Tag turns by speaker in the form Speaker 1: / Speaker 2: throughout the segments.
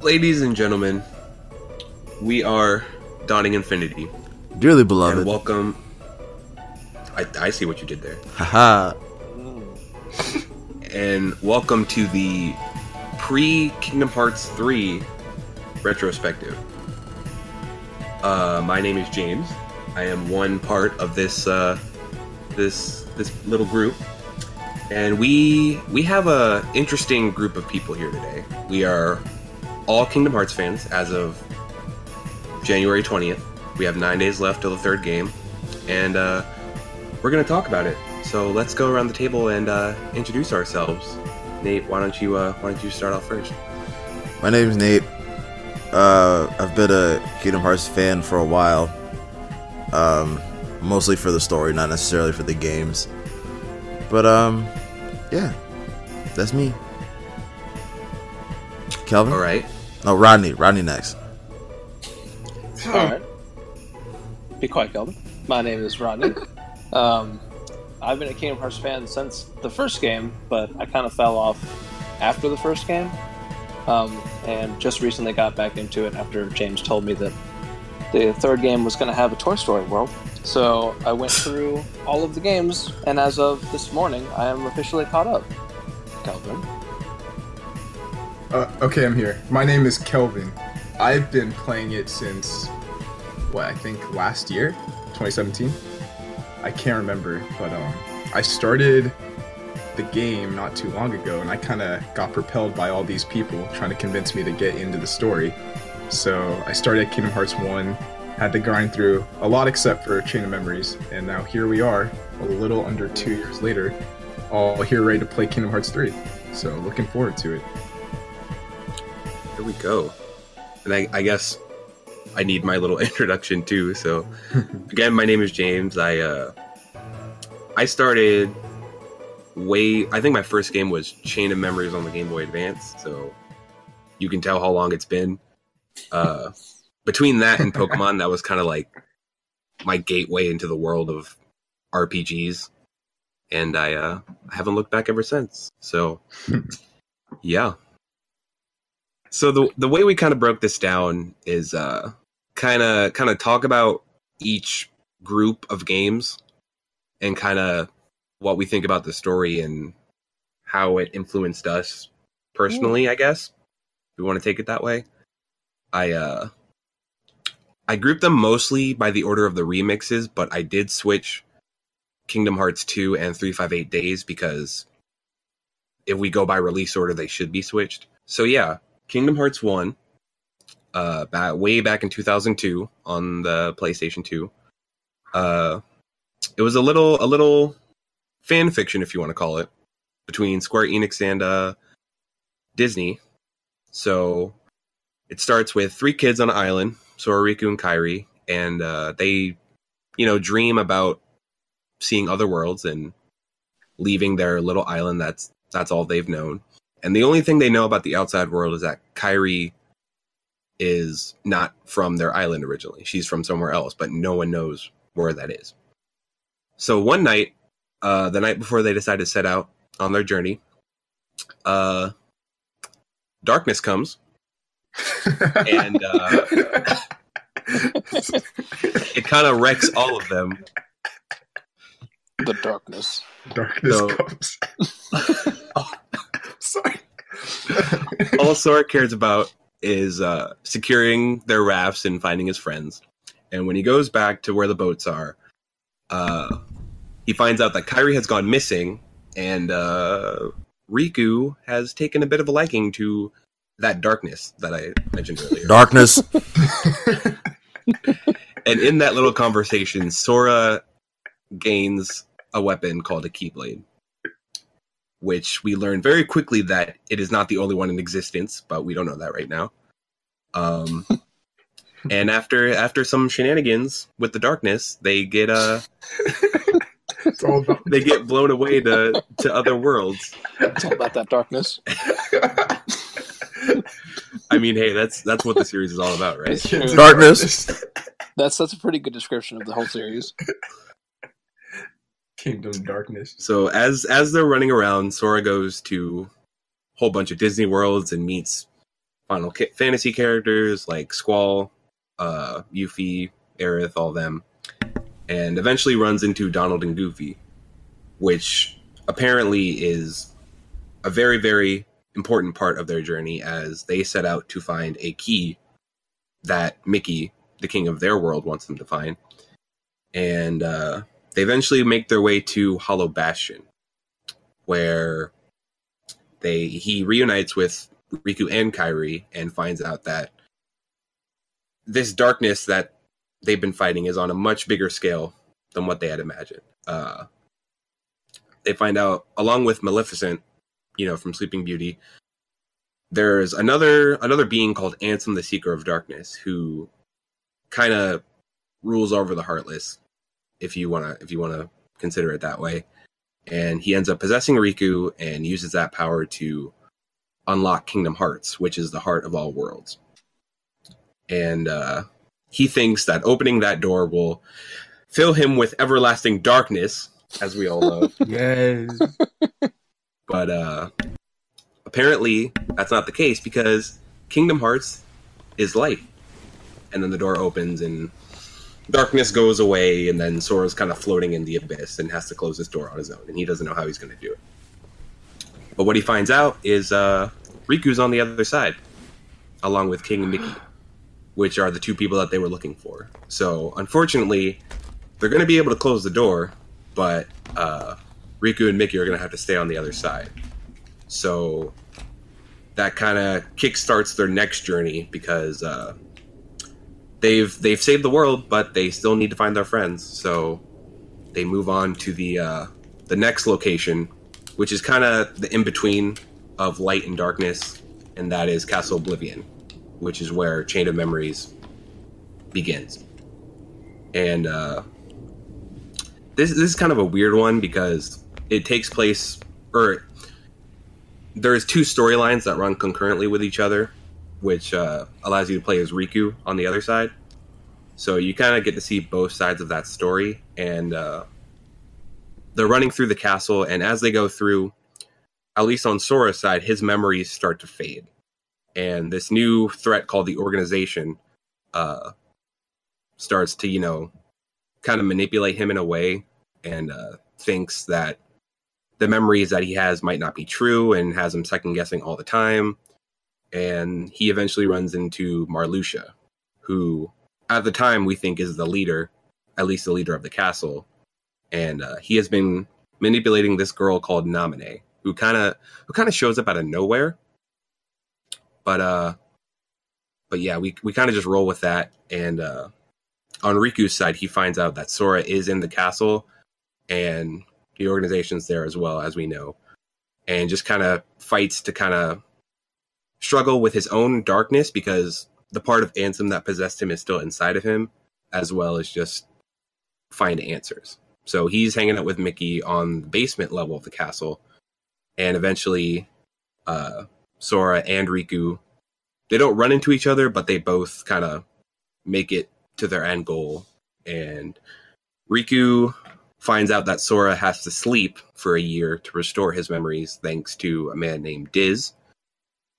Speaker 1: Ladies and gentlemen, we are Dawning Infinity.
Speaker 2: Dearly beloved.
Speaker 1: And welcome. I see what you did there.
Speaker 2: Haha.
Speaker 1: And welcome to the pre-Kingdom Hearts 3 retrospective. My name is James. I am one part of this little group. And we have a interesting group of people here today. We are all Kingdom Hearts fans as of January 20th. We have 9 days left till the third game, and we're going to talk about it. So let's go around the table and introduce ourselves. Nate, why don't you start off first?
Speaker 2: My name's Nate. I've been a Kingdom Hearts fan for a while. Mostly for the story, not necessarily for the games. But yeah, that's me. Kelvin?
Speaker 1: All right.
Speaker 2: No, Rodney. Rodney next.
Speaker 3: Alright. Be quiet, Kelvin. My name is Rodney. I've been a Kingdom Hearts fan since the first game, but I kind of fell off after the first game. And just recently got back into it after James told me that the third game was going to have a Toy Story world. So I went through all of the games, and as of this morning, I am officially caught up. Kelvin.
Speaker 4: Okay, I'm here. My name is Kelvin. I've been playing it since, I think last year? 2017? I can't remember, but I started the game not too long ago, and I kind of got propelled by all these people trying to convince me to get into the story. So I started at Kingdom Hearts 1, had to grind through a lot except for Chain of Memories, and now here we are, a little under 2 years later, all here ready to play Kingdom Hearts 3. So looking forward to it.
Speaker 1: Here we go. And I guess I need my little introduction too. So again, my name is James. I started I think my first game was Chain of Memories on the Game Boy Advance. So you can tell how long it's been. Between that and Pokemon, that was kind of like my gateway into the world of RPGs. And I haven't looked back ever since. So yeah. So the way we kind of broke this down is kind of talk about each group of games and kind of what we think about the story and how it influenced us personally, I guess. We want to take it that way. I grouped them mostly by the order of the remixes, but I did switch Kingdom Hearts 2 and 358 Days because if we go by release order, they should be switched. So yeah, Kingdom Hearts 1, way back in 2002 on the PlayStation 2. It was a little fan fiction, if you want to call it, between Square Enix and Disney. So it starts with 3 kids on an island, Sora, Riku, and Kairi, and they, dream about seeing other worlds and leaving their little island. That's all they've known. And the only thing they know about the outside world is that Kairi is not from their island originally. She's from somewhere else, but no one knows where that is. So one night, the night before they decide to set out on their journey, darkness comes. And it kind of wrecks all of them.
Speaker 3: The darkness.
Speaker 4: Darkness comes. Sorry.
Speaker 1: All Sora cares about is securing their rafts and finding his friends. And when he goes back to where the boats are, he finds out that Kairi has gone missing, and Riku has taken a bit of a liking to that darkness that I mentioned earlier.
Speaker 2: Darkness.
Speaker 1: And in that little conversation, Sora gains a weapon called a Keyblade, which we learn very quickly that it is not the only one in existence, but we don't know that right now. And after some shenanigans with the darkness, they get they get blown away to other worlds.
Speaker 3: It's all about that darkness.
Speaker 1: I mean, hey, that's what the series is all about, right?
Speaker 2: Darkness.
Speaker 3: That's a pretty good description of the whole series.
Speaker 4: Kingdom Darkness.
Speaker 1: So as they're running around, Sora goes to a whole bunch of Disney worlds and meets Fantasy characters like Squall, Yuffie, Aerith, all them, and eventually runs into Donald and Goofy, which apparently is a very, very important part of their journey as they set out to find a key that Mickey, the king of their world, wants them to find. And they eventually make their way to Hollow Bastion, where he reunites with Riku and Kairi and finds out that this darkness that they've been fighting is on a much bigger scale than what they had imagined. They find out, along with Maleficent, from Sleeping Beauty, there's another being called Ansem, the Seeker of Darkness, who kind of rules over the Heartless, if you wanna consider it that way. And he ends up possessing Riku and uses that power to unlock Kingdom Hearts, which is the heart of all worlds. And he thinks that opening that door will fill him with everlasting darkness, as we all know.
Speaker 4: Yes.
Speaker 1: But apparently that's not the case, because Kingdom Hearts is light. And then the door opens and darkness goes away, and then Sora's kind of floating in the abyss and has to close this door on his own, and he doesn't know how he's going to do it. But what he finds out is Riku's on the other side, along with King and Mickey, which are the two people that they were looking for. So, unfortunately, they're going to be able to close the door, but Riku and Mickey are going to have to stay on the other side. So, that kind of kickstarts their next journey, because they've saved the world, but they still need to find their friends. So, they move on to the next location, which is kind of the in-between of light and darkness, and that is Castle Oblivion, which is where Chain of Memories begins. And this is kind of a weird one, because it takes place, or there's two storylines that run concurrently with each other, which allows you to play as Riku on the other side. So you kind of get to see both sides of that story, and they're running through the castle, and as they go through, at least on Sora's side, his memories start to fade. And this new threat called the Organization starts to, kind of manipulate him in a way, and thinks that the memories that he has might not be true, and has him second-guessing all the time. And he eventually runs into Marluxia, who, at the time, we think is the leader, at least the leader of the castle. And he has been manipulating this girl called Naminé, who kind of shows up out of nowhere. But yeah, we kind of just roll with that. And on Riku's side, he finds out that Sora is in the castle, and the Organization's there as well, as we know, and just kind of fights to kind of struggle with his own darkness, because the part of Ansem that possessed him is still inside of him, as well as just find answers. So he's hanging out with Mickey on the basement level of the castle, and eventually Sora and Riku, they don't run into each other, but they both kind of make it to their end goal. And Riku finds out that Sora has to sleep for a year to restore his memories, thanks to a man named Diz.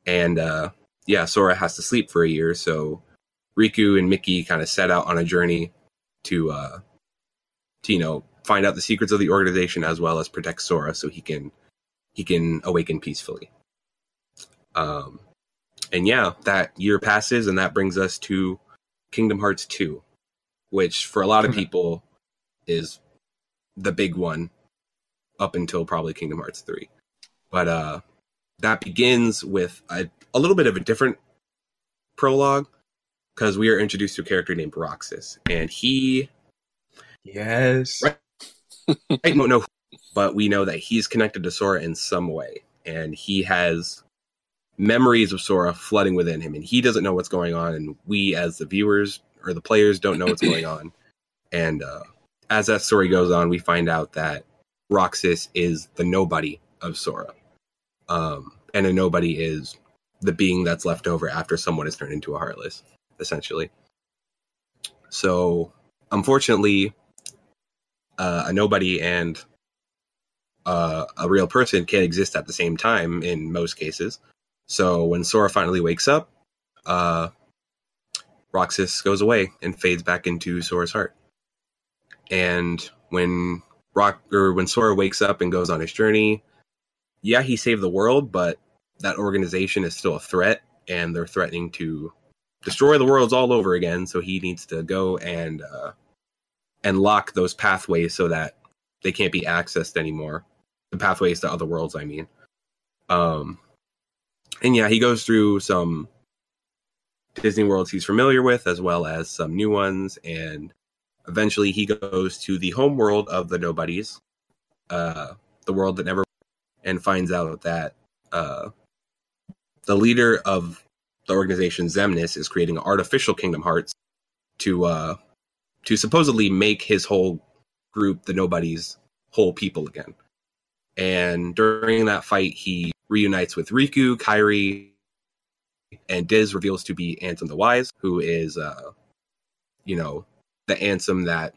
Speaker 1: And Sora has to sleep for a year, so Riku and Mickey kind of set out on a journey to find out the secrets of the Organization, as well as protect Sora so he can awaken peacefully. And yeah, that year passes, and that brings us to Kingdom Hearts 2, which for a lot of people is the big one up until probably Kingdom Hearts 3. But that begins with a little bit of a different prologue, because we are introduced to a character named Roxas, and he...
Speaker 4: Yes.
Speaker 1: Right, I don't know, but we know that he's connected to Sora in some way, and he has memories of Sora flooding within him, and he doesn't know what's going on, and we as the viewers or the players don't know what's going on. And as that story goes on, we find out that Roxas is the nobody of Sora, and a nobody is the being that's left over after someone is turned into a Heartless, essentially. So unfortunately, a nobody and a real person can't exist at the same time in most cases. So when Sora finally wakes up, Roxas goes away and fades back into Sora's heart. And when Sora wakes up and goes on his journey, yeah, he saved the world, but that organization is still a threat, and they're threatening to destroy the worlds all over again. So he needs to go and lock those pathways so that they can't be accessed anymore. The pathways to other worlds, I mean. And yeah, he goes through some Disney worlds he's familiar with, as well as some new ones, and eventually he goes to the home world of the Nobodies, the world that never, and finds out that the leader of the organization, Reminisce, is creating artificial Kingdom Hearts to supposedly make his whole group, the Nobodies, whole people again. And during that fight, he reunites with Riku, Kairi, and Diz reveals to be Ansem the Wise, who is, the Ansem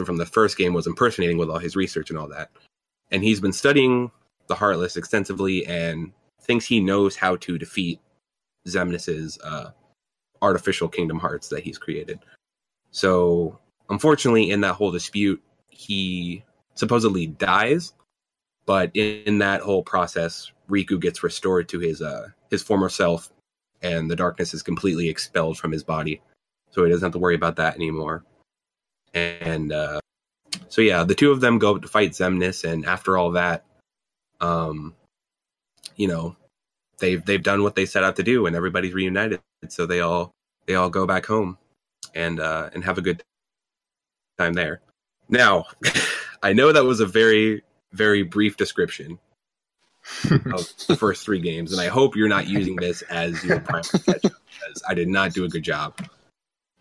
Speaker 1: from the first game was impersonating with all his research and all that. And he's been studying the Heartless extensively and thinks he knows how to defeat Reminisce's artificial Kingdom Hearts that he's created. So, unfortunately, in that whole dispute, he supposedly dies, but in that whole process, Riku gets restored to his former self, and the darkness is completely expelled from his body, so he doesn't have to worry about that anymore. And so yeah, the two of them go to fight Reminisce, and after all that, they've done what they set out to do, and everybody's reunited. So they all go back home and have a good time there. Now, I know that was a very, very brief description of the first three games, and I hope you're not using this as your primary catch-up, because I did not do a good job.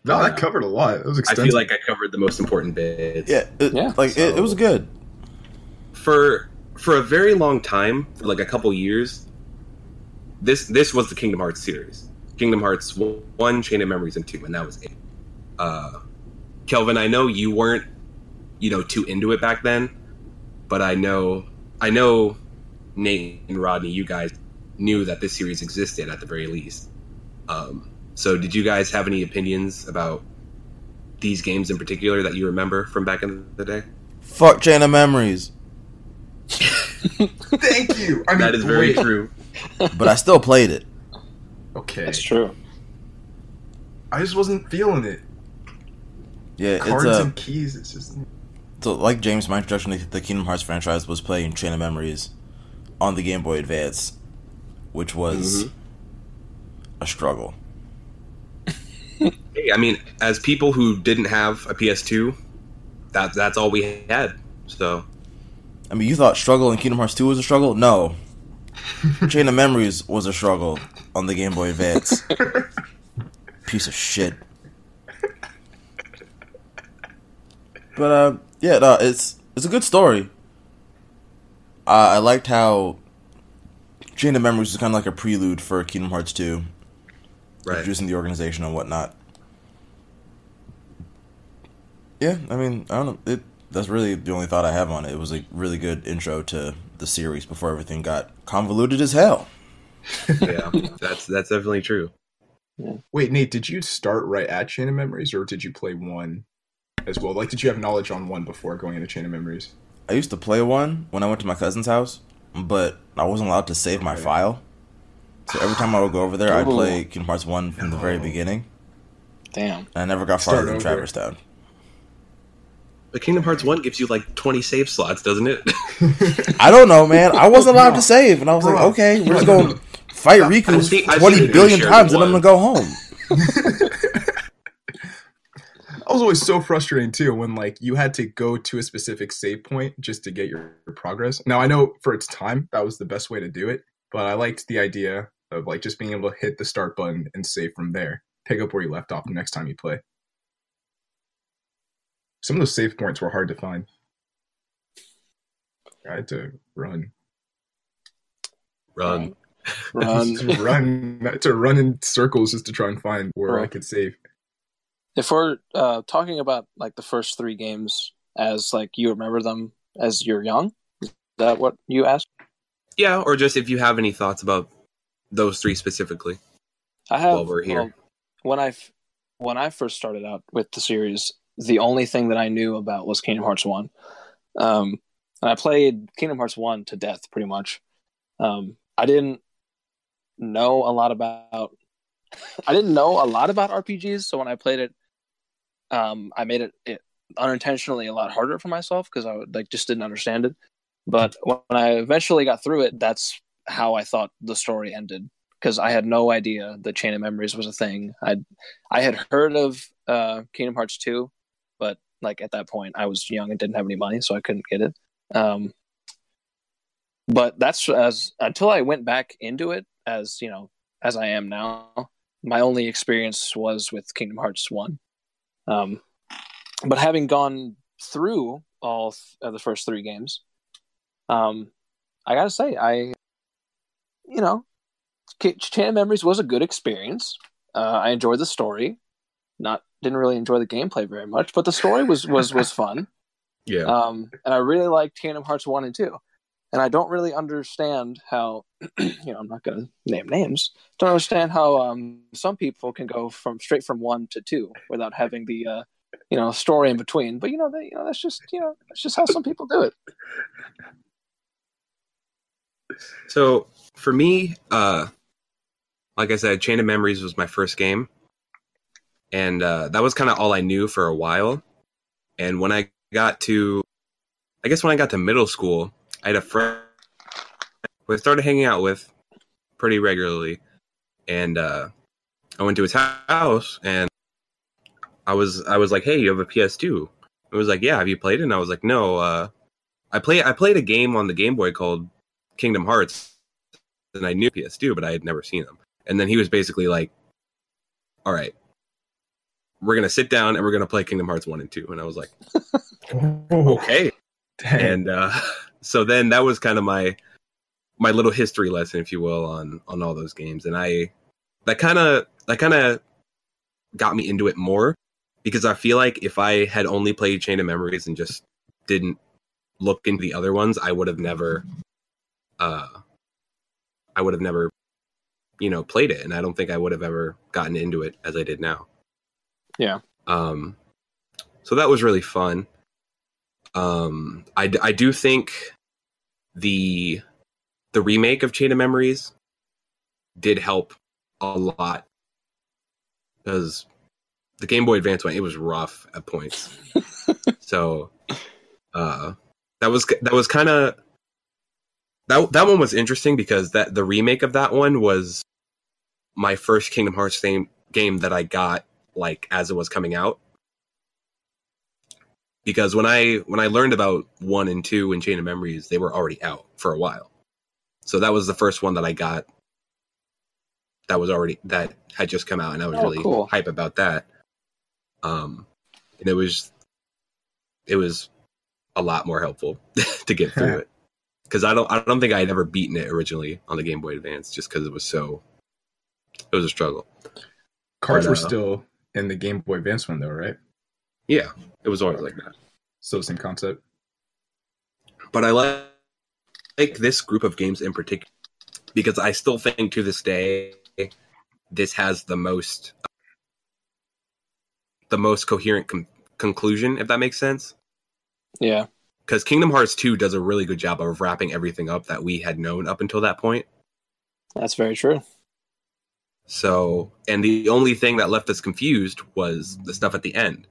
Speaker 4: No, that covered a lot. It was extensive.
Speaker 1: I feel like I covered the most important bits.
Speaker 2: Yeah, it was good.
Speaker 1: For a very long time, for like a couple years, this was the Kingdom Hearts series. Kingdom Hearts 1, Chain of Memories, and 2, and that was it. Kelvin, I know you weren't, too into it back then, but I know Nate and Rodney, you guys knew that this series existed at the very least. So did you guys have any opinions about these games in particular that you remember from back in the day?
Speaker 2: Fuck Chain of Memories.
Speaker 4: Thank you. I mean,
Speaker 1: that is very true.
Speaker 2: But I still played it.
Speaker 4: Okay.
Speaker 3: That's true.
Speaker 4: I just wasn't feeling it.
Speaker 2: Yeah,
Speaker 4: Cards and keys, it's just...
Speaker 2: So, like James, my introduction to the Kingdom Hearts franchise was playing Chain of Memories on the Game Boy Advance, which was a struggle.
Speaker 1: Hey, I mean, as people who didn't have a PS2, that's all we had. So,
Speaker 2: I mean, you thought struggle in Kingdom Hearts 2 was a struggle? No. Chain of Memories was a struggle on the Game Boy Advance. Piece of shit. But yeah, no, it's a good story. I liked how Chain of Memories was kind of like a prelude for Kingdom Hearts 2,
Speaker 1: right,
Speaker 2: introducing the organization and whatnot. Yeah, I mean, I don't know. That's really the only thought I have on it. It was a really good intro to the series before everything got convoluted as hell.
Speaker 1: Yeah, that's definitely true.
Speaker 3: Yeah.
Speaker 4: Wait, Nate, did you start right at Chain of Memories, or did you play 1 as well? Like, did you have knowledge on 1 before going into Chain of Memories?
Speaker 2: I used to play 1 when I went to my cousin's house, but I wasn't allowed to save my file. So every time I would go over there, I'd play Kingdom Hearts 1 from the very beginning.
Speaker 3: Damn.
Speaker 2: And I never got farther than Traverse Town.
Speaker 1: But Kingdom Hearts 1 gives you like 20 save slots, doesn't it?
Speaker 2: I don't know, man. I wasn't allowed to save, and I was like, okay, we're just going to fight Riku 20 billion times, and I'm going to go home.
Speaker 4: I was always so frustrating too when like you had to go to a specific save point just to get your progress. Now I know for its time that was the best way to do it, but I liked the idea of like just being able to hit the start button and save from there. Pick up where you left off the next time you play. Some of those save points were hard to find. I had to run.
Speaker 3: Run.
Speaker 4: I had to run in circles just to try and find where I could save.
Speaker 3: If we're talking about like the first 3 games as like you remember them as you're young, is that what you asked?
Speaker 1: Yeah, or just if you have any thoughts about those 3 specifically.
Speaker 3: I
Speaker 1: while
Speaker 3: have.
Speaker 1: we're here.
Speaker 3: Well, when I first started out with the series, the only thing that I knew about was Kingdom Hearts 1. And I played Kingdom Hearts 1 to death, pretty much. I didn't know a lot about RPGs, so when I played it, I made it unintentionally a lot harder for myself because I just didn't understand it. But when I eventually got through it, that's how I thought the story ended, because I had no idea the Chain of Memories was a thing. I had heard of Kingdom Hearts 2, but like at that point I was young and didn't have any money, so I couldn't get it. But that's as until I went back into it, as you know, as I am now. My only experience was with Kingdom Hearts 1. But having gone through all of the first 3 games, I gotta say, Chain of Memories was a good experience. I enjoyed the story. Didn't really enjoy the gameplay very much, but the story was fun.
Speaker 1: Yeah.
Speaker 3: And I really liked Kingdom Hearts 1 and 2. And I don't really understand how, I'm not going to name names. Don't understand how some people can go straight from 1 to 2 without having the story in between. But that's just how some people do it.
Speaker 1: So for me, like I said, Chain of Memories was my first game, and that was kind of all I knew for a while. And when I got to middle school, I had a friend who I started hanging out with pretty regularly, and I went to his house, and I was like, "Hey, you have a PS2?" It was like, "Yeah, have you played it?" And I was like, "No, I played a game on the Game Boy called Kingdom Hearts, and I knew PS2, but I had never seen them." And then he was basically like, "All right, we're gonna sit down and we're gonna play Kingdom Hearts 1 and 2." And I was like, "Okay."
Speaker 4: Dang.
Speaker 1: And so then that was kind of my little history lesson, if you will, on all those games. And that kind of got me into it more, because I feel like if I had only played Chain of Memories and just didn't look into the other ones, I would have never played it, and I don't think I would have ever gotten into it as I did now.
Speaker 3: Yeah.
Speaker 1: So that was really fun. I do think the remake of Chain of Memories did help a lot, because the Game Boy Advance one, it was rough at points. So that was kind of that one was interesting, because the remake of that one was my first Kingdom Hearts game that I got like as it was coming out. Because when I learned about 1 and 2 and Chain of Memories, they were already out for a while. So that was the first one that I got that had just come out, and I was really
Speaker 3: cool.
Speaker 1: hype about that. And it was a lot more helpful to get through it, because I don't think I had ever beaten it originally on the Game Boy Advance, just because it was a struggle.
Speaker 4: Cards were still in the Game Boy Advance one, though, right?
Speaker 1: Yeah, it was always like that.
Speaker 4: So same concept.
Speaker 1: But I like this group of games in particular, because I still think to this day this has the most coherent conclusion, if that makes sense.
Speaker 3: Yeah.
Speaker 1: Because Kingdom Hearts 2 does a really good job of wrapping everything up that we had known up until that point.
Speaker 3: That's very true.
Speaker 1: So, and the only thing that left us confused was the stuff at the end,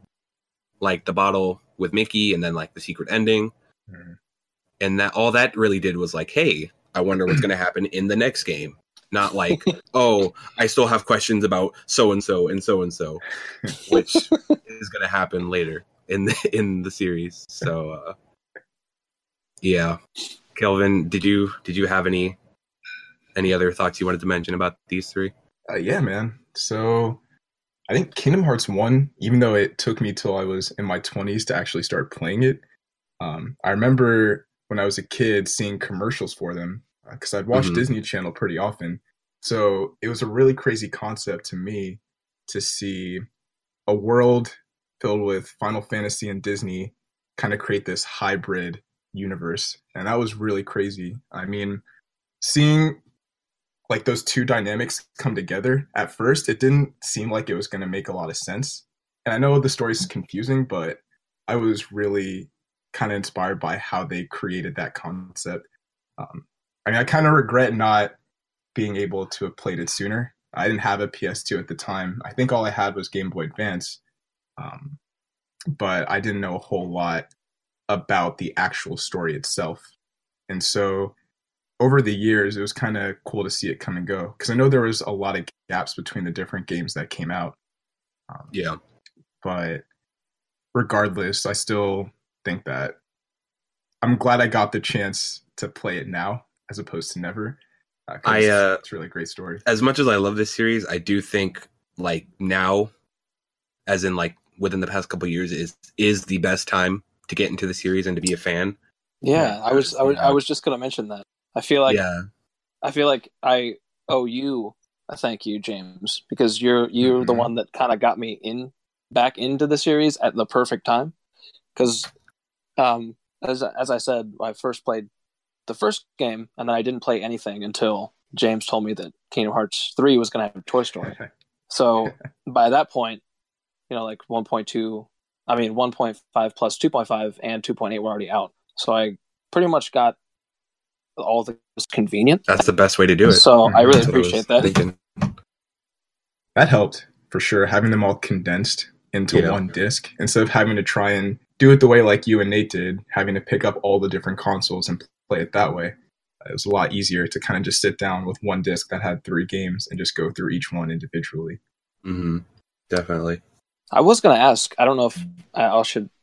Speaker 1: like the bottle with Mickey, and then like the secret ending.
Speaker 4: Mm.
Speaker 1: And that all that really did was like, hey, I wonder what's going to happen in the next game. Not like, oh, I still have questions about so-and-so and so-and-so, which is going to happen later in the series. So, yeah. Kelvin, did you have any other thoughts you wanted to mention about these three?
Speaker 4: Yeah, man. So I think Kingdom Hearts 1, even though it took me till I was in my 20s to actually start playing it, I remember when I was a kid seeing commercials for them, because I'd watch Disney Channel pretty often. So it was a really crazy concept to me to see a world filled with Final Fantasy and Disney kind of create this hybrid universe. And that was really crazy. I mean, seeing like those two dynamics come together. At first, it didn't seem like it was going to make a lot of sense. And I know the story's confusing, but I was really kind of inspired by how they created that concept. I mean, I kind of regret not being able to have played it sooner. I didn't have a PS2 at the time. I think all I had was Game Boy Advance, but I didn't know a whole lot about the actual story itself. And so over the years, it was kind of cool to see it come and go, because I know there was a lot of gaps between the different games that came out.
Speaker 1: Yeah.
Speaker 4: But regardless, I still think that I'm glad I got the chance to play it now as opposed to never. It's really a great story.
Speaker 1: As much as I love this series, I do think like now, as in like within the past couple of years, is the best time to get into the series and to be a fan.
Speaker 3: Yeah, I was just gonna mention that. I feel like I owe you a thank you, James, because you're the one that kind of got me back into the series at the perfect time. Because as I said, I first played the first game, and then I didn't play anything until James told me that Kingdom Hearts 3 was going to have Toy Story. So by that point, like 1.2, 1.5 plus 2.5 and 2.8 were already out. So I pretty much got all the convenient.
Speaker 1: That's the best way to do it.
Speaker 3: So I really appreciate that.
Speaker 4: That helped for sure, having them all condensed into one disc instead of having to try and do it the way like you and Nate did, having to pick up all the different consoles and play it that way. It was a lot easier to kind of just sit down with one disc that had 3 games and just go through each one individually.
Speaker 1: Mm-hmm. Definitely.
Speaker 3: I was going to ask, I don't know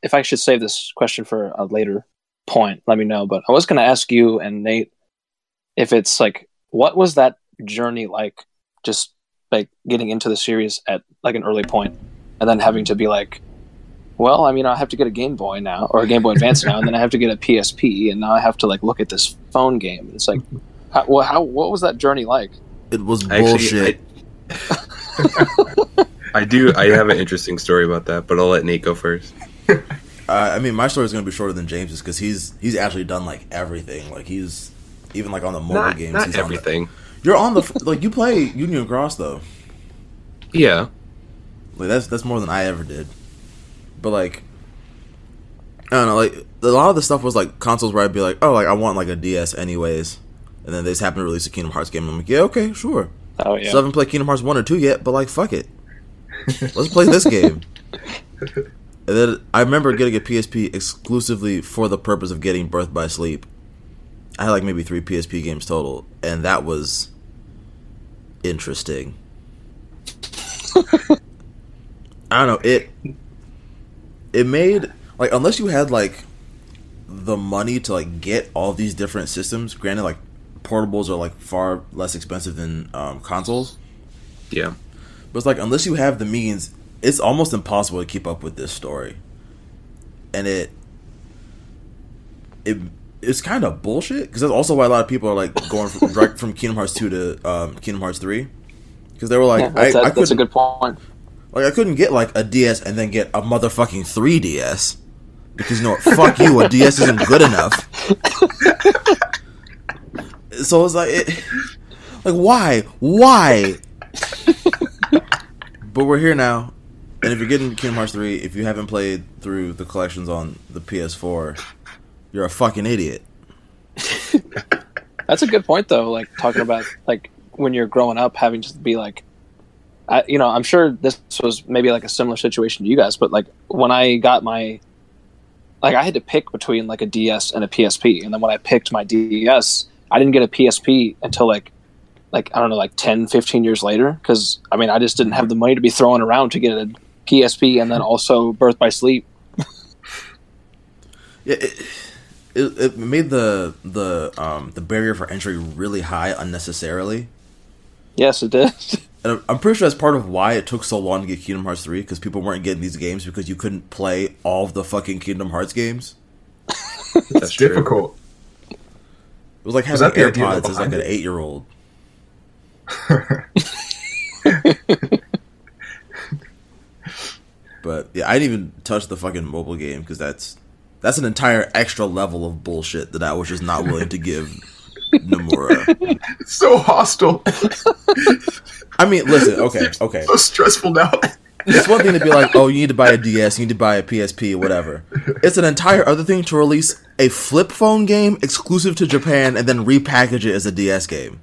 Speaker 3: if I should save this question for a later point, let me know, but I was going to ask you and Nate if it's like, what was that journey like, just like getting into the series at like an early point and then having to be like, well, I have to get a Game Boy now, or a Game Boy Advance now, and then I have to get a PSP, and now I have to like look at this phone game. It's like, what was that journey like?
Speaker 2: It was bullshit.
Speaker 1: I have an interesting story about that, but I'll let Nate go first.
Speaker 2: My story is going to be shorter than James's because he's actually done like everything. Like he's even like on the mobile games.
Speaker 1: Not
Speaker 2: he's
Speaker 1: everything.
Speaker 2: You're on the like you play Union Cross though.
Speaker 1: Yeah,
Speaker 2: like that's more than I ever did. But like, I don't know. Like a lot of the stuff was like consoles where I'd be like, oh, like I want like a DS anyways, and then they just happen to release a Kingdom Hearts game. And I'm like, yeah, okay, sure.
Speaker 3: Oh yeah.
Speaker 2: So I haven't played Kingdom Hearts 1 or 2 yet, but like, fuck it, let's play this game. And then I remember getting a PSP exclusively for the purpose of getting Birth by Sleep. I had like maybe 3 PSP games total, and that was interesting. I don't know, it made like, unless you had like the money to like get all these different systems, granted like portables are like far less expensive than consoles.
Speaker 1: Yeah.
Speaker 2: But it's like, unless you have the means, it's almost impossible to keep up with this story. And it's kind of bullshit, because that's also why a lot of people are like going from Kingdom Hearts 2 to Kingdom Hearts 3, because they were like,
Speaker 3: that's a good point.
Speaker 2: Like, I couldn't get like a DS and then get a motherfucking 3DS, because fuck you, a DS isn't good enough. So it's like, why? But we're here now, and if you're getting Kingdom Hearts 3, if you haven't played through the collections on the PS4, you're a fucking idiot.
Speaker 3: That's a good point, though. Like, talking about like when you're growing up, having to be like, I'm sure this was maybe like a similar situation to you guys, but like when I got I had to pick between like a DS and a PSP, and then when I picked my DS, I didn't get a PSP until like I don't know, like 10, 15 years later, because I just didn't have the money to be throwing around to get a PSP and then also Birth by Sleep.
Speaker 2: Yeah, it made the barrier for entry really high unnecessarily.
Speaker 3: Yes, it did.
Speaker 2: And I'm pretty sure that's part of why it took so long to get Kingdom Hearts 3, because people weren't getting these games because you couldn't play all of the fucking Kingdom Hearts games.
Speaker 4: That's difficult.
Speaker 2: It was like having AirPods as like an 8-year-old. But yeah, I didn't even touch the fucking mobile game, because that's an entire extra level of bullshit that I was just not willing to give Nomura.
Speaker 4: It's so hostile.
Speaker 2: I mean, listen, okay.
Speaker 4: So stressful now.
Speaker 2: It's one thing to be like, oh, you need to buy a DS, you need to buy a PSP, whatever. It's an entire other thing to release a flip phone game exclusive to Japan and then repackage it as a DS game.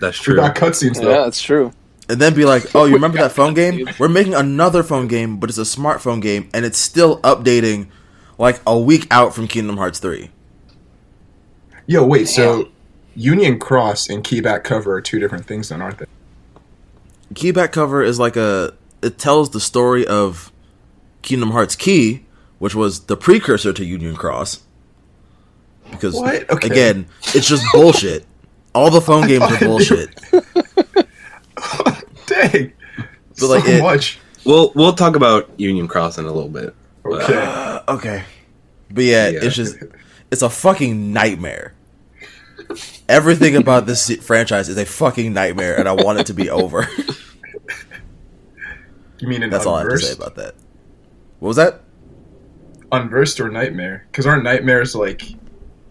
Speaker 1: That's
Speaker 4: We
Speaker 1: true.
Speaker 4: got cutscenes though.
Speaker 3: Yeah, that's true.
Speaker 2: And then be like, oh, you remember that phone game? We're making another phone game, but it's a smartphone game, and it's still updating like a week out from Kingdom Hearts 3.
Speaker 4: Yo, wait. So Union Cross and Keyback Cover are two different things, then, aren't they?
Speaker 2: Keyback Cover is like it tells the story of Kingdom Hearts Key, which was the precursor to Union Cross. Because,
Speaker 4: What? Okay.
Speaker 2: again, it's just bullshit. All the phone games are bullshit.
Speaker 4: Dang.
Speaker 2: But, like,
Speaker 4: so much.
Speaker 1: We'll talk about Union Cross in a little bit. But,
Speaker 4: Okay.
Speaker 2: Okay. But yeah, it's a fucking nightmare. Everything about this franchise is a fucking nightmare, and I want it to be over.
Speaker 4: You mean an
Speaker 2: That's
Speaker 4: unversed?
Speaker 2: all I have to say about that. What was that?
Speaker 4: Unversed or Nightmare? Because aren't nightmares like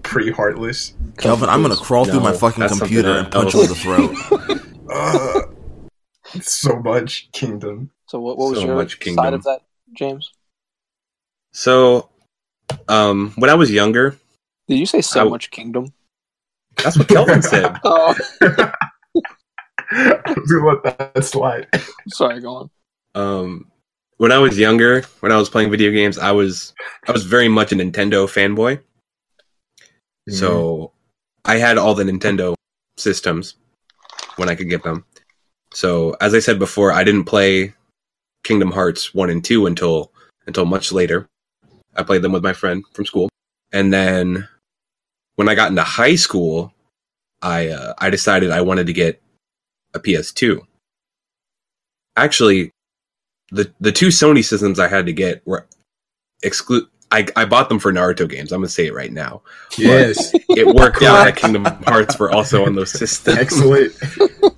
Speaker 4: pre-Heartless?
Speaker 2: Kelvin, I'm gonna crawl through my fucking
Speaker 1: that's
Speaker 2: computer
Speaker 1: something
Speaker 2: and punch you in the throat.
Speaker 4: So much Kingdom.
Speaker 3: So what was
Speaker 1: So
Speaker 3: your
Speaker 1: much Kingdom.
Speaker 3: side of that, James?
Speaker 1: So, when I was younger,
Speaker 3: Did you say so
Speaker 1: I-
Speaker 3: much kingdom?
Speaker 1: that's what Kelvin said.
Speaker 3: Oh,
Speaker 4: I was gonna let that slide.
Speaker 3: sorry, go on.
Speaker 1: When I was younger, when I was playing video games, I was very much a Nintendo fanboy. So I had all the Nintendo systems when I could get them. So as I said before, I didn't play Kingdom Hearts 1 and 2 until much later. I played them with my friend from school. And then when I got into high school, I decided I wanted to get a PS2. Actually, the two Sony systems I had to get were I bought them for Naruto games. I'm gonna say it right now.
Speaker 4: Yes.
Speaker 1: It worked out that Kingdom Hearts were also on those systems.
Speaker 4: Excellent.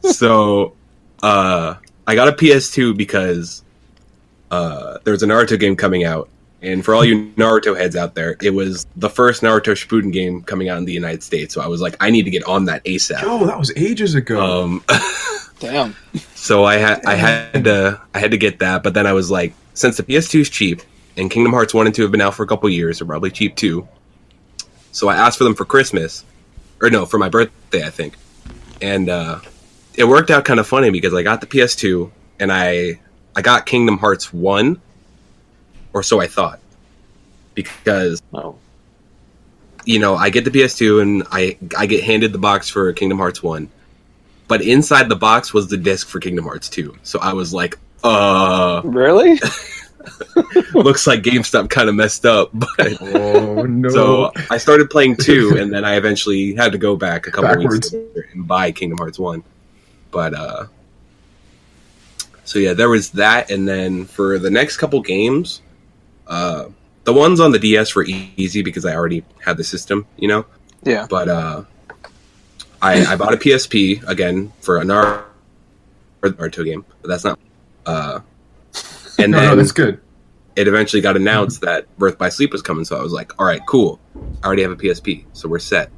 Speaker 1: So I got a PS2 because there was a Naruto game coming out. And for all you Naruto heads out there, it was the first Naruto Shippuden game coming out in the United States. So I was like, I need to get on that ASAP.
Speaker 4: Yo, that was ages ago.
Speaker 3: Damn.
Speaker 1: So I had to get that, but then I was like, since the PS2 is cheap, and Kingdom Hearts 1 and 2 have been out for a couple years, they're probably cheap too. So I asked for them for Christmas, or no, for my birthday, I think. And it worked out kind of funny because I got the PS2 and I got Kingdom Hearts 1, or so I thought, because I get the PS2 and I get handed the box for Kingdom Hearts 1. But inside the box was the disc for Kingdom Hearts 2. So I was like,
Speaker 3: Really?
Speaker 1: looks like GameStop kind of messed up. But
Speaker 4: Oh no.
Speaker 1: so I started playing 2, and then I eventually had to go back a couple weeks later and buy Kingdom Hearts 1. But, so yeah, there was that, and then for the next couple games, the ones on the DS were easy because I already had the system,
Speaker 3: Yeah.
Speaker 1: But, I bought a PSP, again, for a Naruto game, but that's not, and
Speaker 4: no,
Speaker 1: then
Speaker 4: that's good.
Speaker 1: it eventually got announced that Birth by Sleep was coming, so I was like, all right, cool. I already have a PSP, so we're set.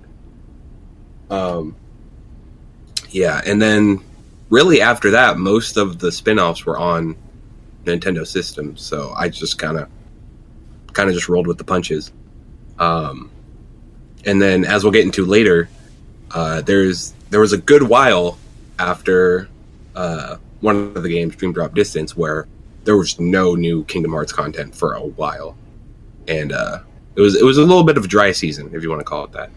Speaker 1: Yeah, and then really after that, most of the spin-offs were on Nintendo systems, so I just kind of just rolled with the punches. And then, as we'll get into later, there was a good while after one of the games, Dream Drop Distance, where there was no new Kingdom Hearts content for a while, and it was a little bit of a dry season, if you want to call it that.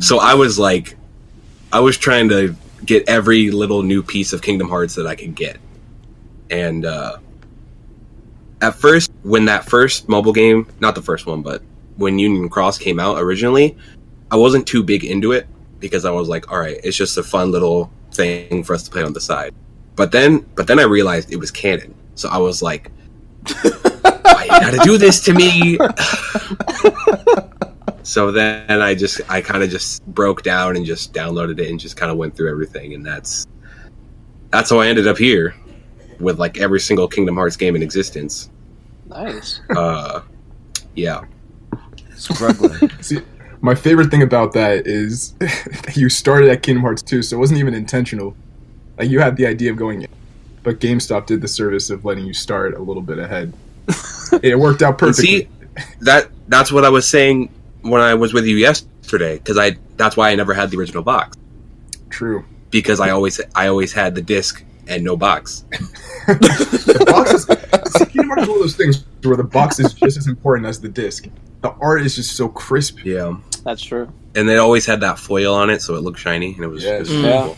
Speaker 1: So I was trying to get every little new piece of Kingdom Hearts that I could get, and at first, when that first mobile game, not the first one, but when Union Cross came out originally, I wasn't too big into it because I was like, all right, it's just a fun little thing for us to play on the side. But then I realized it was canon. So I was like, why you gotta do this to me? So then I kind of just broke down and just downloaded it and just kind of went through everything. And that's how I ended up here with like every single Kingdom Hearts game in existence.
Speaker 3: Nice.
Speaker 1: Yeah.
Speaker 2: Struggling.
Speaker 4: See, My favorite thing about that is that you started at Kingdom Hearts 2, so it wasn't even intentional. Like, you had the idea of going in, but GameStop did the service of letting you start a little bit ahead. It worked out perfectly.
Speaker 1: See, that's what I was saying when I was with you yesterday, because that's why I never had the original box.
Speaker 4: True.
Speaker 1: Because I always had the disc and no box.
Speaker 4: The box is Kingdom Hearts is one of those things where the box is just as important as the disc. The art is just so crisp.
Speaker 1: Yeah.
Speaker 3: That's true.
Speaker 1: And they always had that foil on it, so it looked shiny, and it was really cool.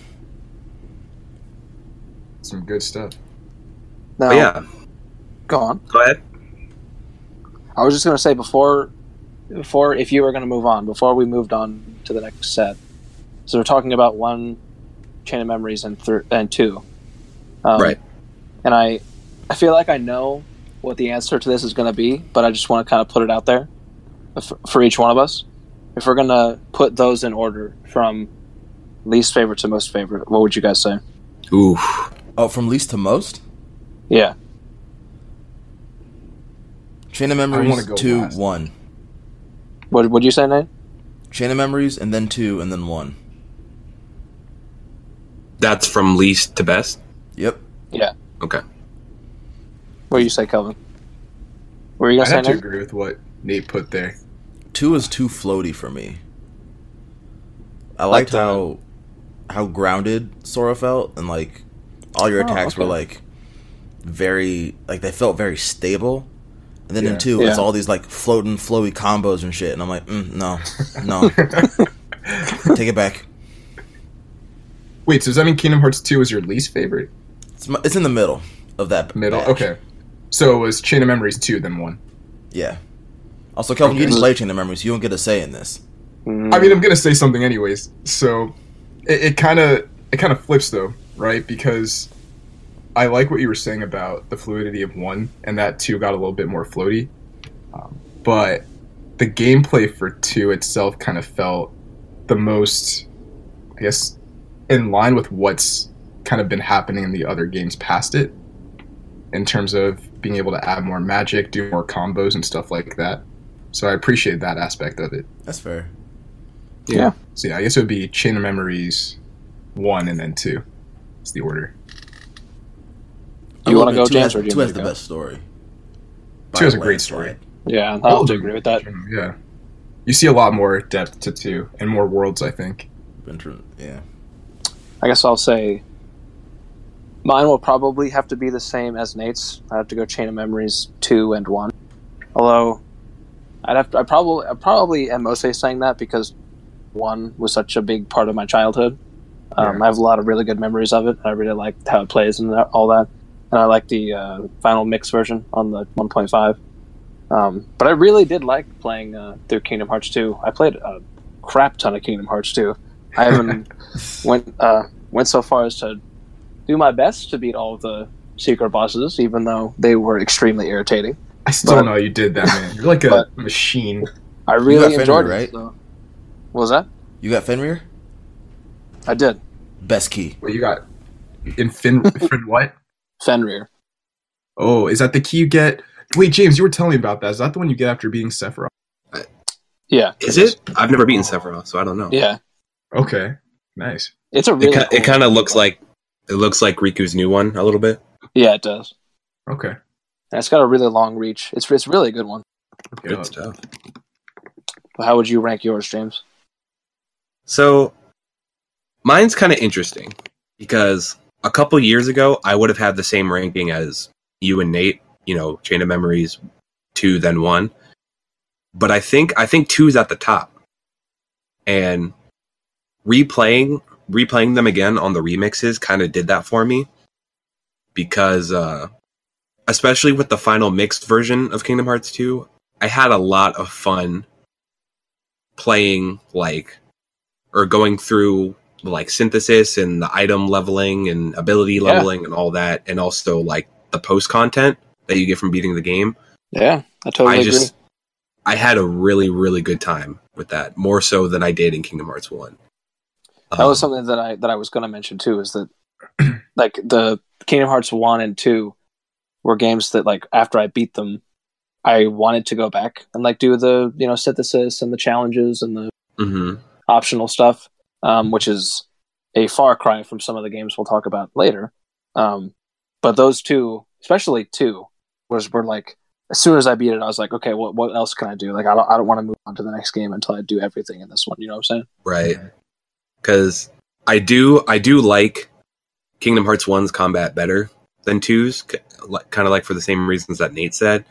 Speaker 4: Some good stuff.
Speaker 3: Now,
Speaker 1: But yeah,
Speaker 3: go on.
Speaker 1: go ahead.
Speaker 3: I was just going to say before, if you were going to move on, before we moved on to the next set. So we're talking about 1, Chain of Memories, and 2.
Speaker 1: Right.
Speaker 3: And I feel like I know what the answer to this is going to be, but I just want to kind of put it out there for each one of us. If we're going to put those in order from least favorite to most favorite, what would you guys say?
Speaker 1: Oof.
Speaker 2: Oh, from least to most?
Speaker 3: Yeah.
Speaker 2: Chain of
Speaker 4: I
Speaker 2: Memories,
Speaker 4: wanna go
Speaker 2: 2,
Speaker 4: last.
Speaker 2: 1.
Speaker 3: What would you say, Nate?
Speaker 2: Chain of Memories, and then 2, and then 1.
Speaker 1: That's from least to best?
Speaker 2: Yep.
Speaker 3: Yeah.
Speaker 1: Okay.
Speaker 3: What do you say, Kelvin? What were you
Speaker 4: I
Speaker 3: going
Speaker 4: have
Speaker 3: to
Speaker 4: to
Speaker 3: say, Nate?
Speaker 4: agree with what Nate put there.
Speaker 2: 2 is too floaty for me. I liked how grounded Sora felt, and like all your attacks were like very, like they felt very stable. And then in 2, it's all these like floating, flowy combos and shit, and I'm like, no, take it back.
Speaker 4: Wait, so does that mean Kingdom Hearts 2 is your least favorite?
Speaker 2: It's in the middle of that
Speaker 4: Middle?
Speaker 2: batch.
Speaker 4: Okay. So it was Chain of Memories 2, then 1.
Speaker 2: Yeah. Also, Kelvin, you didn't play Chain of Memories, so you don't get a say in this.
Speaker 4: I mean, I'm gonna say something anyways. So it kind of flips though, right? Because I like what you were saying about the fluidity of 1, and that 2 got a little bit more floaty. But the gameplay for 2 itself kind of felt the most, I guess, in line with what's kind of been happening in the other games past it, in terms of being able to add more magic, do more combos and stuff like that. So I appreciate that aspect of it.
Speaker 2: That's fair.
Speaker 3: Yeah.
Speaker 4: So yeah, I guess it would be Chain of Memories 1 and then 2. It's the order.
Speaker 3: You want to go,
Speaker 2: 2
Speaker 3: James,
Speaker 2: has,
Speaker 3: or do you
Speaker 2: 2
Speaker 3: want
Speaker 2: has
Speaker 3: to
Speaker 2: the
Speaker 3: go?
Speaker 2: best story.
Speaker 4: 2 has a
Speaker 2: By
Speaker 4: great
Speaker 2: landslide.
Speaker 4: story.
Speaker 3: Yeah, I'll have to agree with that.
Speaker 4: Yeah. You see a lot more depth to 2 and more worlds, I think.
Speaker 2: Yeah.
Speaker 3: I guess I'll say mine will probably have to be the same as Nate's. I have to go Chain of Memories 2 and 1. Although I probably am mostly saying that because 1 was such a big part of my childhood. I have a lot of really good memories of it. I really liked how it plays and all that. And I like the final mix version on the 1.5. But I really did like playing through Kingdom Hearts 2. I played a crap ton of Kingdom Hearts 2. I even went so far as to do my best to beat all of the secret bosses, even though they were extremely irritating.
Speaker 4: I still don't know how you did that, man. You're like a machine.
Speaker 3: I really
Speaker 2: got
Speaker 3: enjoyed
Speaker 2: Fenrir,
Speaker 3: it.
Speaker 2: right?
Speaker 3: So. What was that?
Speaker 2: You got Fenrir?
Speaker 3: I did.
Speaker 2: Best key.
Speaker 4: What you got? In what?
Speaker 3: Fenrir.
Speaker 4: Oh, is that the key you get? Wait, James, you were telling me about that. Is that the one you get after beating Sephiroth?
Speaker 3: Yeah.
Speaker 1: Is it? I've never beaten Sephiroth, so I don't know.
Speaker 3: Yeah.
Speaker 4: Okay, nice.
Speaker 3: It's a really cool
Speaker 1: It kind of looks like Riku's new one a little bit.
Speaker 3: Yeah, it does.
Speaker 4: Okay.
Speaker 3: And it's got a really long reach. It's really a good one.
Speaker 1: Good stuff.
Speaker 3: How would you rank yours, James?
Speaker 1: So, mine's kind of interesting because a couple years ago, I would have had the same ranking as you and Nate. You know, Chain of Memories 2, then 1. But I think 2 is at the top. And replaying them again on the remixes kind of did that for me because especially with the final mixed version of Kingdom Hearts 2, I had a lot of fun playing going through like synthesis and the item leveling and ability leveling and all that, and also like the post content that you get from beating the game.
Speaker 3: Yeah, I totally agree.
Speaker 1: I had a really, really good time with that, more so than I did in Kingdom Hearts 1.
Speaker 3: That was something that I was going to mention too, is that like the Kingdom Hearts 1 and 2 were games that like after I beat them, I wanted to go back and like do the synthesis and the challenges and the optional stuff, which is a far cry from some of the games we'll talk about later. But those two, especially two, were like, as soon as I beat it, I was like, okay, what else can I do? Like, I don't want to move on to the next game until I do everything in this one. You know what I'm saying?
Speaker 1: Right. Because I do like Kingdom Hearts 1's combat better than 2's, kind of like for the same reasons that Nate said.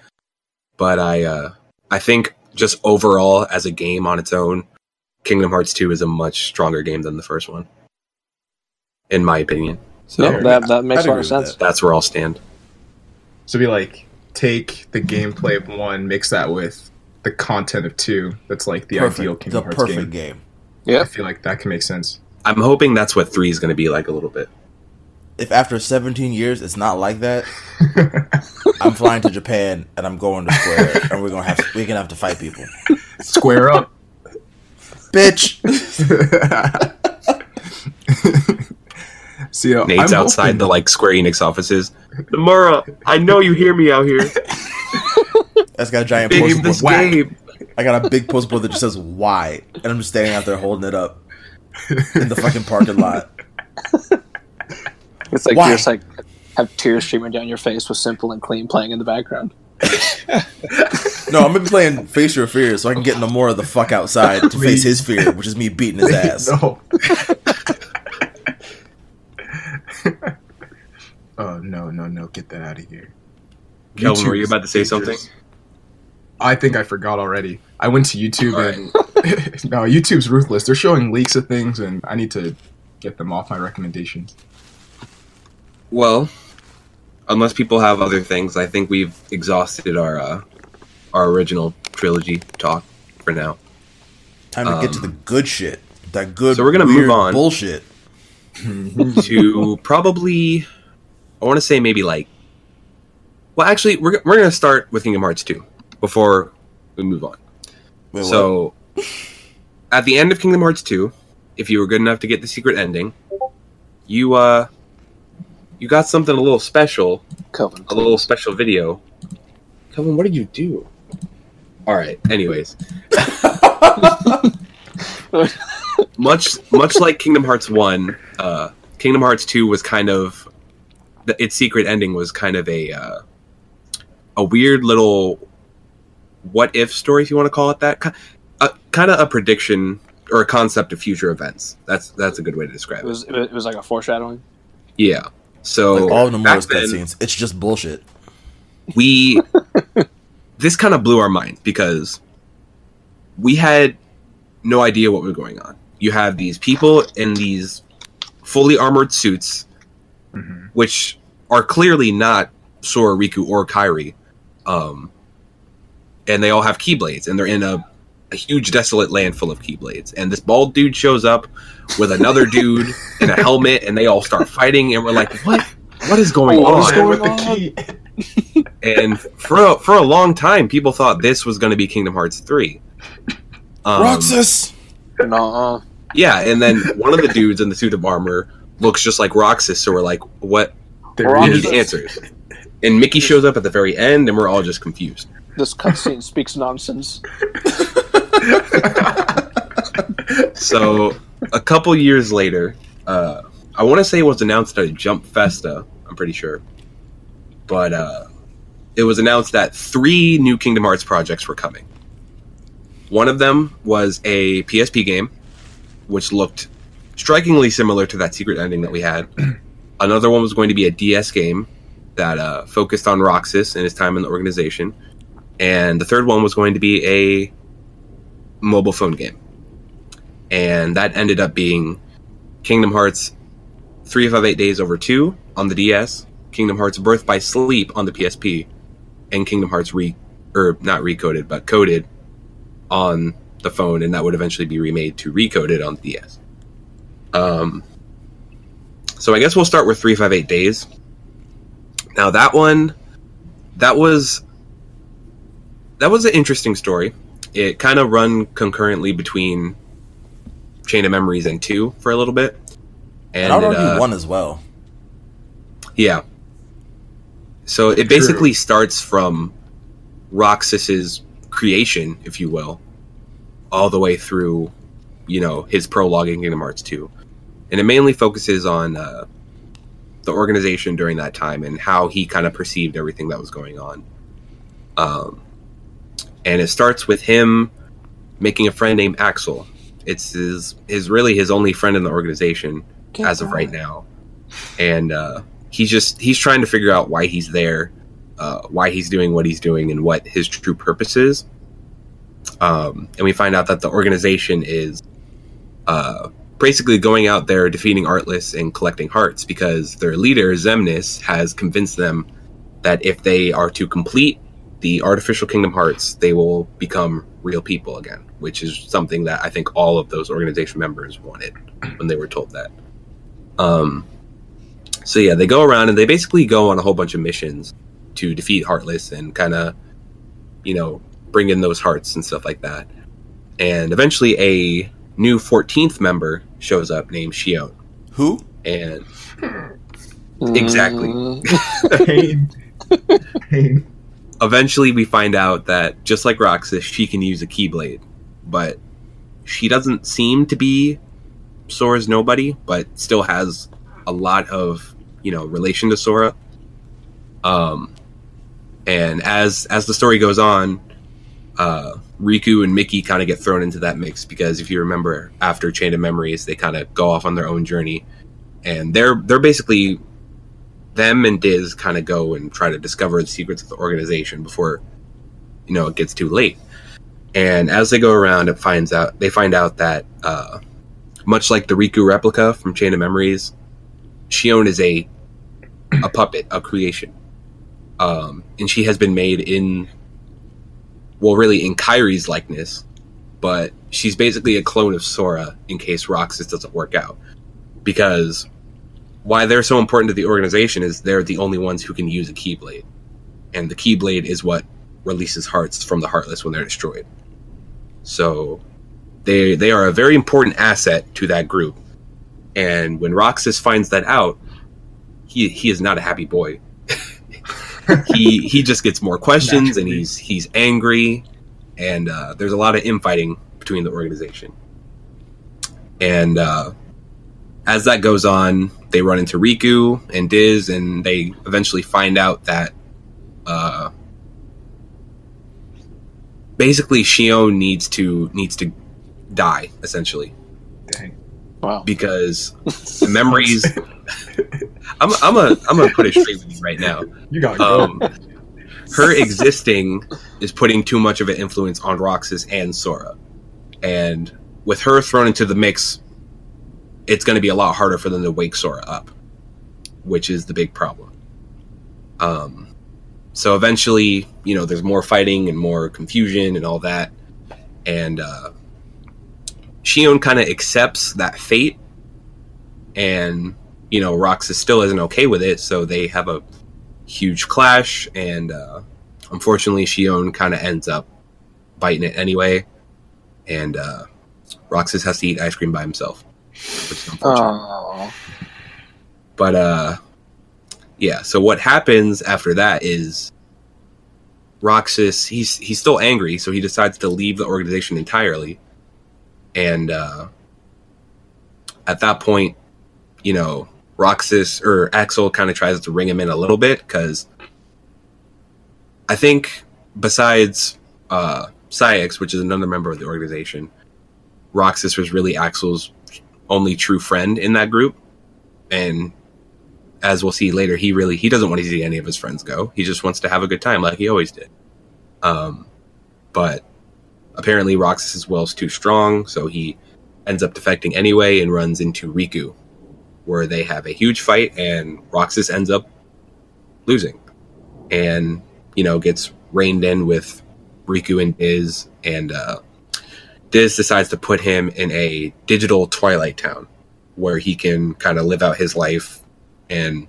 Speaker 1: But I think just overall as a game on its own, Kingdom Hearts 2 is a much stronger game than the first one, in my opinion. So
Speaker 3: yeah, that makes a lot of sense.
Speaker 1: That's where I'll stand.
Speaker 4: So be like, take the gameplay of 1, mix that with the content of 2. That's like the ideal Kingdom Hearts game.
Speaker 2: The perfect game.
Speaker 3: Yeah,
Speaker 4: I feel like that can make sense.
Speaker 1: I'm hoping that's what 3 is going to be like a little bit.
Speaker 2: If after 17 years it's not like that, I'm flying to Japan and I'm going to Square and we're gonna have to fight people.
Speaker 4: Square up,
Speaker 2: bitch.
Speaker 4: See,
Speaker 1: Nate's outside the Square Enix offices. Nomura, I know you hear me out here.
Speaker 2: That's got a giant
Speaker 1: Big
Speaker 2: poster board.
Speaker 1: game.
Speaker 2: I got a big poster board that just says "Why," and I'm just standing out there holding it up in the fucking parking lot.
Speaker 3: It's like
Speaker 2: Why?
Speaker 3: you just have tears streaming down your face with Simple and Clean playing in the background.
Speaker 2: No, I'm gonna be playing Face Your Fear so I can get Nomura the fuck outside to face his fear, which is me beating his ass.
Speaker 4: No. Oh, no, get that out of here.
Speaker 1: Kelvin, were you about to say something?
Speaker 4: I think I forgot already. I went to YouTube and no, YouTube's ruthless. They're showing leaks of things and I need to get them off my recommendations.
Speaker 1: Well, unless people have other things, I think we've exhausted our original trilogy talk for now.
Speaker 2: Time to get to the good shit. That good,
Speaker 1: so we're gonna move on
Speaker 2: bullshit.
Speaker 1: To probably, I want to say maybe well, actually, we're gonna start with Kingdom Hearts 2 before we move on.
Speaker 2: Wait,
Speaker 1: so, at the end of Kingdom Hearts 2, if you were good enough to get the secret ending, you got something a little special.
Speaker 3: Kelvin,
Speaker 1: a little special video. Kelvin, what did you do? All right. Anyways, much like Kingdom Hearts 1, Kingdom Hearts 2 was kind of its secret ending was kind of a weird little what if story, if you want to call it that. Kind of a prediction or a concept of future events. That's a good way to describe it.
Speaker 3: It was like a foreshadowing.
Speaker 1: Yeah. So
Speaker 2: all of Nomura's cutscenes, it's just bullshit.
Speaker 1: This kind of blew our minds because we had no idea what was going on. You have these people in these fully armored suits, which are clearly not Sora, Riku, or Kairi, and they all have keyblades, and they're in a huge desolate land full of keyblades. And this bald dude shows up with another dude in a helmet, and they all start fighting, and we're like, what is going on? And for a long time, people thought this was going to be Kingdom Hearts 3.
Speaker 2: Roxas!
Speaker 3: No.
Speaker 1: Yeah, and then one of the dudes in the suit of armor looks just like Roxas, so we're like, what? We need answers. And Mickey shows up at the very end, and we're all just confused.
Speaker 3: This cutscene speaks nonsense.
Speaker 1: So, a couple years later, I want to say it was announced at Jump Festa, I'm pretty sure. But it was announced that 3 new Kingdom Hearts projects were coming. One of them was a PSP game, which looked strikingly similar to that secret ending that we had. Another one was going to be a DS game that focused on Roxas and his time in the organization. And the third one was going to be a mobile phone game. And that ended up being Kingdom Hearts 358 Days Over 2 on the DS, Kingdom Hearts Birth by Sleep on the PSP, and Kingdom Hearts not recoded, but coded on the phone, and that would eventually be remade to Recoded on the DS. So I guess we'll start with 358 Days. Now that was an interesting story. It kind of run concurrently between Chain of Memories and 2 for a little bit.
Speaker 2: And I would argue 1 as well.
Speaker 1: Yeah. So it basically starts from Roxas's creation, if you will, all the way through his prologue in Kingdom Hearts 2. And it mainly focuses on the organization during that time and how he kind of perceived everything that was going on. And it starts with him making a friend named Axel. It's his only friend in the organization as of right now. And he's trying to figure out why he's there, why he's doing what he's doing, and what his true purpose is. And we find out that the organization is basically going out there defeating Artless and collecting hearts because their leader, Reminisce, has convinced them that if they are to complete the artificial Kingdom Hearts, they will become real people again, which is something that I think all of those organization members wanted when they were told that. So yeah, they go around and they basically go on a whole bunch of missions to defeat Heartless and kind of, bring in those hearts and stuff like that. And eventually a new 14th member shows up named Xion.
Speaker 2: Who?
Speaker 1: And exactly.
Speaker 4: Pain.
Speaker 1: Eventually we find out that just like Roxas, she can use a Keyblade, but she doesn't seem to be Sora's nobody, but still has a lot of relation to Sora. And as the story goes on, Riku and Mickey kind of get thrown into that mix because if you remember, after Chain of Memories, they kind of go off on their own journey, and they're basically, them and Diz kind of go and try to discover the secrets of the organization before it gets too late. And as they go around, they find out that much like the Riku replica from Chain of Memories, Xion is a puppet, a creation, and she has been made in Kairi's likeness, but she's basically a clone of Sora in case Roxas doesn't work out. Because why they're so important to the organization is they're the only ones who can use a Keyblade. And the Keyblade is what releases hearts from the Heartless when they're destroyed. So they are a very important asset to that group. And when Roxas finds that out, he is not a happy boy. he just gets more questions, naturally. And he's angry, and there's a lot of infighting between the organization. And as that goes on, they run into Riku and Diz, and they eventually find out that basically Xion needs to die, essentially.
Speaker 4: Dang.
Speaker 3: Wow.
Speaker 1: Because the memories. I'm gonna put it straight with you right now.
Speaker 4: You got it.
Speaker 1: Her existing is putting too much of an influence on Roxas and Sora, and with her thrown into the mix, it's going to be a lot harder for them to wake Sora up, which is the big problem. So eventually, there's more fighting and more confusion and all that, and Xion kind of accepts that fate, and Roxas still isn't okay with it, so they have a huge clash, and unfortunately Xion kind of ends up biting it anyway, and Roxas has to eat ice cream by himself, which is unfortunate.
Speaker 3: Aww.
Speaker 1: But yeah, so what happens after that is Roxas, he's still angry, so he decides to leave the organization entirely, and at that point, Roxas or Axel kind of tries to ring him in a little bit, because I think besides Syx, which is another member of the organization, Roxas was really Axel's only true friend in that group, and as we'll see later, he doesn't want to see any of his friends go. He just wants to have a good time like he always did. But apparently Roxas's will's too strong, so he ends up defecting anyway and runs into Riku, where they have a huge fight, and Roxas ends up losing, and gets reined in with Riku and Diz, and Diz decides to put him in a digital Twilight Town where he can kind of live out his life and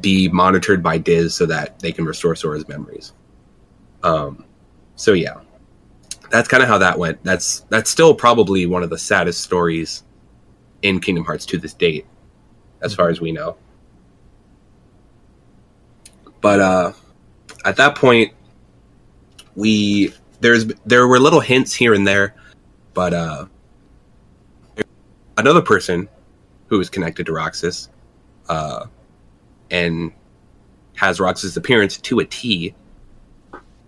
Speaker 1: be monitored by Diz so that they can restore Sora's memories. So yeah, that's kind of how that went. That's still probably one of the saddest stories in Kingdom Hearts to this date, as far as we know. But at that point, there were little hints here and there, but another person who is connected to Roxas, and has Roxas' appearance to a T,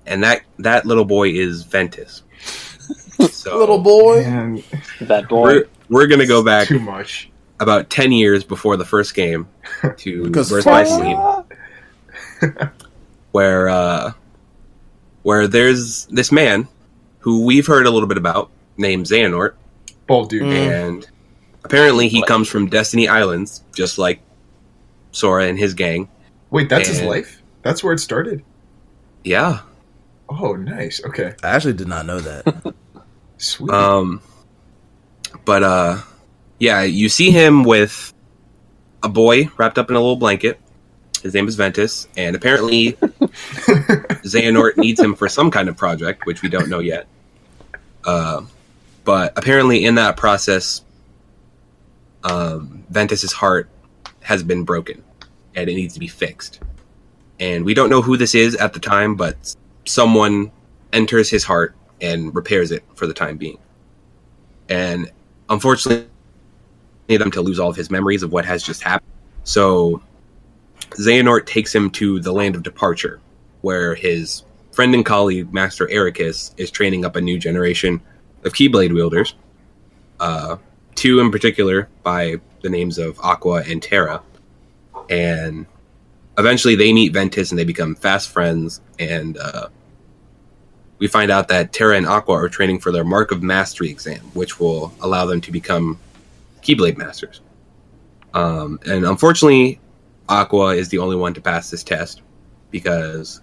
Speaker 1: and that little boy is Ventus. So
Speaker 2: Little boy.
Speaker 4: And
Speaker 3: That boy.
Speaker 1: we're gonna go back
Speaker 4: too much.
Speaker 1: about 10 years before the first game to
Speaker 2: Because
Speaker 1: Birth by
Speaker 2: fuck.
Speaker 1: Sleep, where there's this man who we've heard a little bit about named Xehanort,
Speaker 4: Bald dude.
Speaker 1: and apparently he comes from Destiny Islands, just like Sora and his gang.
Speaker 4: Wait, that's his
Speaker 1: and-
Speaker 4: life? That's where it started?
Speaker 1: Yeah.
Speaker 4: Oh, nice. Okay.
Speaker 2: I actually did not know that.
Speaker 4: Sweet.
Speaker 1: But yeah, you see him with a boy wrapped up in a little blanket. His name is Ventus, and apparently Xehanort needs him for some kind of project, which we don't know yet. But apparently in that process, Ventus's heart has been broken, and it needs to be fixed. And we don't know who this is at the time, but someone enters his heart and repairs it for the time being. And unfortunately, need him to lose all of his memories of what has just happened. So Xehanort takes him to the land of departure, where his friend and colleague, Master Ericus, is training up a new generation of Keyblade wielders. Two in particular by the names of Aqua and Terra. And eventually they meet Ventus and they become fast friends, and we find out that Terra and Aqua are training for their Mark of Mastery exam, which will allow them to become Keyblade Masters. And unfortunately, Aqua is the only one to pass this test, because,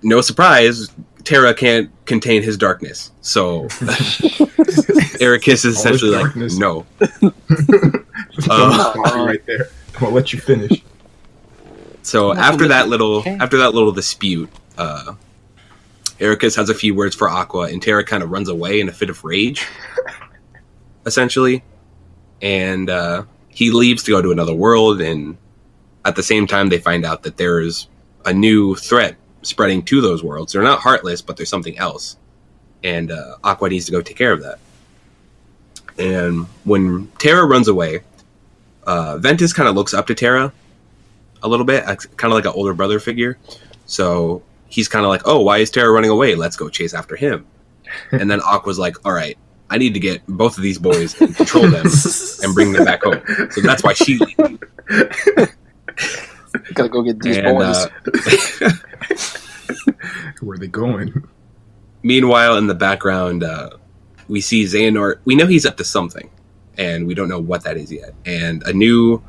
Speaker 1: no surprise, Terra can't contain his darkness. So Ericus is essentially like,
Speaker 4: darkness.
Speaker 1: no.
Speaker 4: Right there. I'm gonna let you finish.
Speaker 1: So after that little dispute, Ericus has a few words for Aqua, and Terra kind of runs away in a fit of rage, essentially. And he leaves to go to another world, and at the same time they find out that there's a new threat spreading to those worlds. They're not heartless, but there's something else. And Aqua needs to go take care of that. And when Terra runs away, Ventus kind of looks up to Terra a little bit, kind of like an older brother figure. So he's kind of like, oh, why is Terra running away? Let's go chase after him. And then Aqua's like, all right, I need to get both of these boys and control them and bring them back home. So that's why she leaves.
Speaker 3: Gotta go get these
Speaker 1: And,
Speaker 3: boys.
Speaker 4: Where are they going?
Speaker 1: Meanwhile, in the background, we see Xehanort. We know he's up to something, and we don't know what that is yet. And a new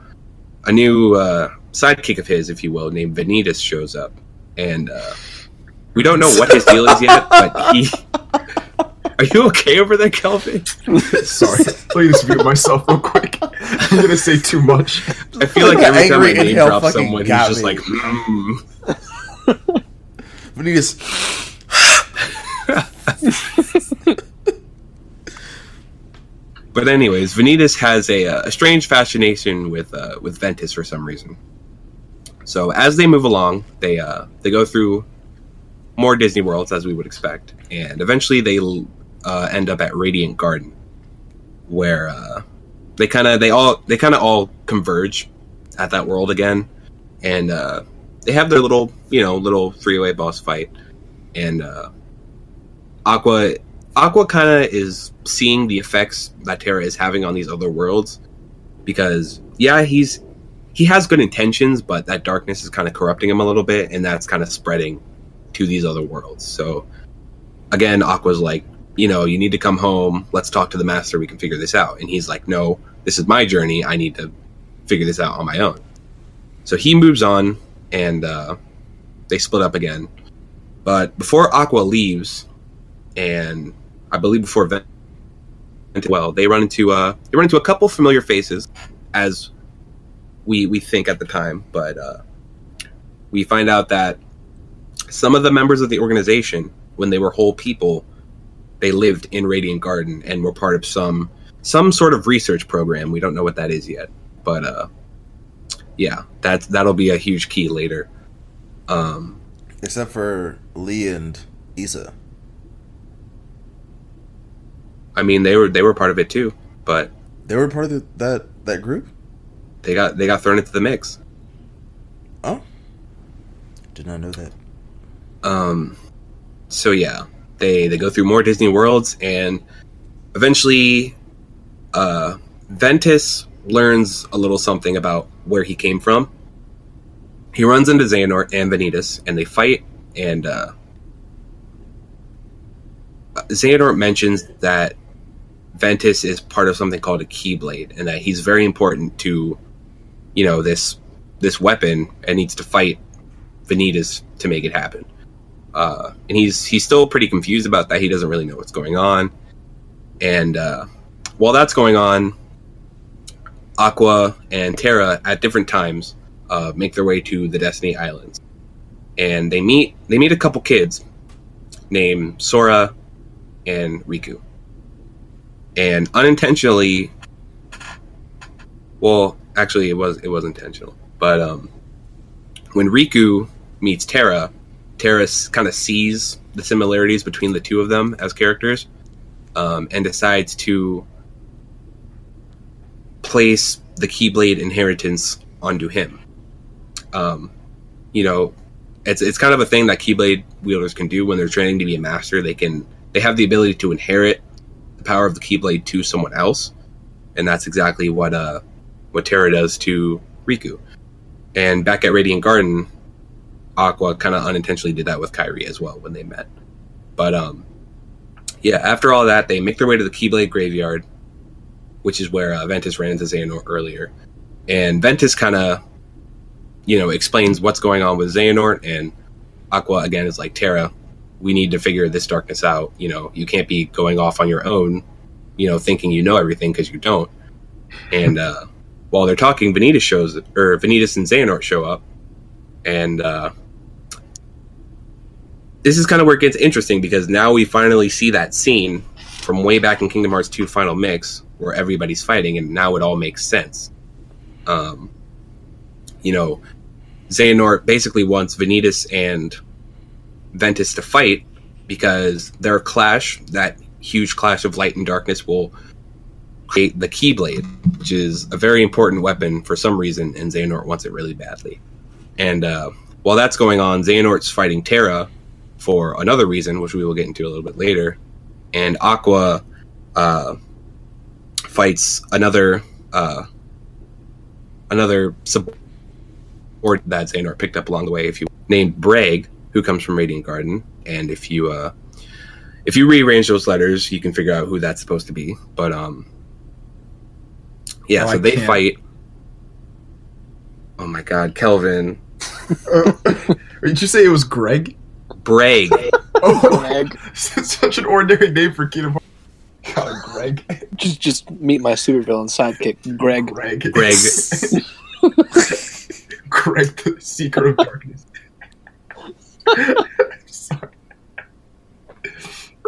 Speaker 1: sidekick of his, if you will, named Vanitas shows up, and we don't know what his deal is yet. But he. Are you okay over there, Kelvin?
Speaker 4: Sorry. Let me just mute myself real quick. I'm gonna say too much.
Speaker 1: I feel like every time I
Speaker 2: Angry
Speaker 1: name
Speaker 2: inhale
Speaker 1: drop
Speaker 2: fucking
Speaker 1: someone, he's
Speaker 2: got
Speaker 1: just
Speaker 2: me.
Speaker 1: like,
Speaker 2: Vanitas.
Speaker 1: But anyways, Vanitas has a strange fascination with Ventus for some reason. So as they move along, they go through more Disney worlds as we would expect, and eventually they end up at Radiant Garden, where they kind of all converge at that world again, and they have their little three-way boss fight, and Aqua kind of is seeing the effects that Terra is having on these other worlds, because yeah, he has good intentions, but that darkness is kind of corrupting him a little bit, and that's kind of spreading to these other worlds. So again, Aqua's like, you need to come home, let's talk to the master, we can figure this out. And he's like, no, this is my journey, I need to figure this out on my own. So he moves on, and they split up again. But before Aqua leaves, and I believe before they run into a couple familiar faces, as we think at the time, but we find out that some of the members of the organization, when they were whole people, they lived in Radiant Garden and were part of some sort of research program. We don't know what that is yet, but yeah, that'll be a huge key later.
Speaker 2: Except for Lee and Issa.
Speaker 1: I mean, they were part of it too, but
Speaker 2: They were part of that group?
Speaker 1: They got thrown into the mix.
Speaker 2: Oh. Did not know that.
Speaker 1: So yeah, they go through more Disney worlds, and eventually Ventus learns a little something about where he came from. He runs into Xehanort and Vanitas, and they fight, and Xehanort mentions that Ventus is part of something called a Keyblade, and that he's very important to, this weapon, and needs to fight Vanitas to make it happen. And he's still pretty confused about that. He doesn't really know what's going on. And while that's going on, Aqua and Terra at different times make their way to the Destiny Islands, and they meet a couple kids named Sora and Riku. And unintentionally, well, actually, it was intentional. But when Riku meets Terra kind of sees the similarities between the two of them as characters, and decides to place the Keyblade inheritance onto him. It's kind of a thing that Keyblade wielders can do when they're training to be a master. They have the ability to inherit the power of the Keyblade to someone else, and that's exactly what Terra does to Riku. And back at Radiant Garden, Aqua kind of unintentionally did that with Kairi as well when they met. But after all that, they make their way to the Keyblade graveyard, which is where Ventus ran into Xehanort earlier. And Ventus kind of, explains what's going on with Xehanort, and Aqua again is like, Terra, we need to figure this darkness out. You can't be going off on your own, thinking you know everything, because you don't. And while they're talking, Vanitas and Xehanort show up, and this is kind of where it gets interesting, because now we finally see that scene from way back in Kingdom Hearts 2 Final Mix where everybody's fighting, and now it all makes sense. Xehanort basically wants Vanitas and Ventus to fight because their clash, that huge clash of light and darkness, will create the Keyblade, which is a very important weapon for some reason, and Xehanort wants it really badly. And while that's going on, Xehanort's fighting Terra for another reason, which we will get into a little bit later. And Aqua fights another subordinate that Xehanort picked up along the way, named Bragg, who comes from Radiant Garden. And if you rearrange those letters, you can figure out who that's supposed to be. But so they fight. Oh my God, Kelvin!
Speaker 4: Did you say it was Greg?
Speaker 1: Bragg.
Speaker 4: Oh,
Speaker 3: Greg.
Speaker 4: Such an ordinary name for Kingdom Hearts. God, Greg.
Speaker 3: Just meet my supervillain sidekick, Greg.
Speaker 4: Greg, the Seeker of Darkness. Sorry.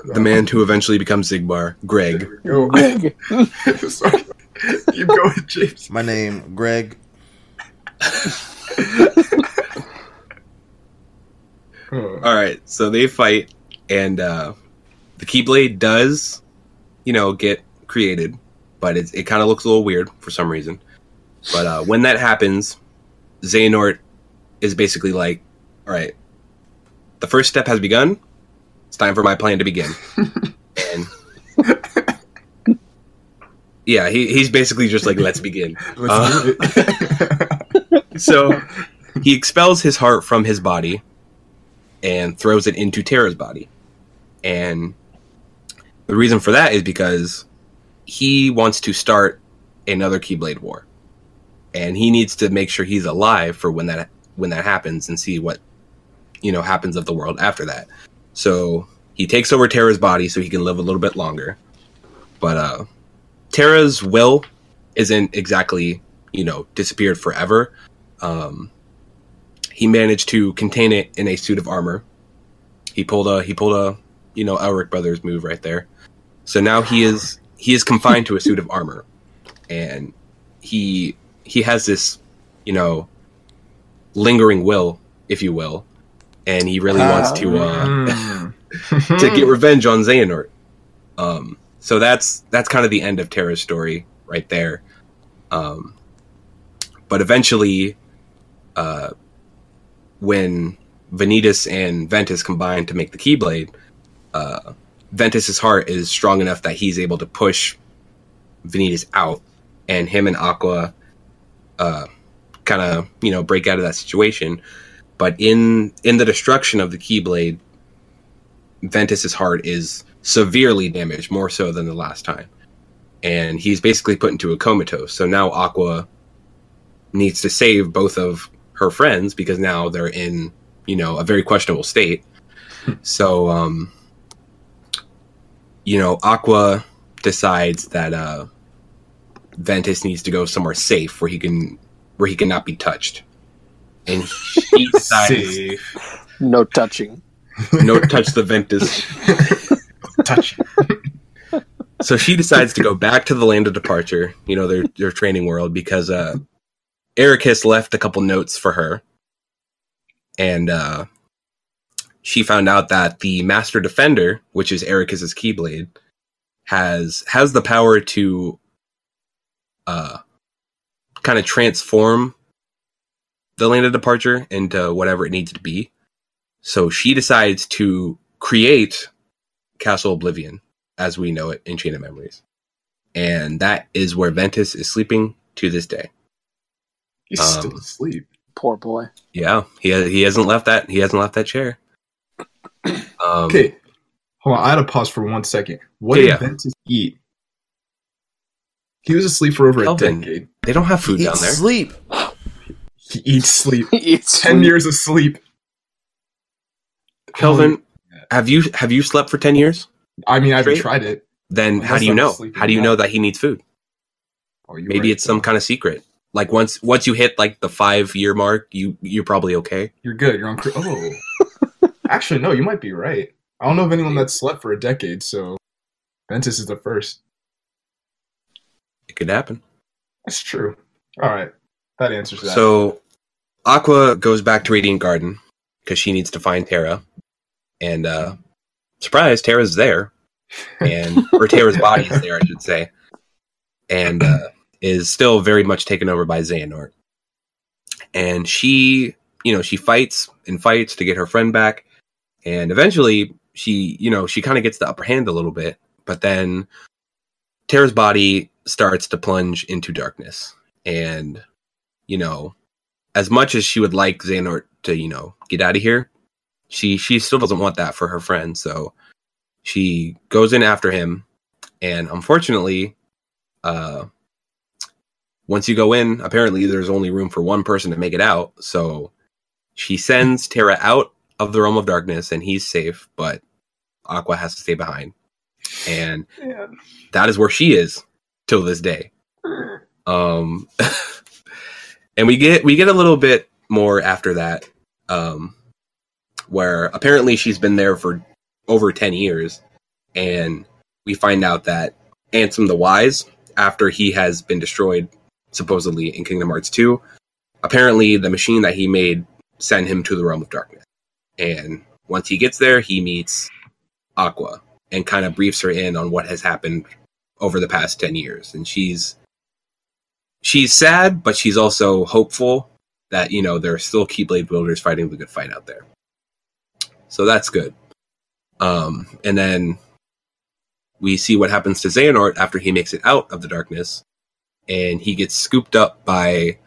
Speaker 1: The man who eventually becomes Zigbar, Greg.
Speaker 4: Oh,
Speaker 3: Greg.
Speaker 4: Sorry. Keep going, James.
Speaker 2: My name, Greg.
Speaker 1: All right, so they fight, and the Keyblade does, get created, but it kind of looks a little weird for some reason. But when that happens, Xehanort is basically like, all right, the first step has begun. It's time for my plan to begin. And yeah, he's basically just like, let's begin.
Speaker 4: Let's do it.
Speaker 1: So he expels his heart from his body and throws it into Terra's body. And the reason for that is because he wants to start another Keyblade war. And he needs to make sure he's alive for when that happens, and see what happens of the world after that. So he takes over Terra's body so he can live a little bit longer. But Terra's will isn't exactly disappeared forever. He managed to contain it in a suit of armor. He pulled a Elric Brothers move right there. So now he is confined to a suit of armor, and he has this lingering will, if you will, and he really wants to to get revenge on Xehanort. So that's kind of the end of Terra's story right there. But eventually, when Vanitas and Ventus combine to make the Keyblade, Ventus's heart is strong enough that he's able to push Vanitas out, and him and Aqua kind of, break out of that situation. But in the destruction of the Keyblade, Ventus's heart is severely damaged, more so than the last time. And he's basically put into a comatose. So now Aqua needs to save both of her friends because now they're in, a very questionable state. So, Aqua decides that Ventus needs to go somewhere safe where he can not be touched. And he decides
Speaker 3: no touching.
Speaker 1: No touch the Ventus.
Speaker 4: Touch.
Speaker 1: So she decides to go back to the land of departure, their training world, because Ericus left a couple notes for her. And she found out that the Master Defender, which is Ericus's Keyblade, has the power to kind of transform the land of departure into whatever it needs to be. So she decides to create Castle Oblivion as we know it in Chain of Memories. And that is where Ventus is sleeping to this day.
Speaker 4: He's still asleep.
Speaker 3: Poor boy.
Speaker 1: Yeah, he hasn't left that. He hasn't left that chair.
Speaker 4: Okay, hold on. I had to pause for 1 second. What did Ventus eat? He was asleep for over
Speaker 1: Kelvin,
Speaker 4: a decade.
Speaker 1: They don't have food down there.
Speaker 2: Sleep.
Speaker 4: He eats sleep.
Speaker 3: He eats
Speaker 4: 10 years of sleep.
Speaker 1: Kelvin, have you slept for 10 years?
Speaker 4: I mean, I haven't tried it.
Speaker 1: Then how do you know? How do you know that he needs food? Maybe it's some kind of secret. Like once you hit like the 5-year mark, you're probably okay.
Speaker 4: You're good. You're on. Oh, actually, no. You might be right. I don't know of anyone that slept for a decade, so Ventus is the first.
Speaker 1: It could happen.
Speaker 4: That's true. All right, that answers that.
Speaker 1: So Aqua goes back to Radiant Garden because she needs to find Terra, and surprise, Terra's there, or Terra's body is there, I should say, and is still very much taken over by Xehanort. And she fights and fights to get her friend back, and eventually she kind of gets the upper hand a little bit, but then Terra's body starts to plunge into darkness, and as much as she would like Xehanort to get out of here, she still doesn't want that for her friend, so she goes in after him, and unfortunately, once you go in, apparently there's only room for one person to make it out, so she sends Terra out of the realm of darkness, and he's safe, but Aqua has to stay behind. And that is where she is till this day. And we get a little bit more after that, where apparently she's been there for over 10 years, and we find out that Ansem the Wise, after he has been destroyed supposedly in Kingdom Hearts 2, apparently the machine that he made sent him to the realm of darkness. And once he gets there, he meets Aqua and kind of briefs her in on what has happened over the past 10 years. And she's sad, but she's also hopeful that, there are still Keyblade builders fighting the good fight out there. So that's good. And then we see what happens to Xehanort after he makes it out of the darkness, and he gets scooped up by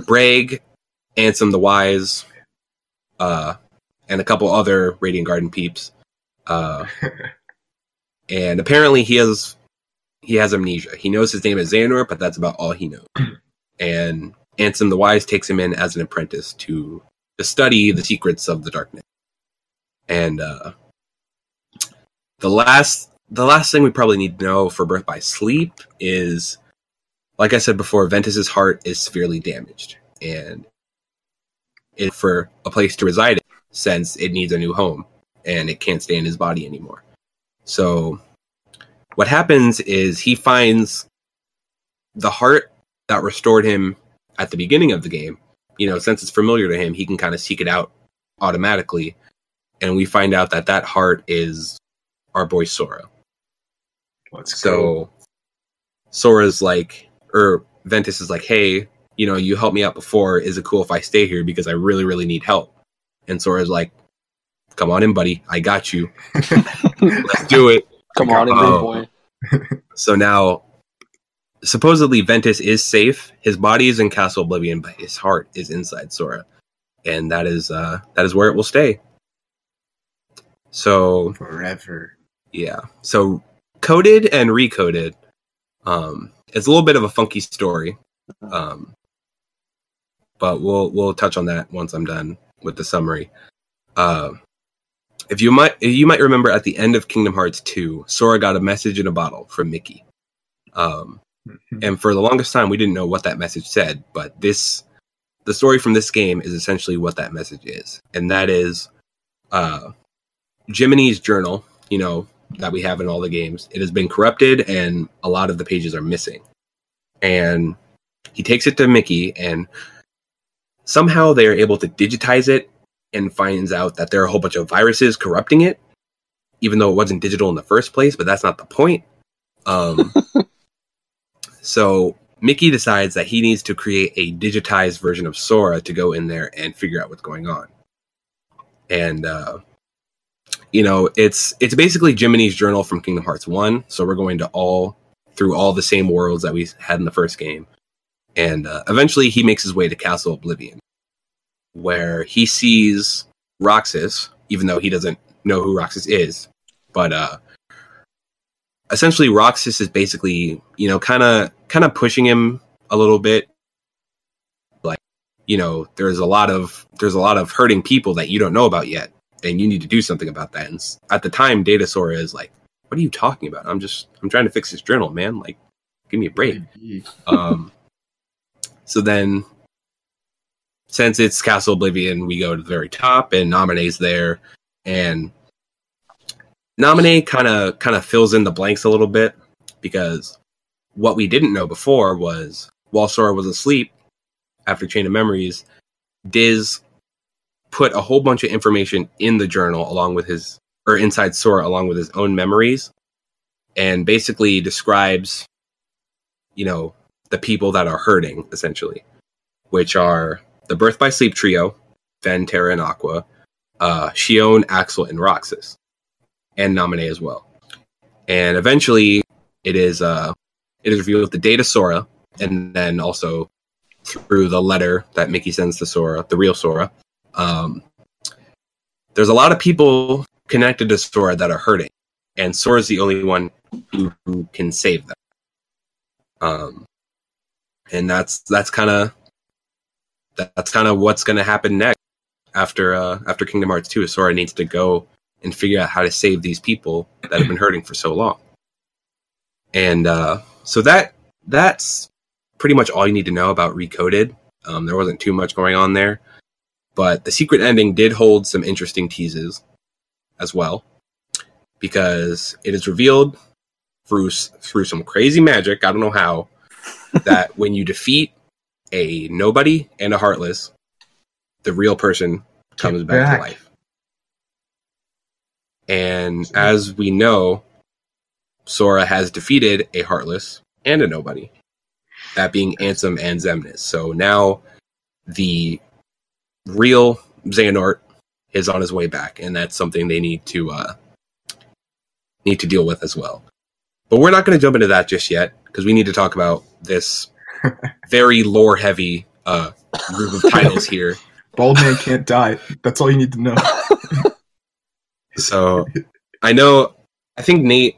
Speaker 1: Bragg, Ansem the Wise, and a couple other Radiant Garden peeps. And apparently he has amnesia. He knows his name is Xehanort, but that's about all he knows. And Ansem the Wise takes him in as an apprentice to study the secrets of the darkness. And the last thing we probably need to know for Birth by Sleep is, like I said before, Ventus's heart is severely damaged, and it's for a place to reside in, since it needs a new home and it can't stay in his body anymore. So what happens is he finds the heart that restored him at the beginning of the game. Since it's familiar to him, he can kind of seek it out automatically, and we find out that heart is our boy Sora.
Speaker 4: Let's go.
Speaker 1: Sora's like, or Ventus is like, hey, you know, you helped me out before. Is it cool if I stay here because I really, really need help? And Sora's like, come on in, buddy. I got you. Let's do it.
Speaker 3: Come on in, big boy.
Speaker 1: So now, supposedly Ventus is safe. His body is in Castle Oblivion, but his heart is inside Sora, and that is where it will stay. So
Speaker 4: forever.
Speaker 1: Yeah. So coded and recoded. It's a little bit of a funky story, but we'll touch on that once I'm done with the summary. If you might remember at the end of Kingdom Hearts 2, Sora got a message in a bottle from Mickey. And for the longest time, we didn't know what that message said, but the story from this game is essentially what that message is. And that is Jiminy's journal, you know, that we have in all the games. It has been corrupted and a lot of the pages are missing. And he takes it to Mickey, and somehow they are able to digitize it and finds out that there are a whole bunch of viruses corrupting it, even though it wasn't digital in the first place, but that's not the point. So Mickey decides that he needs to create a digitized version of Sora to go in there and figure out what's going on. And, you know, it's basically Jiminy's journal from Kingdom Hearts 1. So we're going to through all the same worlds that we had in the first game. And eventually he makes his way to Castle Oblivion, where he sees Roxas, even though he doesn't know who Roxas is. But essentially Roxas is basically, you know, kind of pushing him a little bit. Like, you know, there's a lot of hurting people that you don't know about yet, and you need to do something about that. And at the time, Data Sora is like, what are you talking about? I'm trying to fix this journal, man. Like, give me a break. So then, since it's Castle Oblivion, we go to the very top, and Naminé's there, and Naminé kind of fills in the blanks a little bit, because what we didn't know before was, while Sora was asleep after Chain of Memories, Diz put a whole bunch of information in the journal inside Sora along with his own memories, and basically describes, you know, the people that are hurting, essentially, which are the Birth by Sleep trio, Ven, Terra, and Aqua, Xion, Axel, and Roxas, and Naminé as well. And eventually, it is revealed the Data Sora, and then also through the letter that Mickey sends to Sora, the real Sora. There's a lot of people connected to Sora that are hurting, and Sora's the only one who can save them. And that's kind of what's going to happen next after Kingdom Hearts 2. Sora needs to go and figure out how to save these people that have been hurting for so long. And so that's pretty much all you need to know about Recoded. There wasn't too much going on there, but the secret ending did hold some interesting teases as well, because it is revealed through some crazy magic, I don't know how, that when you defeat a nobody and a heartless, the real person comes back to life. And as we know, Sora has defeated a heartless and a nobody, that being Ansem and Xemnas. So now the real Xehanort is on his way back, and that's something they need to deal with as well. But we're not going to jump into that just yet, because we need to talk about this very lore-heavy group of titles here.
Speaker 4: Bald man can't die. That's all you need to know.
Speaker 1: So, I think Nate,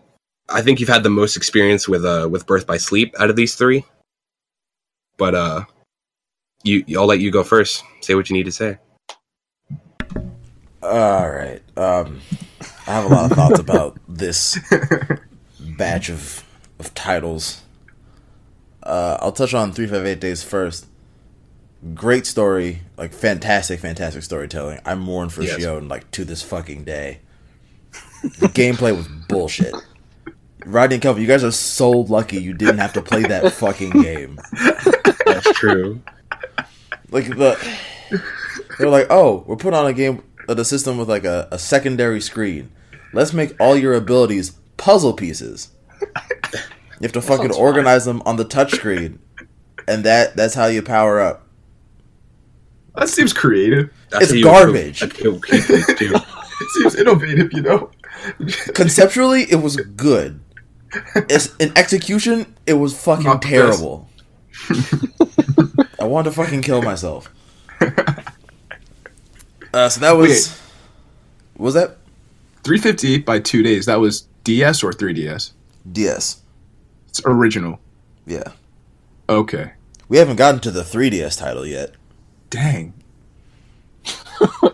Speaker 1: you've had the most experience with Birth by Sleep out of these three. But I'll let you go first. Say what you need to say.
Speaker 2: All right. I have a lot of thoughts about this batch of titles. I'll touch on 358 Days first. Great story, like fantastic storytelling. I mourn for Xion like to this fucking day. The gameplay was bullshit. Rodney and Kelvin, you guys are so lucky you didn't have to play that fucking game.
Speaker 1: That's true.
Speaker 2: Like they're like, oh, we're putting on a game of the system with like a secondary screen. Let's make all your abilities puzzle pieces. You have to fucking organize them on the touchscreen, and that's how you power up.
Speaker 4: That seems creative.
Speaker 2: It's garbage.
Speaker 4: It seems innovative, you know.
Speaker 2: Conceptually, it was good. In execution, it was fucking terrible. I wanted to fucking kill myself. So that was... What was that?
Speaker 4: 350 by 2 days. That was DS or 3DS?
Speaker 2: DS.
Speaker 4: It's original.
Speaker 2: Yeah.
Speaker 4: Okay.
Speaker 2: We haven't gotten to the 3DS title yet.
Speaker 4: Dang.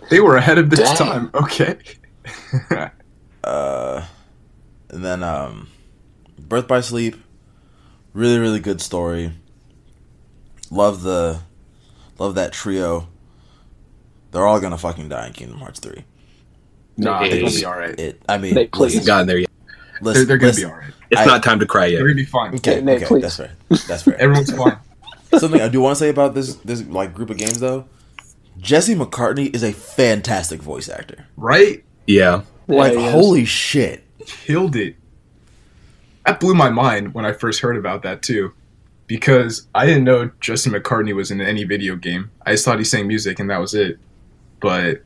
Speaker 4: They were ahead of this time. Okay.
Speaker 2: And then Birth by Sleep. Really, really good story. Love that trio. They're all gonna fucking die in Kingdom Hearts 3.
Speaker 4: Nah, they're gonna be alright.
Speaker 3: They
Speaker 1: Haven't gotten there yet.
Speaker 4: They're gonna be alright.
Speaker 1: It's not time to cry yet.
Speaker 4: They're gonna be fine.
Speaker 2: Okay,
Speaker 3: Nate,
Speaker 2: okay, that's fair. That's fair.
Speaker 4: Everyone's fine.
Speaker 2: Something I do want to say about this like group of games though, Jesse McCartney is a fantastic voice actor.
Speaker 4: Right?
Speaker 1: Yeah.
Speaker 2: Like holy shit.
Speaker 4: Killed it. That blew my mind when I first heard about that too. Because I didn't know Justin McCartney was in any video game. I just thought he sang music and that was it. But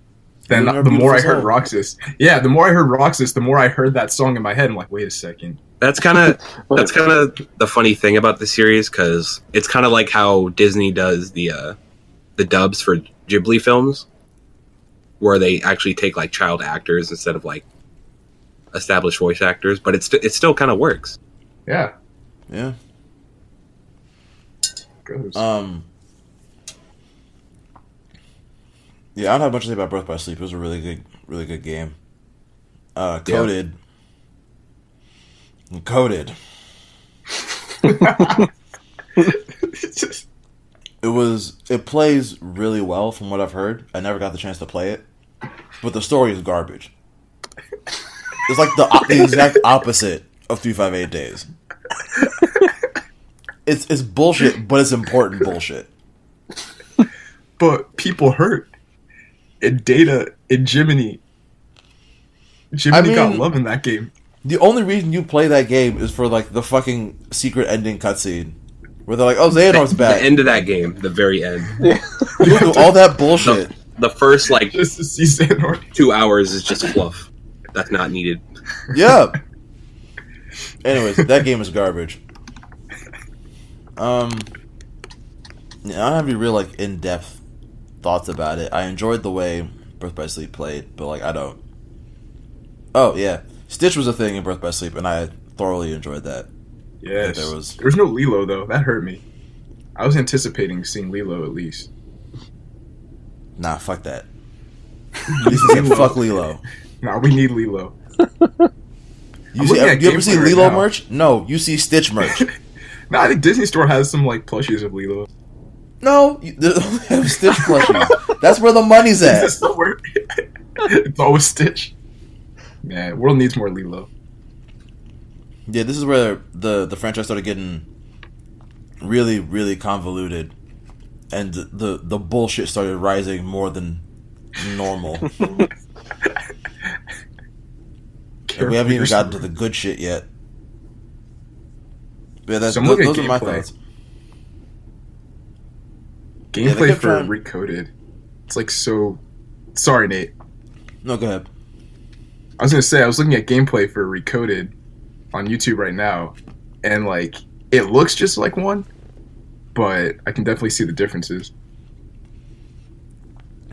Speaker 4: then the more I heard Roxas, the more I heard that song in my head. I'm like, wait a second.
Speaker 1: That's kind of the funny thing about the series, because it's kind of like how Disney does the dubs for Ghibli films, where they actually take like child actors instead of like established voice actors, but it still kind of works.
Speaker 4: Yeah.
Speaker 2: Yeah.
Speaker 4: Goes.
Speaker 2: Yeah, I don't have much to say about Birth by Sleep. It was a really good game. Coded. It plays really well from what I've heard. I never got the chance to play it, but the story is garbage. It's like the exact opposite of 358 Days. It's bullshit, but it's important bullshit.
Speaker 4: But people hurt. And Data and Jiminy. Jiminy got love in that game.
Speaker 2: The only reason you play that game is for like the fucking secret ending cutscene. Where they're like, oh, Xehanort's back.
Speaker 1: The end of that game, the very end.
Speaker 2: You do all that bullshit.
Speaker 1: The first like
Speaker 4: just to see Xehanort.
Speaker 1: 2 hours is just fluff. That's not needed.
Speaker 2: Yeah. Anyways, that game is garbage. Yeah, I don't have any real like in-depth thoughts about it. I enjoyed the way Birth by Sleep played, but like I don't. Oh yeah, Stitch was a thing in Birth by Sleep, and I thoroughly enjoyed that.
Speaker 4: Yes. There was no Lilo though. That hurt me. I was anticipating seeing Lilo at least.
Speaker 2: Nah, fuck that. Lisa said, fuck Lilo.
Speaker 4: Nah, we need Lilo.
Speaker 2: You ever see Lilo merch? No, you see Stitch merch.
Speaker 4: No, I think Disney Store has some like plushies of Lilo.
Speaker 2: No, they only have Stitch plushies. That's where the money's at.
Speaker 4: It's always Stitch. Man, world needs more Lilo.
Speaker 2: Yeah, this is where the franchise started getting really, really convoluted, and the bullshit started rising more than normal. And we haven't even gotten to the good shit yet. Yeah, those are my thoughts.
Speaker 4: Gameplay for Recoded. It's like so... Sorry, Nate.
Speaker 2: No, go ahead.
Speaker 4: I was going to say, I was looking at gameplay for Recoded on YouTube right now, and like, it looks just like one, but I can definitely see the differences.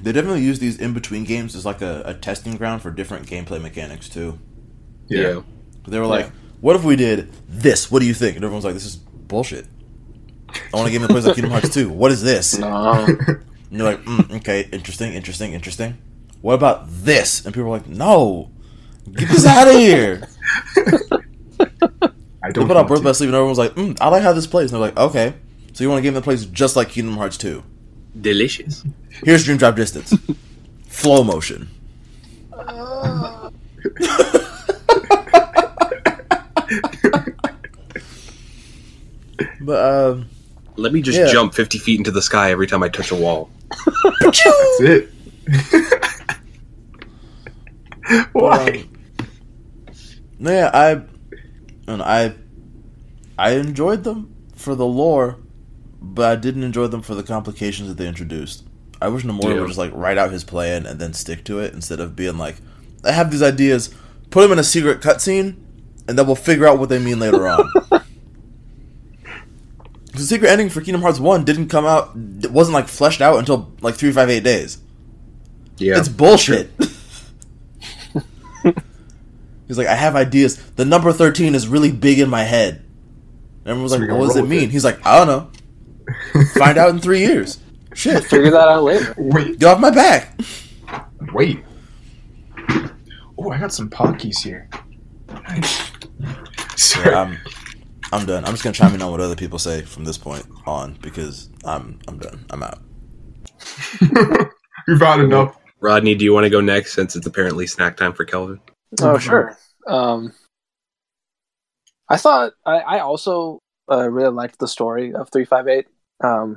Speaker 2: They definitely use these in-between games as like a testing ground for different gameplay mechanics, too.
Speaker 4: Yeah.
Speaker 2: They were like, what if we did this? What do you think? And everyone's like, this is bullshit. I want a game that plays like Kingdom Hearts 2. What is this?
Speaker 3: No.
Speaker 2: And you're like, okay, interesting. What about this? And people are like, no. Get this out of here.
Speaker 4: I don't
Speaker 2: They put out Birth by Sleep and everyone's like, I like how this plays. And they're like, okay. So you want a game that plays just like Kingdom Hearts 2.
Speaker 1: Delicious.
Speaker 2: Here's Dream Drop Distance. Flow motion. But
Speaker 1: let me just jump 50 feet into the sky every time I touch a wall.
Speaker 4: That's it. Why?
Speaker 2: I I enjoyed them for the lore, but I didn't enjoy them for the complications that they introduced. I wish Nomura would just like write out his plan and then stick to it instead of being like, I have these ideas, put them in a secret cutscene, and then we'll figure out what they mean later on. The secret ending for Kingdom Hearts 1 didn't come out, it wasn't like fleshed out until like 358 days.
Speaker 1: Yeah.
Speaker 2: It's bullshit. He's like, I have ideas. The number 13 is really big in my head. And everyone was like, what does it mean? He's like, I don't know. Find out in 3 years. Shit.
Speaker 3: Figure that out later.
Speaker 4: Wait.
Speaker 2: Get off my back.
Speaker 4: Wait. Oh, I got some Pockies here. Sorry.
Speaker 2: Yeah, I'm done. I'm just gonna chime in on what other people say from this point on because I'm done. I'm out.
Speaker 4: We've had enough.
Speaker 1: Rodney, do you want to go next since it's apparently snack time for Kelvin?
Speaker 3: Oh, sure. I thought I also really liked the story of 358. I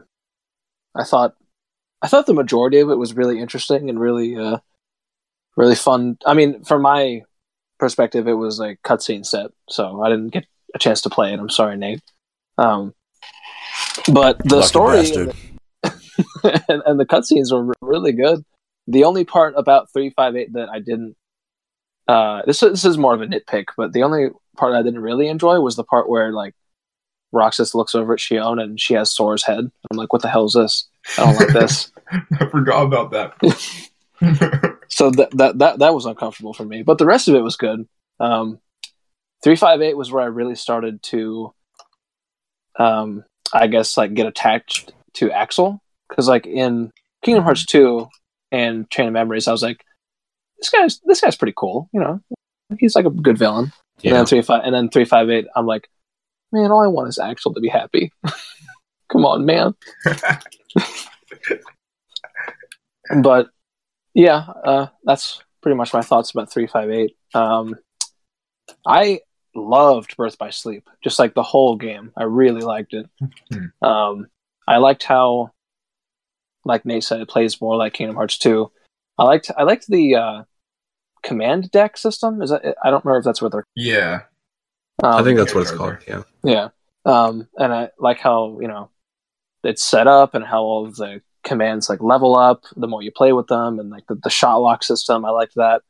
Speaker 3: thought the majority of it was really interesting and really really fun. I mean, from my perspective, it was a cutscene set, so I didn't get a chance to play it. I'm sorry, Nate. But the story and the cutscenes were really good. The only part about 358 that I didn't this is more of a nitpick, but the only part I didn't really enjoy was the part where like Roxas looks over at Shion and she has Sora's head. I'm like, what the hell is this? I don't like this.
Speaker 4: I forgot about that.
Speaker 3: So that was uncomfortable for me, but the rest of it was good. 358 was where I really started to, I guess, like get attached to Axel, because like in Kingdom Hearts 2 and Chain of Memories, I was like, this guy's pretty cool, you know, he's like a good villain. Yeah. And then 358, I'm like, man, all I want is Axel to be happy. Come on, man. But yeah, that's pretty much my thoughts about 358. I loved Birth by Sleep, just like the whole game. I really liked it. I liked how, like Nate said, it plays more like Kingdom Hearts 2. I liked the command deck system. Is that? I don't remember if that's what they're.
Speaker 4: Yeah,
Speaker 1: I think that's what it's called. Yeah.
Speaker 3: Yeah. And I like how, you know, it's set up and how all of the commands like level up the more you play with them, and like the shot lock system. I liked that.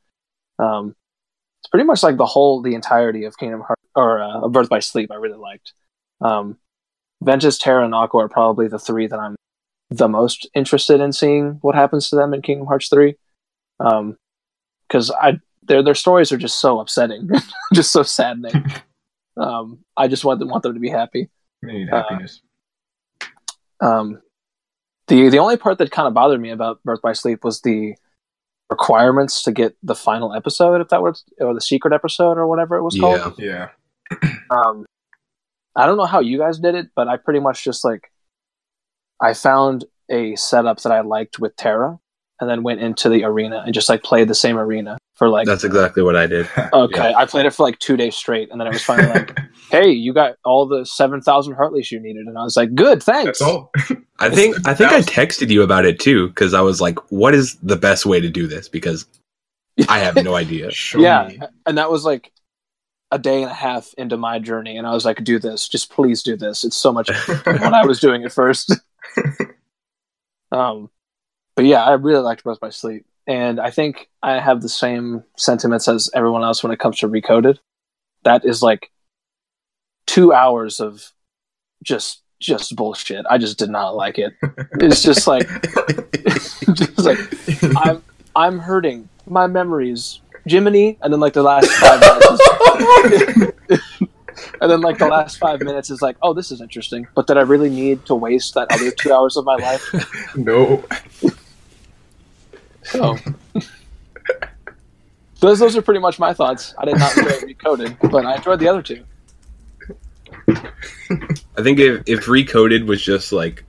Speaker 3: It's pretty much like the entirety of Kingdom Hearts or Birth by Sleep. I really liked. Ventus, Terra, and Aqua are probably the three that I'm the most interested in seeing what happens to them in Kingdom Hearts 3. Because their stories are just so upsetting, just so saddening. I just want them to be happy.
Speaker 4: They need happiness.
Speaker 3: The only part that kind of bothered me about Birth by Sleep was the requirements to get the final episode, if that was, or the secret episode, or whatever it was called.
Speaker 4: Yeah.
Speaker 3: I don't know how you guys did it, but I pretty much just like I found a setup that I liked with Terra, and then went into the arena and just like played the same arena for like.
Speaker 1: That's exactly what I did.
Speaker 3: Okay, yeah. I played it for like 2 days straight, and then it was finally like, "Hey, you got all the 7,000 Heartleys you needed," and I was like, "Good, thanks."
Speaker 4: That's all.
Speaker 1: I think I texted you about it too, because I was like, "What is the best way to do this?" Because I have no idea.
Speaker 3: Yeah, and that was like a day and a half into my journey, and I was like, "Do this, just please do this." It's so much than what I was doing at first. But yeah, I really liked Birth by Sleep, and I think I have the same sentiments as everyone else when it comes to Recoded. That is like 2 hours of just bullshit. I just did not like it. It's just like, I'm hurting. My memories, Jiminy, and then like the last 5 minutes. And then, like, the last 5 minutes is like, oh, this is interesting. But did I really need to waste that other 2 hours of my life?
Speaker 4: No.
Speaker 3: So, those are pretty much my thoughts. I did not enjoy Recoded, but I enjoyed the other two.
Speaker 1: I think if Recoded was just, like,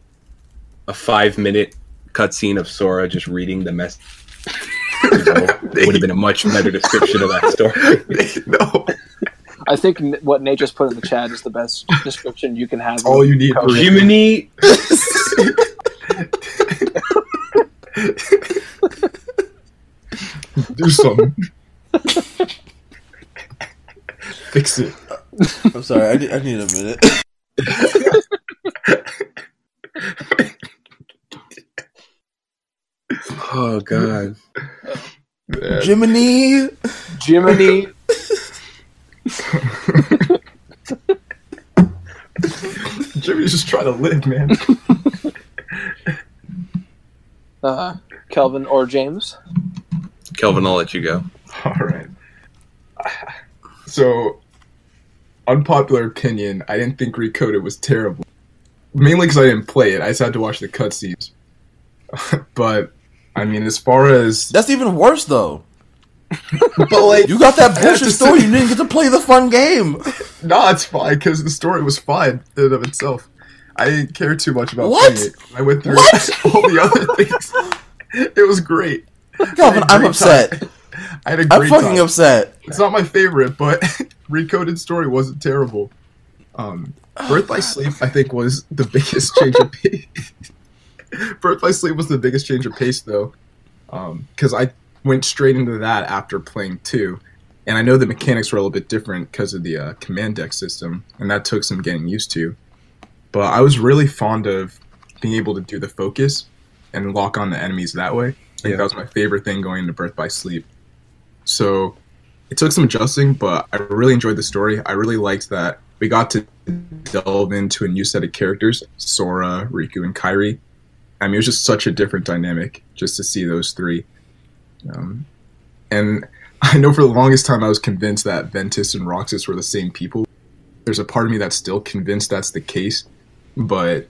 Speaker 1: a 5-minute cutscene of Sora just reading the message, it would have been a much better description of that story.
Speaker 4: No.
Speaker 3: I think what Nate just put in the chat is the best description you can have.
Speaker 4: All you need.
Speaker 1: Jiminy.
Speaker 4: Do something. Fix it.
Speaker 2: I'm sorry. I need a minute.
Speaker 1: Oh God.
Speaker 4: Yeah.
Speaker 2: Jiminy.
Speaker 3: Jiminy.
Speaker 4: Jimmy's just trying to live, man.
Speaker 3: Kelvin or James?
Speaker 1: Kelvin, I'll let you go.
Speaker 4: All right. So, unpopular opinion, I didn't think Recoded was terrible. Mainly because I didn't play it. I just had to watch the cutscenes. But, I mean, as far as...
Speaker 2: That's even worse, though.
Speaker 4: But, like...
Speaker 2: You got that bullshit story. You didn't get to play the fun game.
Speaker 4: Nah, it's fine, because the story was fine in and of itself. I didn't care too much about
Speaker 2: What?
Speaker 4: playing it. I went through all the other things. It was great.
Speaker 2: Kelvin, I'm upset.
Speaker 4: I had a great
Speaker 2: I'm fucking
Speaker 4: time.
Speaker 2: upset.
Speaker 4: It's not my favorite, but Recoded story wasn't terrible. Birth by Sleep, I think, was the biggest change of pace. Birth by Sleep was the biggest change of pace, though, because I went straight into that after playing 2, and I know the mechanics were a little bit different because of the command deck system, and that took some getting used to. But I was really fond of being able to do the focus and lock on the enemies that way. I think that was my favorite thing going into Birth by Sleep. So it took some adjusting, but I really enjoyed the story. I really liked that we got to delve into a new set of characters, Sora, Riku, and Kairi. I mean, it was just such a different dynamic just to see those three. And I know for the longest time I was convinced that Ventus and Roxas were the same people. There's a part of me that's still convinced that's the case, but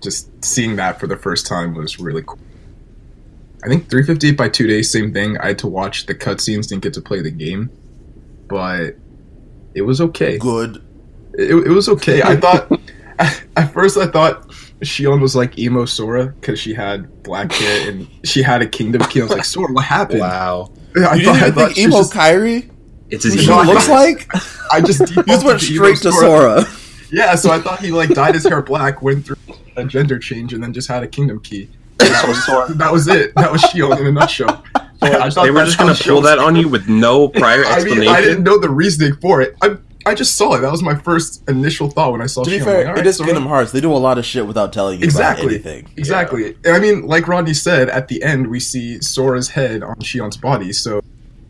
Speaker 4: just seeing that for the first time was really cool. I think 358 by 2 days, same thing. I had to watch the cutscenes, didn't get to play the game, but it was okay.
Speaker 2: Good.
Speaker 4: It was okay. I thought, at first I thought Shion was like emo Sora because she had black hair and she had a kingdom key. I was like, Sora, what happened?
Speaker 1: Wow.
Speaker 2: You didn't even think emo Kairi?
Speaker 1: It's as
Speaker 2: Who
Speaker 1: easy
Speaker 2: she
Speaker 1: as
Speaker 2: looks like?
Speaker 4: I just
Speaker 2: You just went straight to Sora.
Speaker 4: Yeah, so I thought he like dyed his hair black, went through a gender change, and then just had a kingdom key. That was it. That was Shion in a nutshell. I thought
Speaker 1: They were just going to pull that on you with no prior explanation.
Speaker 4: I didn't know the reasoning for it. I just saw it. That was my first initial thought when I saw Shion.
Speaker 2: To be fair, it is Kingdom Hearts. They do a lot of shit without telling you about anything.
Speaker 4: Exactly. Yeah. And I mean, like Rodney said, at the end we see Sora's head on Shion's body. So,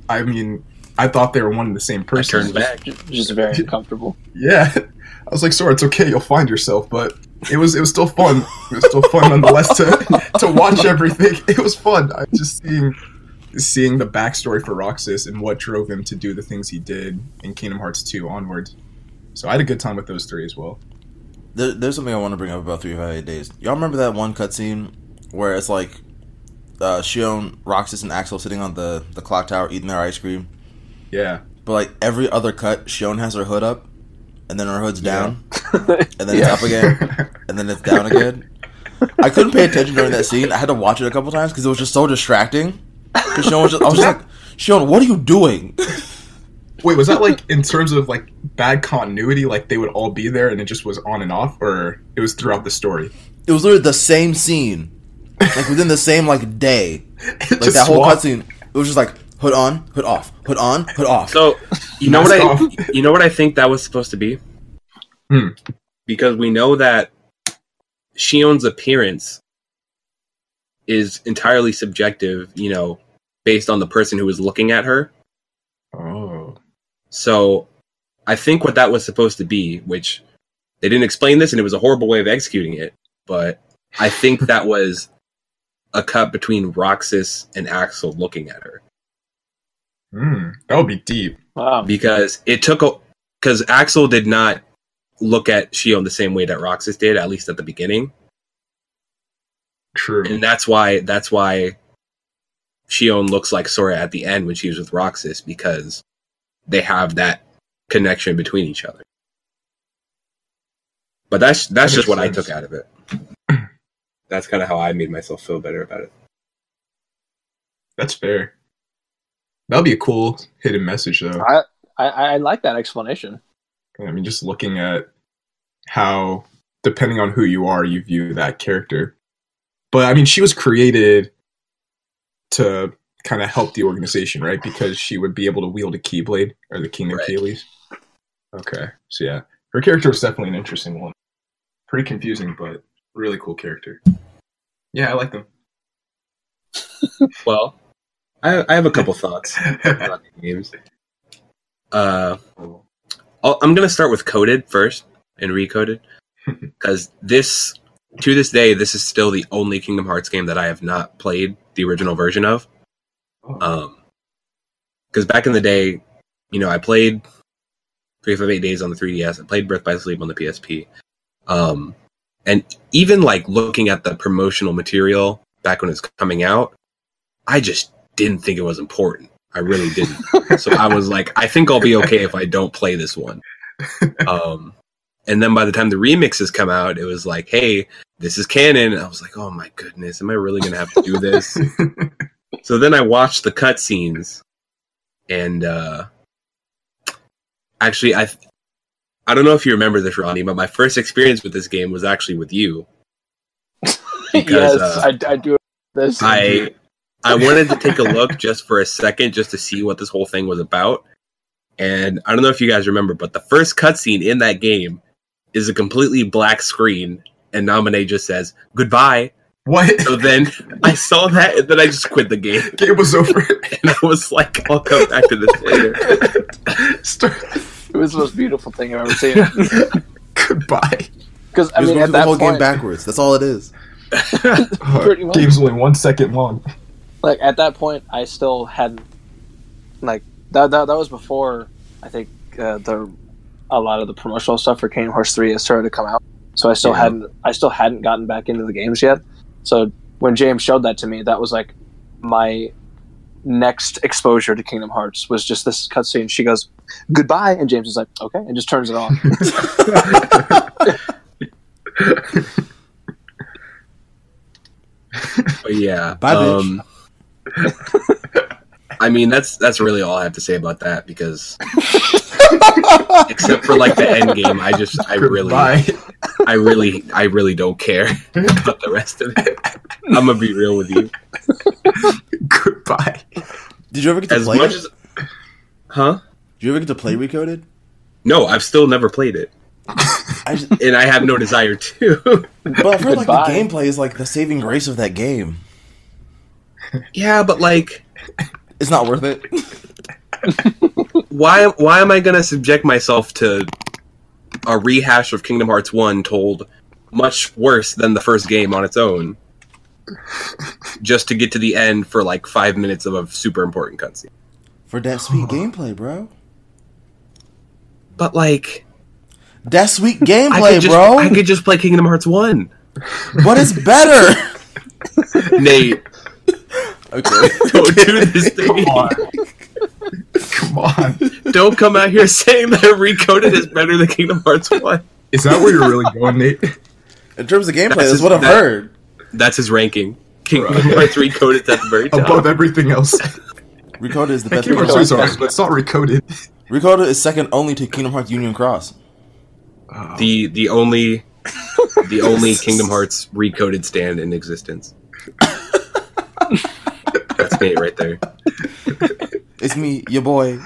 Speaker 4: I mean, I thought they were one and the same person.
Speaker 1: I turned back.
Speaker 3: Just very uncomfortable.
Speaker 4: Yeah. I was like, Sora, it's okay. You'll find yourself. But it was still fun. It was still fun nonetheless to watch everything. It was fun. I just seeing the backstory for Roxas and what drove him to do the things he did in Kingdom Hearts 2 onwards. So I had a good time with those three as well.
Speaker 2: There's something I want to bring up about 358 Days. Y'all remember that one cutscene where it's like Shion, Roxas, and Axel sitting on the clock tower eating their ice cream?
Speaker 4: Yeah.
Speaker 2: But like every other cut, Shion has her hood up, and then her hood's down, and then it's up again, and then it's down again. I couldn't pay attention during that scene. I had to watch it a couple times because it was just so distracting. Because I was just like, Shion, what are you doing?
Speaker 4: Wait, was that like in terms of like bad continuity? Like they would all be there and it just was on and off, or it was throughout the story?
Speaker 2: It was literally the same scene, like within the same like day. Like
Speaker 4: just
Speaker 2: that whole
Speaker 4: swapped.
Speaker 2: cutscene, it was just like hood on, hood off, hood on, hood off.
Speaker 1: So you know what I think that was supposed to be? Because we know that Shion's appearance is entirely subjective, based on the person who was looking at her.
Speaker 4: Oh.
Speaker 1: So I think what that was supposed to be, which they didn't explain this and it was a horrible way of executing it, but I think that was a cut between Roxas and Axel looking at her.
Speaker 4: That would be deep.
Speaker 3: Wow.
Speaker 1: Because because Axel did not look at Shion the same way that Roxas did, at least at the beginning.
Speaker 4: True.
Speaker 1: And that's why Shion looks like Sora at the end when she was with Roxas, because they have that connection between each other. But that's just what I took out of it. That's kind of how I made myself feel better about it.
Speaker 4: That's fair. That'll be a cool hidden message, though.
Speaker 3: I like that explanation.
Speaker 4: I mean, just looking at how, depending on who you are, you view that character. But, I mean, she was created to kind of help the organization, right? Because she would be able to wield a Keyblade, or the Kingdom Key at least. Okay, so yeah, her character was definitely an interesting one. Pretty confusing, but really cool character. Yeah, I like them.
Speaker 1: Well, I have a couple thoughts about the games. I'm gonna start with Coded first and Recoded because to this day, this is still the only Kingdom Hearts game that I have not played the original version of. Because back in the day, I played 358 Days on the 3DS. I played Birth by Sleep on the PSP. And even like looking at the promotional material back when it was coming out, I just didn't think it was important. I really didn't. So I was like, I think I'll be okay if I don't play this one. And then by the time the remixes come out, it was like, hey, this is canon. And I was like, oh my goodness, am I really going to have to do this? So then I watched the cutscenes, and actually, I don't know if you remember this, Ronnie, but my first experience with this game was actually with you.
Speaker 3: Because, yes, I do this.
Speaker 1: I wanted to take a look just for a second, just to see what this whole thing was about. And I don't know if you guys remember, but the first cutscene in that game is a completely black screen, and Naminé just says, goodbye.
Speaker 4: What?
Speaker 1: So then I saw that, and then I just quit the game.
Speaker 4: Game was over.
Speaker 1: And I was like, I'll come back to this later.
Speaker 3: It was the most beautiful thing I've ever seen.
Speaker 4: Goodbye.
Speaker 3: Because, I mean, at that
Speaker 2: whole
Speaker 3: point...
Speaker 2: game backwards. That's all it is.
Speaker 3: Pretty much.
Speaker 4: Game's only 1 second long.
Speaker 3: Like, at that point, I still hadn't... Like, that was before, I think, a lot of the promotional stuff for Kingdom Hearts 3 has started to come out. So I still hadn't gotten back into the games yet. So when James showed that to me, that was like my next exposure to Kingdom Hearts was just this cutscene. She goes, goodbye, and James is like, okay, and just turns it on.
Speaker 1: But yeah.
Speaker 2: Bye, bitch.
Speaker 1: I mean, that's really all I have to say about that, because except for like the end game, I really don't care about the rest of it. I'm gonna be real with you.
Speaker 4: Goodbye.
Speaker 2: Did you ever get to play it?
Speaker 1: Huh?
Speaker 2: Did you ever get to play Recoded?
Speaker 1: No, I've still never played it. And I have no desire to.
Speaker 2: But I've heard like the gameplay is like the saving grace of that game.
Speaker 1: Yeah, but like,
Speaker 2: it's not worth it.
Speaker 1: Why am I gonna subject myself to a rehash of Kingdom Hearts 1 told much worse than the first game on its own, just to get to the end for like 5 minutes of a super important cutscene?
Speaker 2: For that sweet gameplay, bro.
Speaker 1: But like,
Speaker 2: that sweet gameplay, bro.
Speaker 1: I could just play Kingdom Hearts 1.
Speaker 2: But it's better.
Speaker 1: Nate.
Speaker 2: Okay.
Speaker 1: Don't do this to me.
Speaker 4: Come on.
Speaker 1: Don't come out here saying that Recoded is better than Kingdom Hearts 1.
Speaker 4: Is that where you're really going, Nate?
Speaker 2: In terms of gameplay, that's what I've heard.
Speaker 1: That's his ranking. Kingdom Hearts Recoded at the very top.
Speaker 4: Above everything else.
Speaker 2: Recoded is the best.
Speaker 4: Kingdom Hearts but it's not Recoded.
Speaker 2: Recoded is second only to Kingdom Hearts Union Cross.
Speaker 4: Oh.
Speaker 1: The only Kingdom Hearts Recoded stand in existence. That's Nate right there.
Speaker 2: It's me, your boy.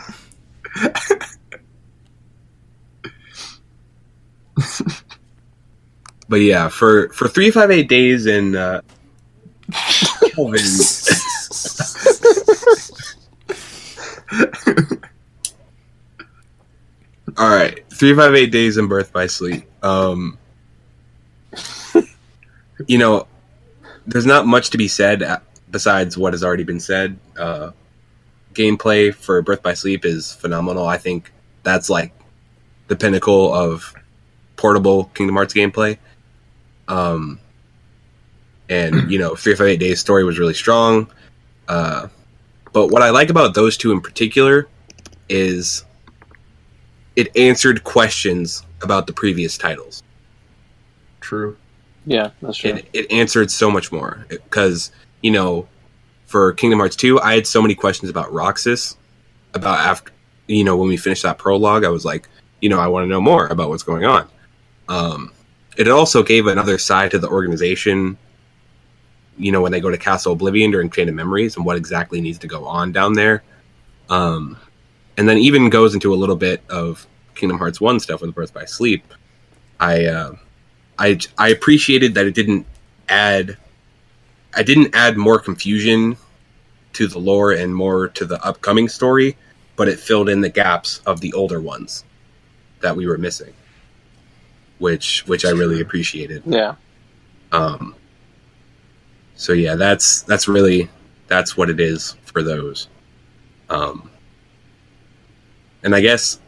Speaker 1: But yeah, for 358 Days and Kelvin. All right, 358 Days and Birth by Sleep. There's not much to be said besides what has already been said. Gameplay for Birth by Sleep is phenomenal. I think that's like the pinnacle of portable Kingdom Hearts gameplay. And 358 Days story was really strong. But what I like about those two in particular is it answered questions about the previous titles.
Speaker 4: True.
Speaker 3: Yeah, that's true.
Speaker 1: It answered so much more because, for Kingdom Hearts 2, I had so many questions about Roxas. About after, when we finished that prologue, I was like, I want to know more about what's going on. It also gave another side to the organization, when they go to Castle Oblivion during Chain of Memories and what exactly needs to go on down there. And then even goes into a little bit of Kingdom Hearts 1 stuff with Birth by Sleep, I appreciated that it didn't add more confusion to the lore and more to the upcoming story, but it filled in the gaps of the older ones that we were missing, which I really appreciated.
Speaker 3: Yeah.
Speaker 1: So yeah, that's what it is for those. And I guess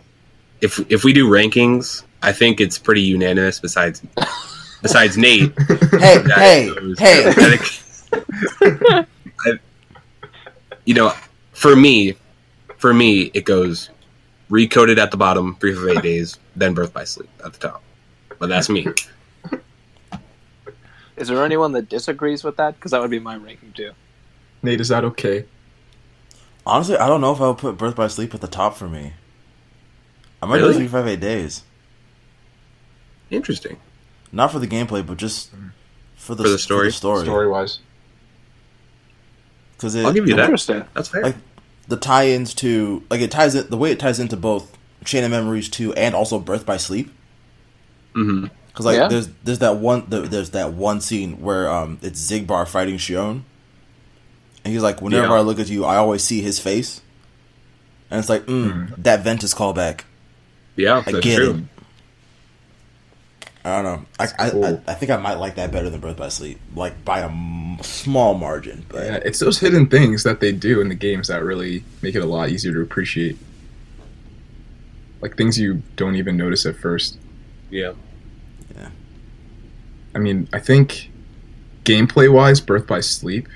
Speaker 1: if we do rankings, I think it's pretty unanimous. Besides Nate,
Speaker 2: Hey.
Speaker 1: For me, it goes Recoded at the bottom, Brief of 8 Days, then Birth by Sleep at the top. But that's me.
Speaker 3: Is there anyone that disagrees with that? Because that would be my ranking too.
Speaker 4: Nate, is that okay?
Speaker 2: Honestly, I don't know if I would put Birth by Sleep at the top for me. I might
Speaker 1: Really?
Speaker 2: do 358 Days.
Speaker 1: Interesting.
Speaker 2: Not for the gameplay, but just for the
Speaker 1: story.
Speaker 4: Story-wise.
Speaker 2: Because
Speaker 1: I'll give you that.
Speaker 3: Interesting.
Speaker 1: That's fair.
Speaker 2: Like the tie-ins to it ties in the way it ties into both Chain of Memories 2 and also Birth by Sleep.
Speaker 1: Mm-hmm.
Speaker 2: Because there's that one scene where it's Zigbar fighting Shion, and he's like, whenever I look at you, I always see his face, and it's like that Ventus callback.
Speaker 1: Yeah,
Speaker 2: I
Speaker 1: that's
Speaker 2: get
Speaker 1: true.
Speaker 2: it. I don't know. I think I might like that better than Birth by Sleep, like by a small margin. But
Speaker 4: Yeah, it's those hidden things that they do in the games that really make it a lot easier to appreciate. Like things you don't even notice at first.
Speaker 1: Yeah.
Speaker 4: I mean, I think gameplay-wise, Birth by Sleep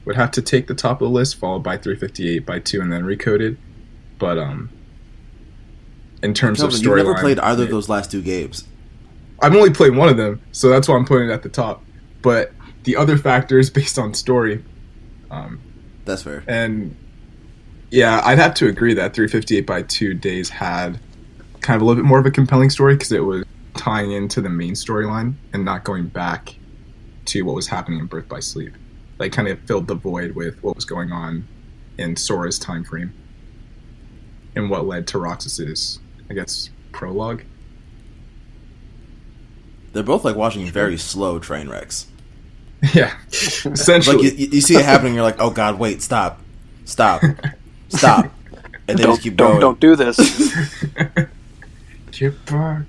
Speaker 4: would have to take the top of the list, followed by 358 by 2, and then Recoded. But in terms of
Speaker 2: Kelvin,
Speaker 4: storyline,
Speaker 2: you've never played either of those last two games.
Speaker 4: I've only played one of them, so that's why I'm putting it at the top. But the other factors based on story.
Speaker 2: That's fair.
Speaker 4: And yeah, I'd have to agree that 358 by 2 Days had kind of a little bit more of a compelling story because it was tying into the main storyline and not going back to what was happening in Birth by Sleep. Like kind of filled the void with what was going on in Sora's time frame and what led to Roxas's, I guess, prologue.
Speaker 2: They're both like watching very slow train wrecks.
Speaker 4: Yeah, essentially.
Speaker 2: Like you see it happening, you're like, oh god, wait, stop, and then just keep going.
Speaker 3: Don't do this.
Speaker 4: Get back.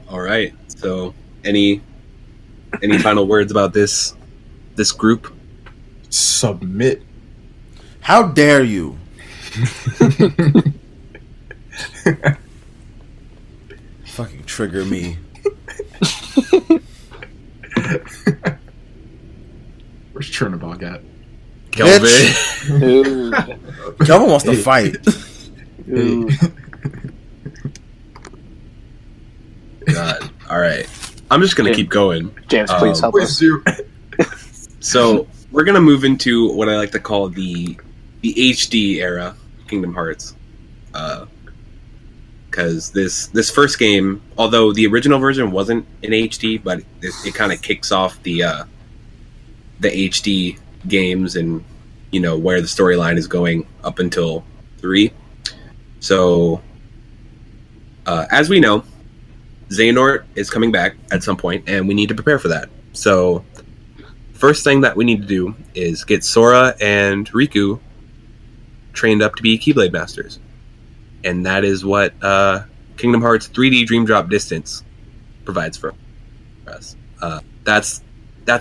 Speaker 1: All right. So, any final words about this group?
Speaker 4: Submit.
Speaker 2: How dare you? Fucking trigger me.
Speaker 4: Where's Chernobog at?
Speaker 1: Kelvin.
Speaker 3: Dude.
Speaker 2: Kelvin wants to fight.
Speaker 3: Dude.
Speaker 1: God. All right. I'm just gonna keep going.
Speaker 3: James, please help us.
Speaker 1: So we're gonna move into what I like to call the HD era of Kingdom Hearts, because this first game, although the original version wasn't in HD, but it kind of kicks off the HD games and where the storyline is going up until 3. So as we know, Xehanort is coming back at some point, and we need to prepare for that. So first thing that we need to do is get Sora and Riku trained up to be Keyblade Masters. And that is what Kingdom Hearts 3D Dream Drop Distance provides for us. That's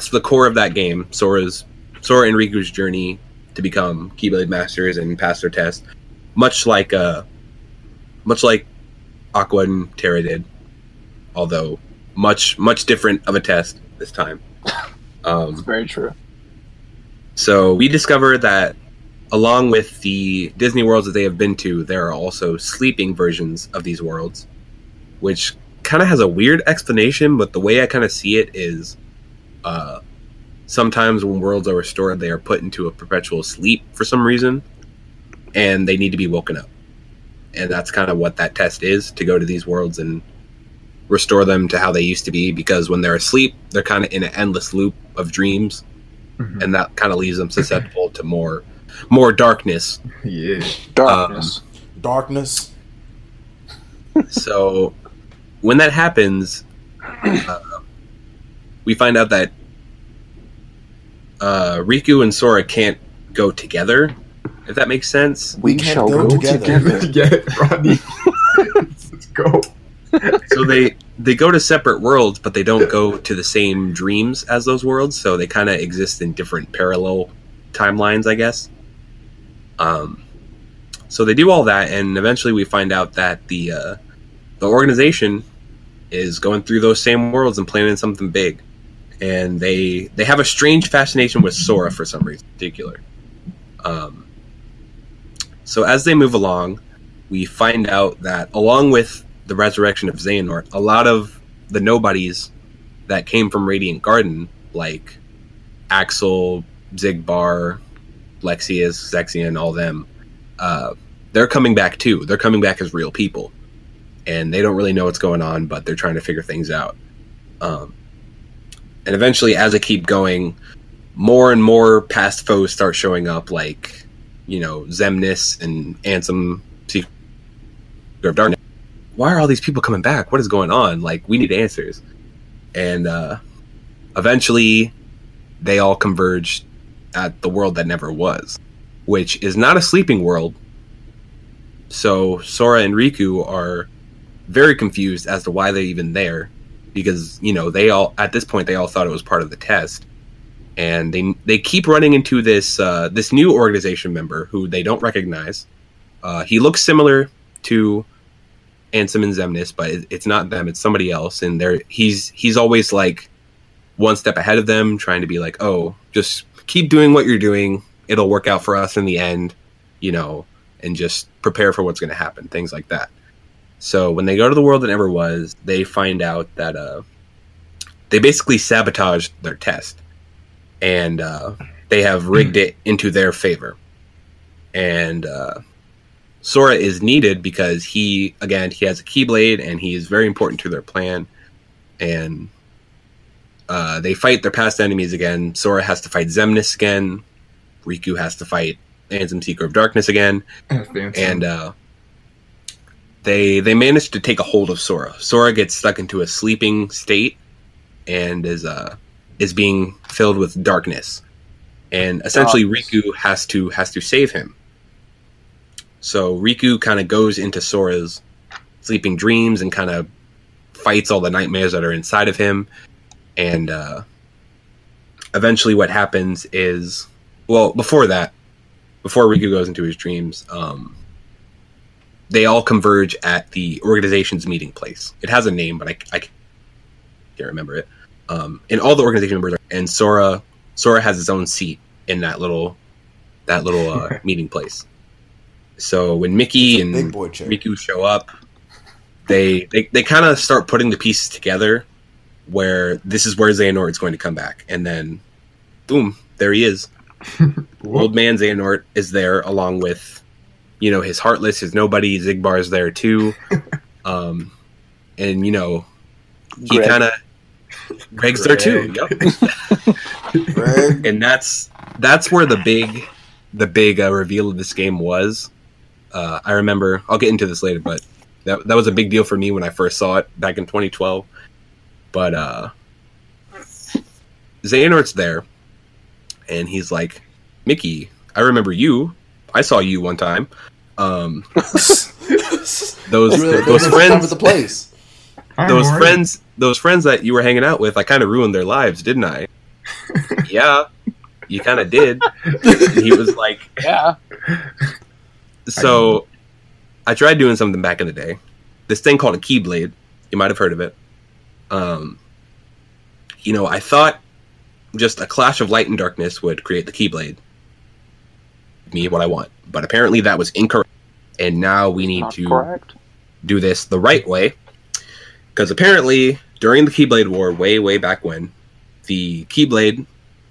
Speaker 1: the core of that game, Sora and Riku's journey to become Keyblade Masters and pass their test. Much like Aqua and Terra did. Although much different of a test this time.
Speaker 3: Very true.
Speaker 1: So we discover that along with the Disney worlds that they have been to, there are also sleeping versions of these worlds, which kind of has a weird explanation, but the way I kind of see it is sometimes when worlds are restored, they are put into a perpetual sleep for some reason, and they need to be woken up. And that's kind of what that test is, to go to these worlds and restore them to how they used to be, because when they're asleep, they're kind of in an endless loop of dreams, and that kind of leaves them susceptible to more more darkness.
Speaker 4: Yeah.
Speaker 3: Darkness.
Speaker 2: Darkness.
Speaker 1: So when that happens, we find out that Riku and Sora can't go together, if that makes sense.
Speaker 3: We
Speaker 2: can't
Speaker 3: shall
Speaker 2: go
Speaker 3: go
Speaker 2: together.
Speaker 3: together.
Speaker 4: Get it, Rodney. Let's go.
Speaker 1: So they go to separate worlds, but they don't go to the same dreams as those worlds, so they kind of exist in different parallel timelines, I guess. So they do all that, and eventually we find out that the organization is going through those same worlds and planning something big. And they have a strange fascination with Sora for some reason in particular. So as they move along, we find out that along with the resurrection of Xehanort, a lot of the nobodies that came from Radiant Garden, like Axel, Zigbar, Lexius, Zexion, all them, they're coming back too. They're coming back as real people. And they don't really know what's going on, but they're trying to figure things out. And eventually, as they keep going, more and more past foes start showing up, like, Reminisce and Ansem, Secret of Darkness. Why are all these people coming back? What is going on? Like, we need answers. And eventually, they all converge at the world that never was, which is not a sleeping world. So Sora and Riku are very confused as to why they're even there, because they all at this point they all thought it was part of the test, and they keep running into this new organization member who they don't recognize. He looks similar to Ansem and Xemnas, but it's not them, it's somebody else, and he's always like one step ahead of them, trying to be like, oh, just keep doing what you're doing, it'll work out for us in the end, and just prepare for what's going to happen, things like that. So when they go to the world that never was, they find out that they basically sabotaged their test, and they have rigged it into their favor. And Sora is needed because he has a Keyblade, and he is very important to their plan. And they fight their past enemies again. Sora has to fight Xemnas again. Riku has to fight Ansem, Seeker of Darkness again. And They managed to take a hold of Sora. Sora gets stuck into a sleeping state and is being filled with darkness. And essentially Riku has to save him. So Riku kind of goes into Sora's sleeping dreams and kind of fights all the nightmares that are inside of him. And eventually what happens is, before Riku goes into his dreams, they all converge at the organization's meeting place. It has a name, but I can't remember it. And all the organization members and Sora has his own seat in that little meeting place. So when Mickey and Riku show up, they kind of start putting the pieces together, where this is where Xehanort is going to come back, and then boom, there he is. Old man Xehanort is there along with his Heartless, his Nobody. Zigbar is there too. And he kind of Greg's there too. Yep.
Speaker 2: Greg.
Speaker 1: And that's where the big reveal of this game was. I remember, I'll get into this later, but that was a big deal for me when I first saw it back in 2012. But Xehanort's there, and he's like, Mickey, I remember you. I saw you one time. Those friends
Speaker 2: at the place.
Speaker 1: Those friends that you were hanging out with, I kind of ruined their lives, didn't I? Yeah, you kind of did. And he was like,
Speaker 3: yeah.
Speaker 1: So I tried doing something back in the day. This thing called a Keyblade. You might have heard of it. I thought just a clash of light and darkness would create the Keyblade. Me what I want. But apparently that was incorrect. And now we need to do this the right way. Because apparently, during the Keyblade War, way back when, the Keyblade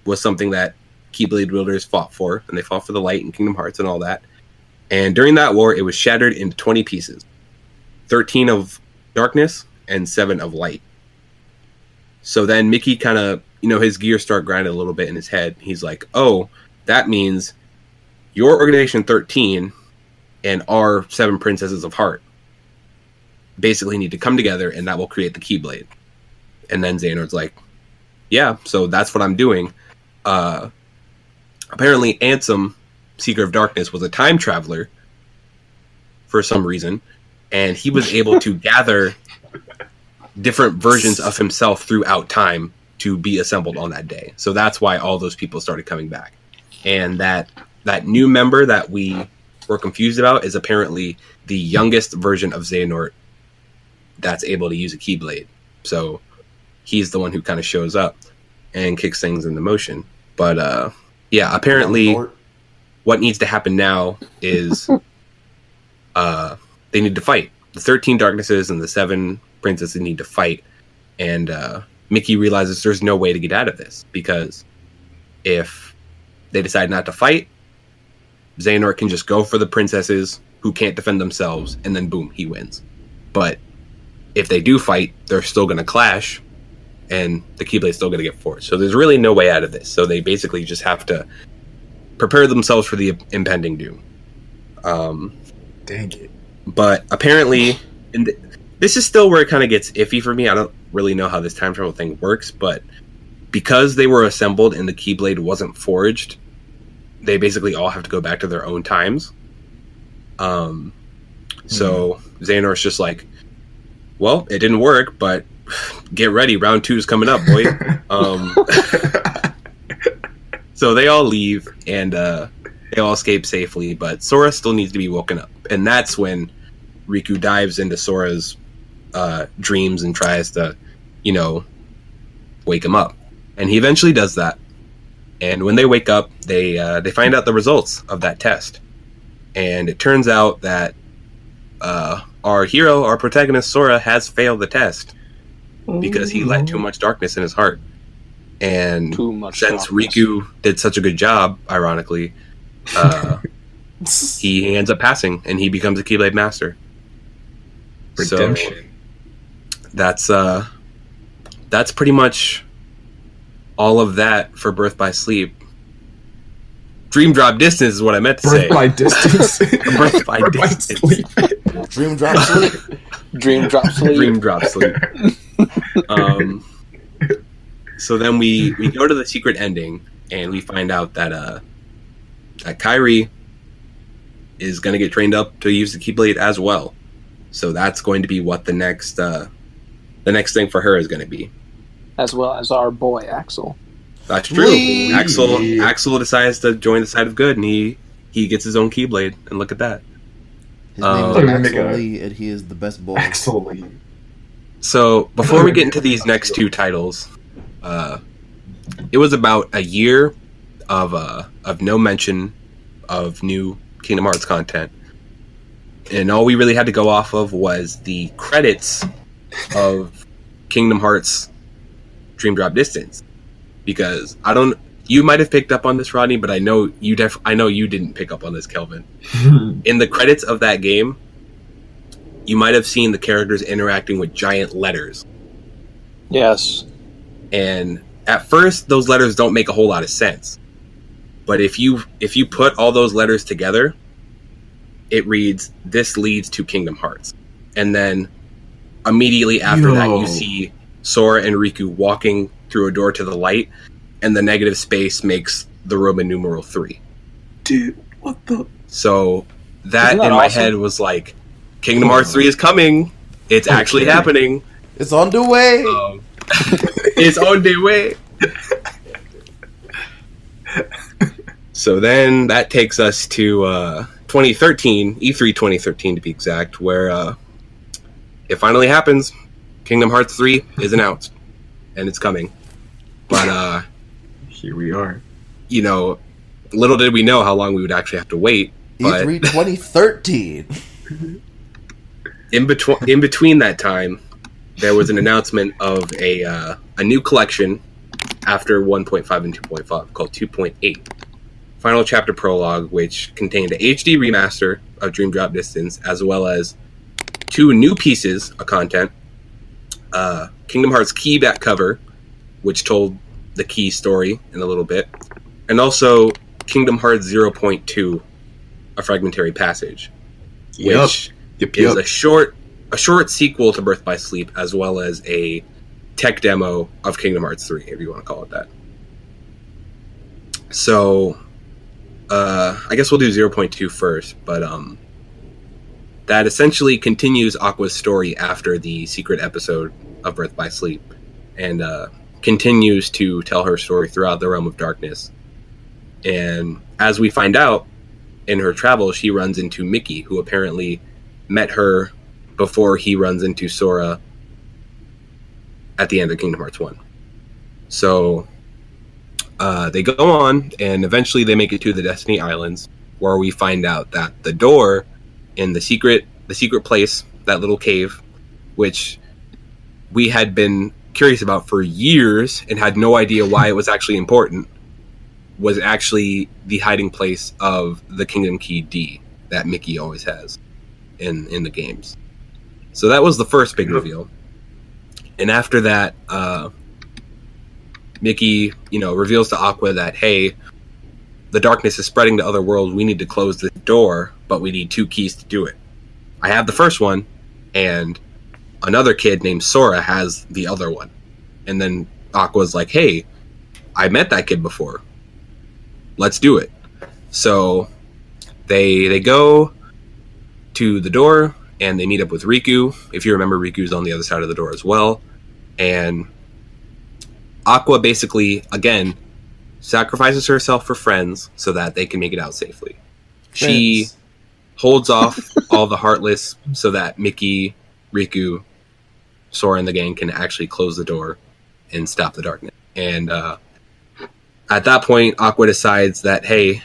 Speaker 1: was something that Keyblade wielders fought for. And they fought for the light and Kingdom Hearts and all that. And during that war, it was shattered into 20 pieces. 13 of darkness and 7 of light. So then Mickey kind of, his gears start grinding a little bit in his head. He's like, oh, that means your organization 13 and our 7 princesses of heart basically need to come together, and that will create the Keyblade. And then Xehanort's like, yeah, so that's what I'm doing. Apparently Ansem, Seeker of Darkness, was a time traveler for some reason, and he was able to gather different versions of himself throughout time to be assembled on that day. So that's why all those people started coming back. And that new member that we were confused about is apparently the youngest version of Xehanort that's able to use a Keyblade. So he's the one who kind of shows up and kicks things into motion. But yeah, apparently what needs to happen now is they need to fight. The 13 Darknesses and the 7 Princesses need to fight. And Mickey realizes there's no way to get out of this, because if they decide not to fight, Xehanort can just go for the princesses who can't defend themselves, and then boom, he wins. But if they do fight, they're still going to clash, and the Keyblade's still going to get forced. So there's really no way out of this. So they basically just have to prepare themselves for the impending doom.
Speaker 4: Dang it.
Speaker 1: But apparently, this is still where it kind of gets iffy for me. I don't really know how this time travel thing works, but because they were assembled and the Keyblade wasn't forged, they basically all have to go back to their own times. So Xehanort's just like, well, it didn't work, but get ready, round 2 is coming up, boy. So they all leave, and they all escape safely, but Sora still needs to be woken up. And that's when Riku dives into Sora's dreams and tries to, wake him up. And he eventually does that. And when they wake up, they find out the results of that test. And it turns out that our hero, our protagonist Sora, has failed the test because he let too much darkness in his heart. And since Riku did such a good job, ironically, he ends up passing, and he becomes a Keyblade Master.
Speaker 4: Redemption.
Speaker 1: So that's pretty much all of that for Birth by Sleep. Dream Drop Distance is what I meant to say.
Speaker 4: Birth by Distance.
Speaker 1: Birth by Distance.
Speaker 4: Sleep.
Speaker 2: Dream Drop Sleep.
Speaker 3: Dream Drop Sleep.
Speaker 1: Dream Drop Sleep. So then we go to the secret ending, and we find out that Kairi is going to get trained up to use the Keyblade as well. So that's going to be what the next thing for her is going to be.
Speaker 3: As well as our boy Axel.
Speaker 1: That's true. Axel decides to join the side of good, and he gets his own Keyblade. And look at that.
Speaker 2: His name is Axel Lee, and he is the best boy.
Speaker 4: Axel Lee.
Speaker 1: So before we get into these next 2 titles, it was about a year of no mention of new Kingdom Hearts content, and all we really had to go off of was the credits of Kingdom Hearts Dream Drop Distance, because you might have picked up on this, Rodney, but I know you didn't pick up on this, Kelvin. In the credits of that game, you might have seen the characters interacting with giant letters.
Speaker 3: Yes.
Speaker 1: And at first, those letters don't make a whole lot of sense. But if you put all those letters together, it reads, "This leads to Kingdom Hearts." And then immediately after that, you see Sora and Riku walking through a door to the light, and the negative space makes the Roman numeral 3.
Speaker 4: Dude, what the?
Speaker 1: So that in
Speaker 3: awesome?
Speaker 1: my head was like, Kingdom Hearts 3 is coming. It's actually happening.
Speaker 2: It's on the way.
Speaker 1: It's on the way. So then that takes us to 2013, E3 2013 to be exact, where it finally happens. Kingdom Hearts 3 is announced, and it's coming. But
Speaker 4: here we are.
Speaker 1: Little did we know how long we would actually have to wait. But
Speaker 2: E3 2013.
Speaker 1: in between that time, there was an announcement of a new collection after 1.5 and 2.5 called 2.8. Final Chapter Prologue, which contained a HD remaster of Dream Drop Distance, as well as 2 new pieces of content. Kingdom Hearts Key back cover, which told the Key story in a little bit, and also Kingdom Hearts 0.2, A Fragmentary Passage, which is a short sequel to Birth by Sleep, as well as a tech demo of Kingdom Hearts 3, if you want to call it that. So, I guess we'll do 0.2 first, but that essentially continues Aqua's story after the secret episode of Birth by Sleep, and continues to tell her story throughout the Realm of Darkness. And as we find out, in her travels, she runs into Mickey, who apparently met her before he runs into Sora at the end of Kingdom Hearts 1. So they go on, and eventually they make it to the Destiny Islands, where we find out that the door in the secret place, that little cave, which we had been curious about for years and had no idea why it was actually important, was actually the hiding place of the Kingdom Key D that Mickey always has in the games. So that was the first big reveal. And after that, Mickey, reveals to Aqua that, hey, the darkness is spreading to other worlds. We need to close the door, but we need 2 keys to do it. I have the first one, and another kid named Sora has the other one. And then Aqua's like, hey, I met that kid before. Let's do it. So they go to the door, and they meet up with Riku. If you remember, Riku's on the other side of the door as well. And Aqua basically, again, sacrifices herself for friends so that they can make it out safely. She holds off all the Heartless so that Mickey, Riku, Sora, and the gang can actually close the door and stop the darkness. And at that point, Aqua decides that, hey,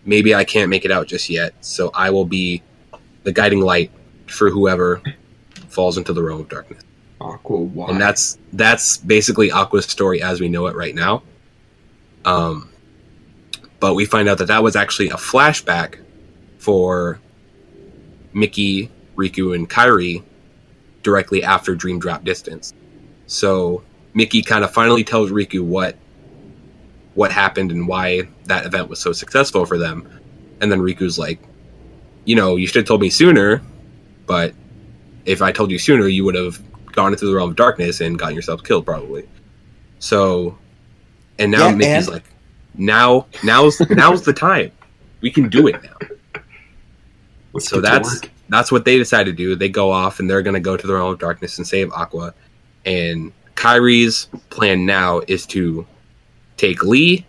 Speaker 1: maybe I can't make it out just yet, so I will be the guiding light for whoever falls into the realm of darkness.
Speaker 4: Aqua, why?
Speaker 1: And that's basically Aqua's story as we know it right now. But we find out that was actually a flashback for Mickey, Riku, and Kairi directly after Dream Drop Distance. So Mickey kind of finally tells Riku what happened and why that event was so successful for them. And then Riku's like, you should have told me sooner, but if I told you sooner, you would have gone into the realm of darkness and gotten yourself killed, probably. So, and now Mickey's like, now's the time. We can do it now. So that's what they decide to do. They go off, and they're going to go to the realm of darkness and save Aqua. And Kairi's plan now is to take Lee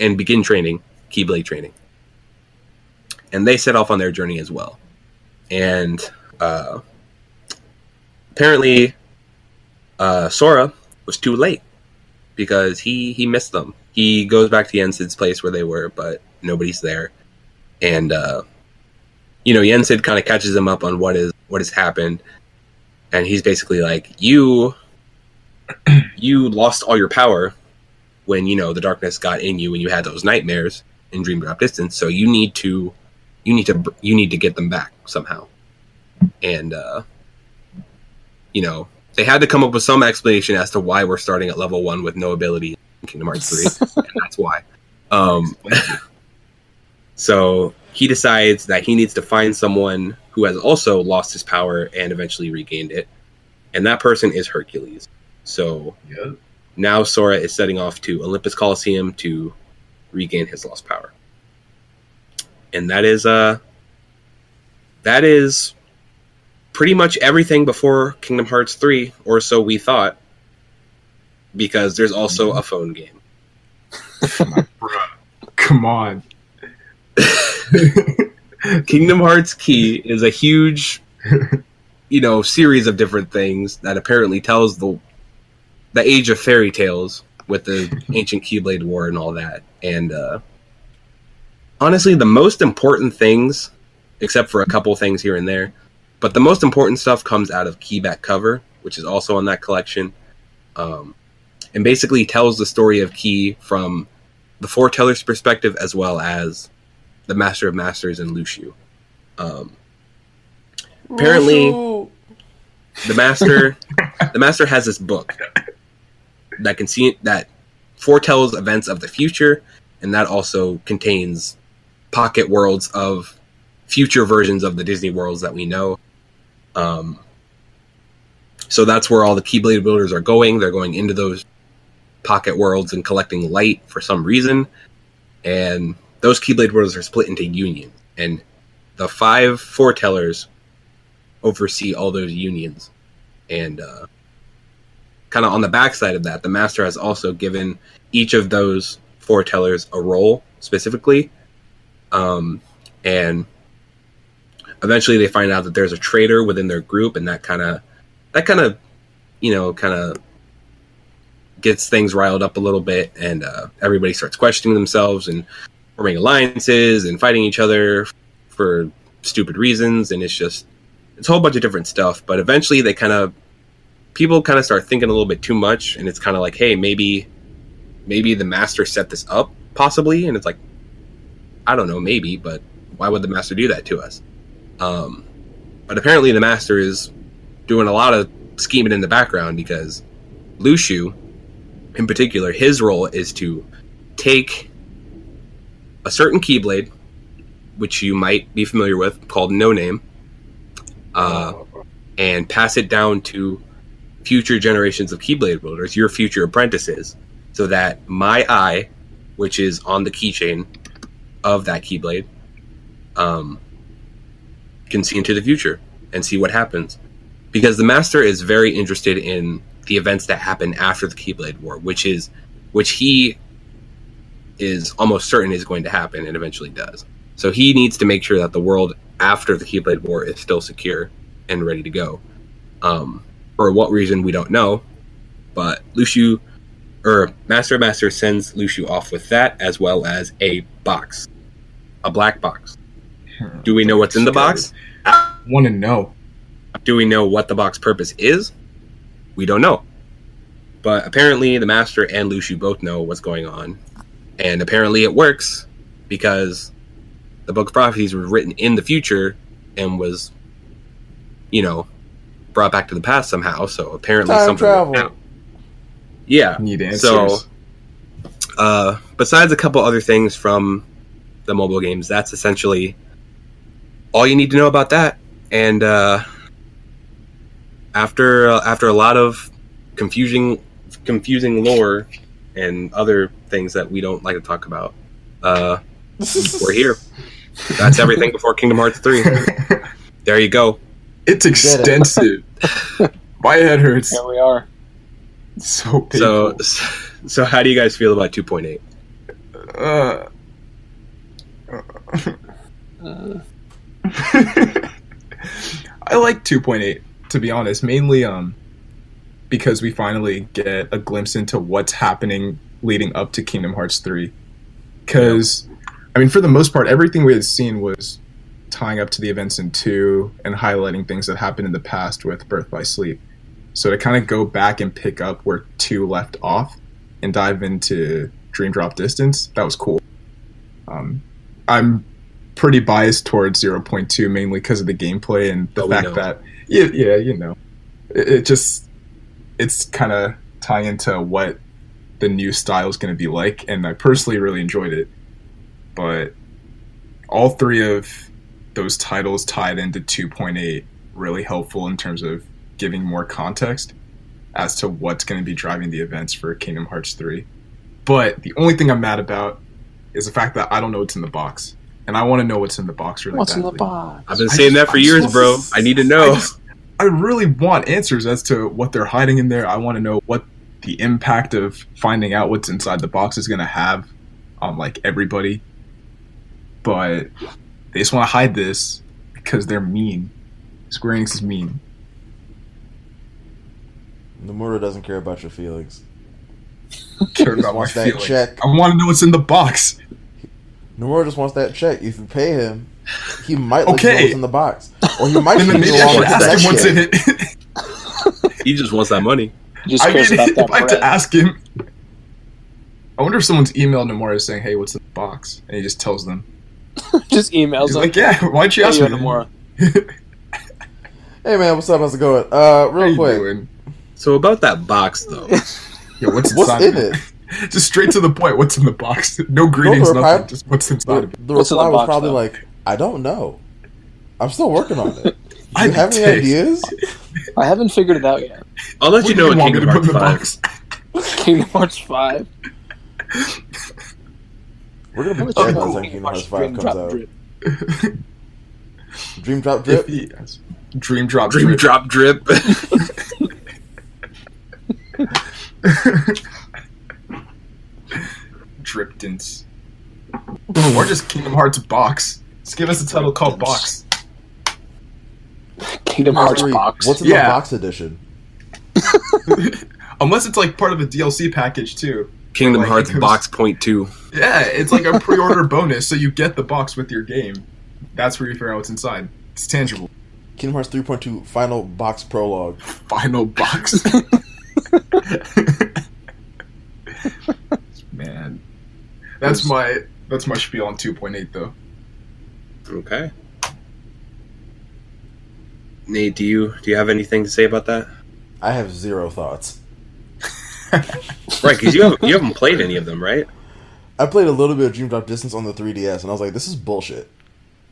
Speaker 1: and begin training, Keyblade training. And they set off on their journey as well. And apparently Sora was too late because he missed them. He goes back to Yensid's place where they were, but nobody's there. And Yensid kind of catches him up on what has happened, and he's basically like, you lost all your power when the darkness got in you and you had those nightmares in Dream Drop Distance, so you need to get them back somehow. And they had to come up with some explanation as to why we're starting at level 1 with no ability in Kingdom Hearts 3, and that's why. So he decides that he needs to find someone who has also lost his power and eventually regained it, and that person is Hercules. So now Sora is setting off to Olympus Coliseum to regain his lost power. And that is pretty much everything before Kingdom Hearts 3, or so we thought, because there's also a phone game.
Speaker 4: Come on.
Speaker 1: Kingdom Hearts Key is a huge, series of different things that apparently tells the age of fairy tales with the ancient Keyblade War and all that. And honestly, the most important things, except for a couple things here and there, but the most important stuff comes out of Keyback Cover, which is also on that collection, and basically tells the story of Key from the foreteller's perspective as well as the Master of Masters and Lucio. Apparently, the Master has this book that foretells events of the future and that also contains pocket worlds of future versions of the Disney worlds that we know. So that's where all the Keyblade builders are going. They're going into those pocket worlds and collecting light for some reason. And those Keyblade worlds are split into unions. And the 5 foretellers oversee all those unions. And kind of on the backside of that, the master has also given each of those foretellers a role specifically. And eventually they find out that there's a traitor within their group, and that kind of gets things riled up a little bit, and everybody starts questioning themselves and forming alliances and fighting each other for stupid reasons, and it's a whole bunch of different stuff. But eventually people kind of start thinking a little bit too much, and it's kind of like, hey, maybe the master set this up, possibly, and it's like, I don't know, maybe, but why would the master do that to us? But apparently the master is doing a lot of scheming in the background, because Lushu, in particular, his role is to take a certain Keyblade, which you might be familiar with, called No Name, and pass it down to future generations of Keyblade builders, your future apprentices, so that my eye, which is on the keychain of that Keyblade, can see into the future and see what happens. Because the master is very interested in the events that happen after the Keyblade War, which he is almost certain is going to happen, and eventually does. So he needs to make sure that the world after the Keyblade War is still secure and ready to go. For what reason, we don't know. But Master sends Lushu off with that, as well as a box. A black box. Do we know what's in the box?
Speaker 4: I want to know.
Speaker 1: Do we know what the box purpose is? We don't know. But apparently the Master and Lushu both know what's going on. And apparently it works, because the Book of Prophecies was written in the future and was, brought back to the past somehow. So apparently
Speaker 2: Time
Speaker 1: something
Speaker 2: travel.
Speaker 1: worked out. Yeah.
Speaker 4: Need answers.
Speaker 1: So, besides a couple other things from the mobile games, that's essentially all you need to know about that. And after a lot of confusing lore and other things that we don't like to talk about, we're here. That's everything before Kingdom Hearts 3. There you go.
Speaker 4: It's extensive. My head hurts.
Speaker 3: Here we are.
Speaker 4: So painful.
Speaker 1: So how do you guys feel about 2.8?
Speaker 4: I like 2.8, to be honest, mainly because we finally get a glimpse into what's happening leading up to Kingdom Hearts 3. Because, for the most part, everything we had seen was tying up to the events in 2 and highlighting things that happened in the past with Birth by Sleep. So to kind of go back and pick up where 2 left off and dive into Dream Drop Distance, that was cool. I'm pretty biased towards 0.2, mainly because of the gameplay and the fact that, it's kind of tying into what the new style is going to be like, and I personally really enjoyed it. But all 3 of those titles tied into 2.8 really helpful in terms of giving more context as to what's going to be driving the events for Kingdom Hearts 3. But the only thing I'm mad about is the fact that I don't know what's in the box. And I want to know what's in the box really
Speaker 3: What's
Speaker 4: badly.
Speaker 3: in the box?
Speaker 1: I've been saying that for years, bro. I need to know.
Speaker 4: I really want answers as to what they're hiding in there. I want to know what the impact of finding out what's inside the box is going to have on, everybody. But they just want to hide this because they're mean. Square Enix is mean.
Speaker 2: Nomura doesn't care about your feelings.
Speaker 4: Care about my
Speaker 2: wants that
Speaker 4: feelings.
Speaker 2: check.
Speaker 4: I want to know what's in the box.
Speaker 2: Nomura just wants that check. If you pay him, he might let you know
Speaker 4: Okay.
Speaker 2: what's in the box. Or he might
Speaker 4: Then
Speaker 2: give
Speaker 4: maybe
Speaker 2: you
Speaker 4: I
Speaker 2: along
Speaker 4: should
Speaker 2: with
Speaker 4: ask
Speaker 2: that
Speaker 4: him what's in
Speaker 2: check.
Speaker 4: it.
Speaker 1: He just wants that money.
Speaker 3: Just
Speaker 4: I
Speaker 3: cares
Speaker 4: mean,
Speaker 3: about that
Speaker 4: if I had
Speaker 3: bread.
Speaker 4: to ask him, I wonder if someone's emailed Nomura saying, "Hey, what's in the box?" And he just tells them.
Speaker 3: Just emails
Speaker 4: He's
Speaker 3: them.
Speaker 4: like, "Yeah, why'd you ask
Speaker 3: Hey,
Speaker 4: me?"
Speaker 3: Nomura.
Speaker 2: Hey man, what's up? How's it going?
Speaker 4: How
Speaker 2: Real
Speaker 4: you
Speaker 2: quick.
Speaker 4: doing?
Speaker 1: So about that box, though.
Speaker 4: Yo, what's
Speaker 2: What's
Speaker 4: inside
Speaker 2: in
Speaker 4: of
Speaker 2: it?
Speaker 4: Just straight to the point. What's in the box? No greetings,
Speaker 2: the
Speaker 4: nothing. Just what's inside of it.
Speaker 2: The
Speaker 3: What's in
Speaker 2: reply
Speaker 3: the
Speaker 2: was
Speaker 3: box,
Speaker 2: probably
Speaker 3: though?
Speaker 2: like, I don't know. I'm still working on it. Do
Speaker 4: I
Speaker 2: you have any
Speaker 4: taste.
Speaker 2: ideas?
Speaker 3: I haven't figured it out yet.
Speaker 1: I'll let
Speaker 4: What
Speaker 1: you
Speaker 4: do
Speaker 1: know in
Speaker 4: want me
Speaker 1: Kingdom
Speaker 4: to put
Speaker 1: Hearts
Speaker 4: in the
Speaker 1: 5.
Speaker 4: box?
Speaker 3: Kingdom Hearts 5.
Speaker 2: We're gonna be
Speaker 3: Let's
Speaker 2: dead
Speaker 3: go.
Speaker 2: by the time Kingdom Hearts 5
Speaker 3: Dream
Speaker 2: comes
Speaker 3: Drop
Speaker 2: out.
Speaker 3: Drip.
Speaker 2: Dream Drop Drip?
Speaker 4: Yes. Dream drop.
Speaker 1: Dream
Speaker 4: drip.
Speaker 1: drop drip.
Speaker 4: Driptons. Or just Kingdom Hearts box. Just give us a title called box.
Speaker 3: Kingdom Hearts
Speaker 2: Wait,
Speaker 3: box.
Speaker 2: What's in
Speaker 4: Yeah.
Speaker 2: the box edition?
Speaker 4: Unless it's like part of a DLC package too.
Speaker 1: Kingdom
Speaker 4: Like,
Speaker 1: Hearts
Speaker 4: it goes-
Speaker 1: box point 2.
Speaker 4: Yeah, it's like a pre-order bonus, so you get the box with your game. That's where you figure out what's inside. It's tangible.
Speaker 2: Kingdom Hearts 3.2 Final Box Prologue.
Speaker 4: Final box. Man, that's my spiel on 2.8 though.
Speaker 1: Okay. Nate, do you have anything to say about that?
Speaker 2: I have zero thoughts.
Speaker 1: Right, because you haven't played any of them, right?
Speaker 2: I played a little bit of Dream Drop Distance on the 3DS, and I was like, this is bullshit.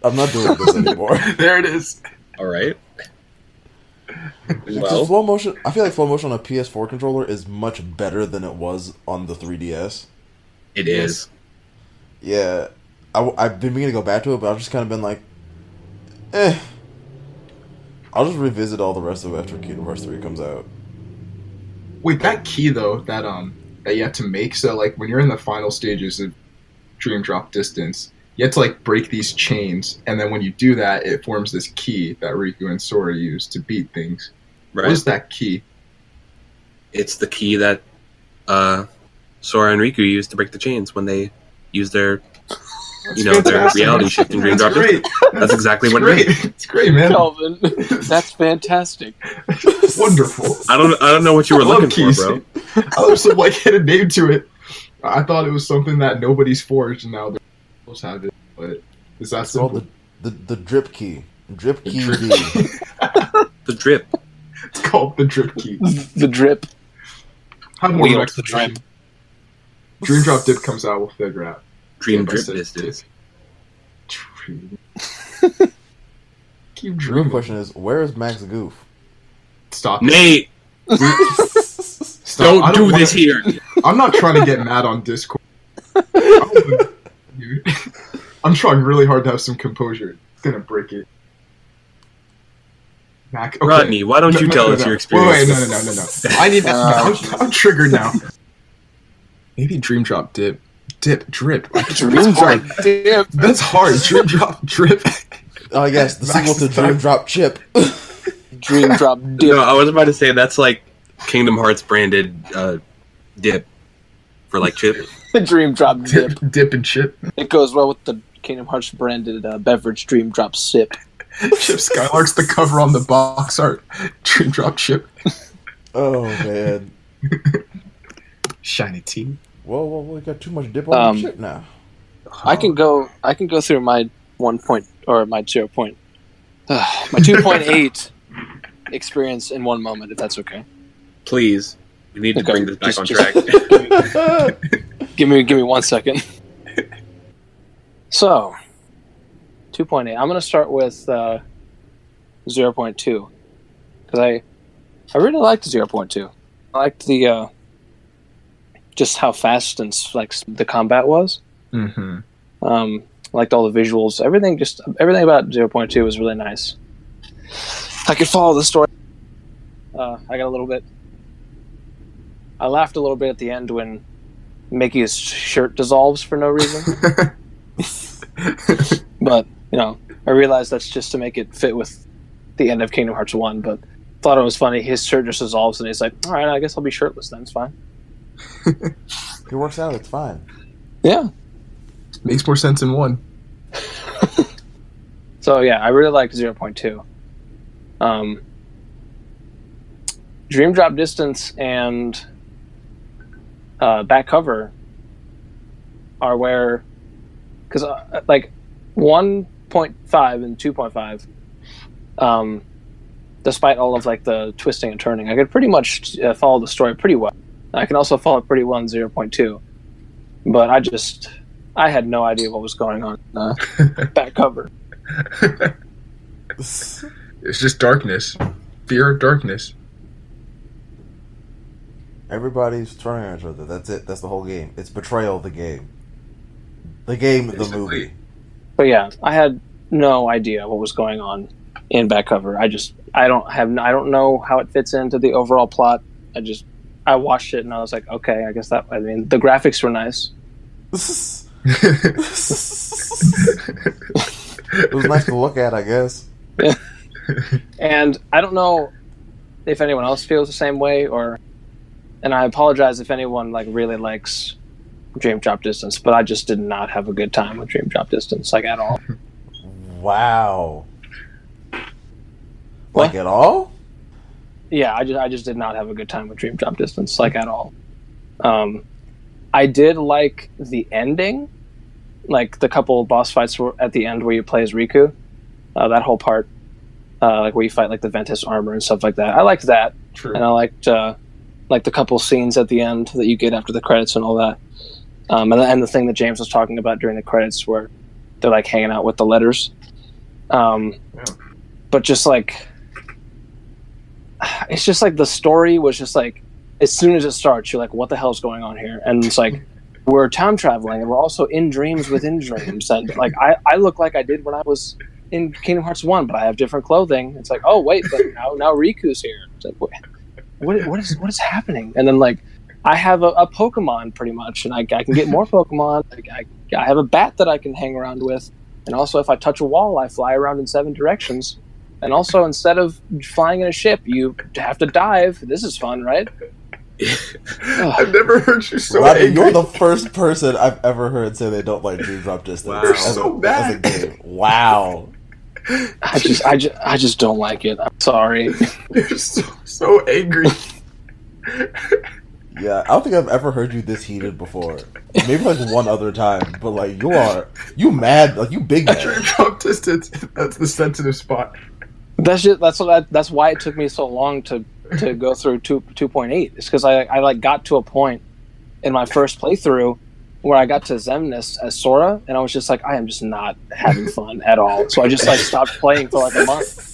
Speaker 2: I'm not doing this anymore.
Speaker 4: There it is.
Speaker 1: All right.
Speaker 2: Because
Speaker 1: Well,
Speaker 2: flow motion, I feel like flow motion on a PS4 controller is much better than it was on the 3DS.
Speaker 1: it is.
Speaker 2: Yeah, I've been meaning to go back to it, but I've just kind of been like, I'll just revisit all the rest of it after Kingdom Hearts 3 comes out.
Speaker 4: Wait, that key though, that you have to make. So like when you're in the final stages of Dream Drop Distance, you have to like break these chains, and then when you do that, it forms this key that Riku and Sora use to beat things.
Speaker 1: Right.
Speaker 4: What is that key?
Speaker 1: It's the key that Sora and Riku use to break the chains when they use their their
Speaker 4: fantastic.
Speaker 1: reality shift in Dream
Speaker 4: That's
Speaker 1: Drop
Speaker 4: great.
Speaker 1: That's exactly what
Speaker 4: great.
Speaker 1: it is.
Speaker 4: It's great, man.
Speaker 3: Kelvin, that's fantastic.
Speaker 4: Wonderful.
Speaker 1: I don't know what you were
Speaker 4: I love
Speaker 1: looking
Speaker 4: keys.
Speaker 1: for, bro.
Speaker 4: I love some like hidden name to it. I thought it was something that nobody's forged, and now they're supposed to have it. But is that
Speaker 2: It's called
Speaker 4: simple?
Speaker 2: the drip key. Drip key
Speaker 4: drip
Speaker 2: D.
Speaker 4: key.
Speaker 1: The drip.
Speaker 4: It's called the drip key.
Speaker 3: The drip.
Speaker 4: Have more
Speaker 3: Wield
Speaker 4: next
Speaker 3: the
Speaker 4: edition.
Speaker 3: drip.
Speaker 4: Dream Drop Dip comes out, we'll figure out.
Speaker 1: Dream
Speaker 4: If I
Speaker 1: drip
Speaker 4: said
Speaker 1: distance.
Speaker 4: Dream. Keep
Speaker 2: The real
Speaker 4: dreaming.
Speaker 2: question is, where is Max Goof?
Speaker 4: Stop. it.
Speaker 1: Nate,
Speaker 4: Stop.
Speaker 1: don't
Speaker 4: I
Speaker 1: do
Speaker 4: wanna-
Speaker 1: this here.
Speaker 4: I'm not trying to get mad on Discord. Dude. I'm trying really hard to have some composure. It's gonna break it. Mac. Okay.
Speaker 1: Rodney, why don't you tell us your experience?
Speaker 4: Wait, no. I need that. I'm triggered now. Maybe Dream Drop Dip. Drip.
Speaker 3: Dream
Speaker 4: That's
Speaker 3: Drop
Speaker 4: hard.
Speaker 3: Dip.
Speaker 4: That's hard. Dream Drop Drip.
Speaker 2: Oh yes, the
Speaker 4: Max
Speaker 2: sequel to
Speaker 4: is
Speaker 2: Dream
Speaker 4: back.
Speaker 2: Drop Chip.
Speaker 3: Dream Drop Dip.
Speaker 1: No, I was about to say that's like Kingdom Hearts branded dip for like chip.
Speaker 3: Dream Drop Dip.
Speaker 4: Dip and Chip.
Speaker 3: It goes well with the Kingdom Hearts branded beverage Dream Drop Sip.
Speaker 4: Chip Skylark's the cover on the box art. Dream Drop Chip.
Speaker 2: Oh man.
Speaker 4: Shiny tea.
Speaker 2: Whoa, we got too much dip on the chip now.
Speaker 3: I can go through my 1 point or my 0 point, my 2.8 experience in one moment, if that's okay.
Speaker 1: Please, we need to
Speaker 3: Okay,
Speaker 1: bring this back
Speaker 3: just-
Speaker 1: on
Speaker 3: just-
Speaker 1: track.
Speaker 3: Give me 1 second. So, 2.8. I'm gonna start with 0.2 because I really liked 0.2. I liked the just how fast and like the combat was.
Speaker 4: Mm-hmm.
Speaker 3: Liked all the visuals, everything about 0.2 was really nice. I could follow the story. I laughed a little bit at the end when Mickey's shirt dissolves for no reason. But, I realized that's just to make it fit with the end of Kingdom Hearts 1, but thought it was funny. His shirt just dissolves and he's like, alright, I guess I'll be shirtless then, it's fine.
Speaker 2: It works out, it's fine.
Speaker 3: Yeah.
Speaker 4: Makes more sense in one.
Speaker 3: So yeah, I really liked 0.2. Dream Drop Distance and Back Cover are where, because like 1.5 and 2.5, despite all of like the twisting and turning, I could pretty much follow the story pretty well. I can also follow pretty well in 0.2. But I had no idea what was going on in back cover.
Speaker 4: It's just darkness. Fear of darkness.
Speaker 2: Everybody's turning on each other. That's it. That's the whole game. It's betrayal of the game. The game, the movie.
Speaker 3: But yeah, I had no idea what was going on in back cover. I don't know how it fits into the overall plot. I watched it and I was like, okay, I guess the graphics were nice.
Speaker 2: It was nice to look at, I guess.
Speaker 3: And I don't know if anyone else feels the same way, and I apologize if anyone really likes Dream Drop Distance, but I just did not have a good time with Dream Drop Distance, at all.
Speaker 2: Wow.
Speaker 3: What?
Speaker 2: At all?
Speaker 3: Yeah, I just did not have a good time with Dream Drop Distance, at all. I did like the ending, the couple boss fights were at the end where you play as Riku. That whole part, where you fight the Ventus armor and stuff like that. I liked that.
Speaker 4: True.
Speaker 3: And I liked the couple scenes at the end that you get after the credits and all that. And the thing that James was talking about during the credits where they're hanging out with the letters.
Speaker 4: Yeah.
Speaker 3: But just it's just the story was just as soon as it starts, you're what the hell's going on here? And it's we're time traveling and we're also in dreams within dreams. And I look like I did when I was in Kingdom Hearts 1, but I have different clothing. It's oh wait, but now Riku's here. It's what is happening? And then I have a Pokemon pretty much, and I can get more Pokemon. I have a bat that I can hang around with, and also if I touch a wall, I fly around in 7 directions. And also, instead of flying in a ship, you have to dive. This is fun, right?
Speaker 4: I've never heard you so
Speaker 2: Rodney,
Speaker 4: angry.
Speaker 2: you're the first person I've ever heard say they don't like Dream Drop Distance.
Speaker 1: Wow.
Speaker 2: As a game. Wow.
Speaker 3: I just don't like it. I'm sorry.
Speaker 4: You're so angry.
Speaker 2: Yeah, I don't think I've ever heard you this heated before. Maybe one other time, but you mad, you big mad.
Speaker 4: Dream Drop Distance. That's the sensitive spot.
Speaker 3: That's why it took me so long to go through 2.8. It's because I got to a point in my first playthrough where I got to Zemnis as Sora, and I was just I am just not having fun at all. So I just stopped playing for a month.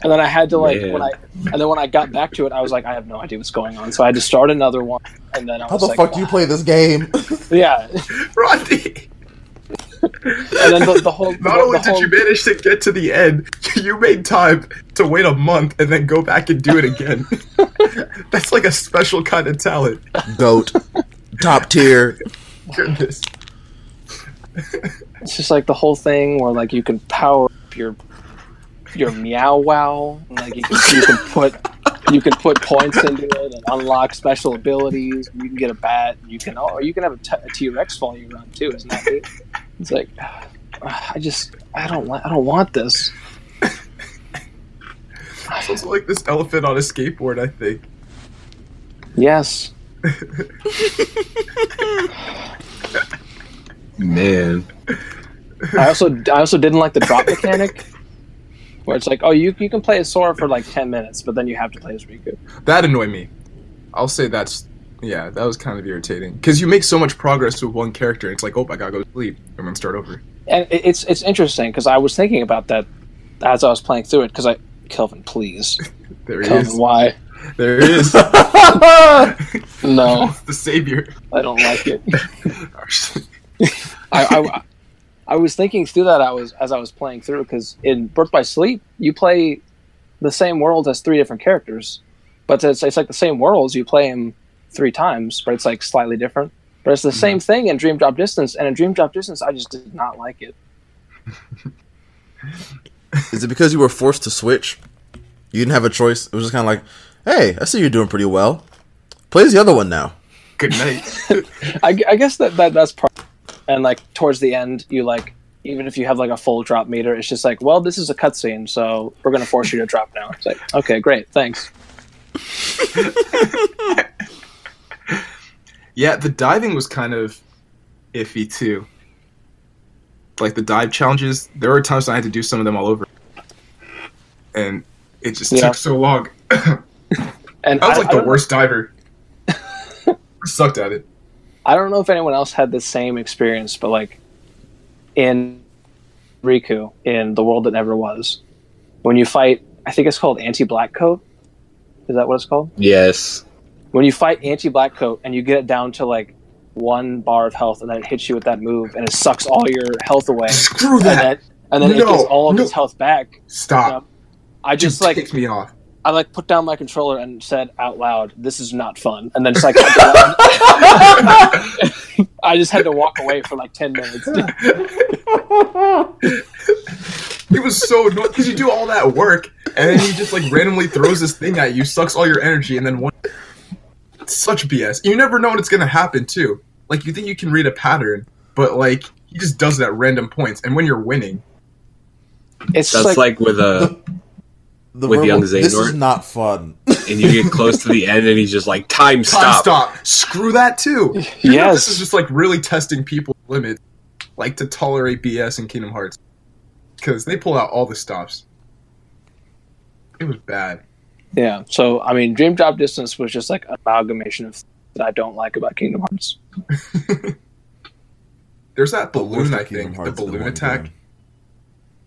Speaker 3: And then I had to when I got back to it, I was I have no idea what's going on. So I had to start another one, and then I was
Speaker 2: how the fuck do you play this game?
Speaker 3: Yeah,
Speaker 4: Rodney.
Speaker 3: And then the whole.
Speaker 4: Not only did you manage to get to the end, you made time to wait a month and then go back and do it again. That's a special kind of talent.
Speaker 2: GOAT. Top tier.
Speaker 4: Goodness.
Speaker 3: It's just the whole thing where you can power up your Meow Wow, and, you can put points into it and unlock special abilities. You can get a bat. You can have a T-Rex follow you around too. Isn't that neat? It's I don't want this.
Speaker 4: Sounds like this elephant on a skateboard, I think.
Speaker 3: Yes.
Speaker 1: Man.
Speaker 3: I also didn't like the drop mechanic, where it's you can play as Sora for 10 minutes, but then you have to play as Riku.
Speaker 4: That annoyed me. I'll say that was kind of irritating. Because you make so much progress with one character, and it's oh, I gotta go to sleep. I'm gonna start over.
Speaker 3: And it's interesting, because I was thinking about that as I was playing through it, because Kelvin, please.
Speaker 4: There he
Speaker 3: Kelvin,
Speaker 4: is.
Speaker 3: why?
Speaker 4: There he is.
Speaker 3: No.
Speaker 4: The savior.
Speaker 3: I don't like it. I was thinking through that as I was playing through, because in Birth by Sleep, you play the same world as 3 different characters. But it's the same worlds, you play them 3 times, but it's slightly different. But it's the same thing in Dream Drop Distance, and in Dream Drop Distance, I just did not like it.
Speaker 2: Is it because you were forced to switch? You didn't have a choice? It was just kind of hey, I see you're doing pretty well. Play as the other one now.
Speaker 4: Good night.
Speaker 3: I guess that's part. And towards the end, you even if you have a full drop meter, it's just well, this is a cutscene, so we're gonna force you to drop now. It's okay, great, thanks.
Speaker 4: Yeah, the diving was kind of iffy too. The dive challenges, there were times I had to do some of them all over, and it just took so long.
Speaker 3: And
Speaker 4: I was like
Speaker 3: I
Speaker 4: the
Speaker 3: don't-
Speaker 4: worst diver. I sucked at it.
Speaker 3: I don't know if anyone else had the same experience, but like in Riku, in The World That Never Was, when you fight, I think it's called Anti-Blackcoat. Is that what it's called?
Speaker 1: Yes.
Speaker 3: When you fight Anti-Blackcoat and you get it down to like 1 bar of health, and then it hits you with that move, and it sucks all your health away.
Speaker 4: Screw that.
Speaker 3: And then it
Speaker 4: No,
Speaker 3: gets all of
Speaker 4: no.
Speaker 3: its health back.
Speaker 4: Stop.
Speaker 3: I just
Speaker 4: You
Speaker 3: like
Speaker 4: kicked me off.
Speaker 3: I like put down my controller and said out loud, "This is not fun," and then just like I just had to walk away for like 10 minutes.
Speaker 4: It was so annoying because you do all that work and then he just like randomly throws this thing at you, sucks all your energy, and then one. It's such BS. You never know when it's gonna happen too. Like you think you can read a pattern, but like he just does it at random points, and when you're winning,
Speaker 3: It's
Speaker 1: That's like with with young
Speaker 2: This is
Speaker 1: Xehanort,
Speaker 2: not fun.
Speaker 1: and you get close to the end, and he's just like, "Time
Speaker 4: time
Speaker 1: stop."
Speaker 4: stop. Screw that too. You know,
Speaker 3: Yes.
Speaker 4: this is just like really testing people's limits, like to tolerate BS in Kingdom Hearts, because they pull out all the stops. It was bad.
Speaker 3: Yeah. So I mean, Dream Drop Distance was just like an amalgamation of that I don't like about Kingdom Hearts.
Speaker 4: There's that
Speaker 2: The
Speaker 4: balloon,
Speaker 2: worst
Speaker 4: I
Speaker 2: of Kingdom
Speaker 4: think, the
Speaker 2: Hearts in
Speaker 4: balloon
Speaker 2: one
Speaker 4: attack.
Speaker 2: game.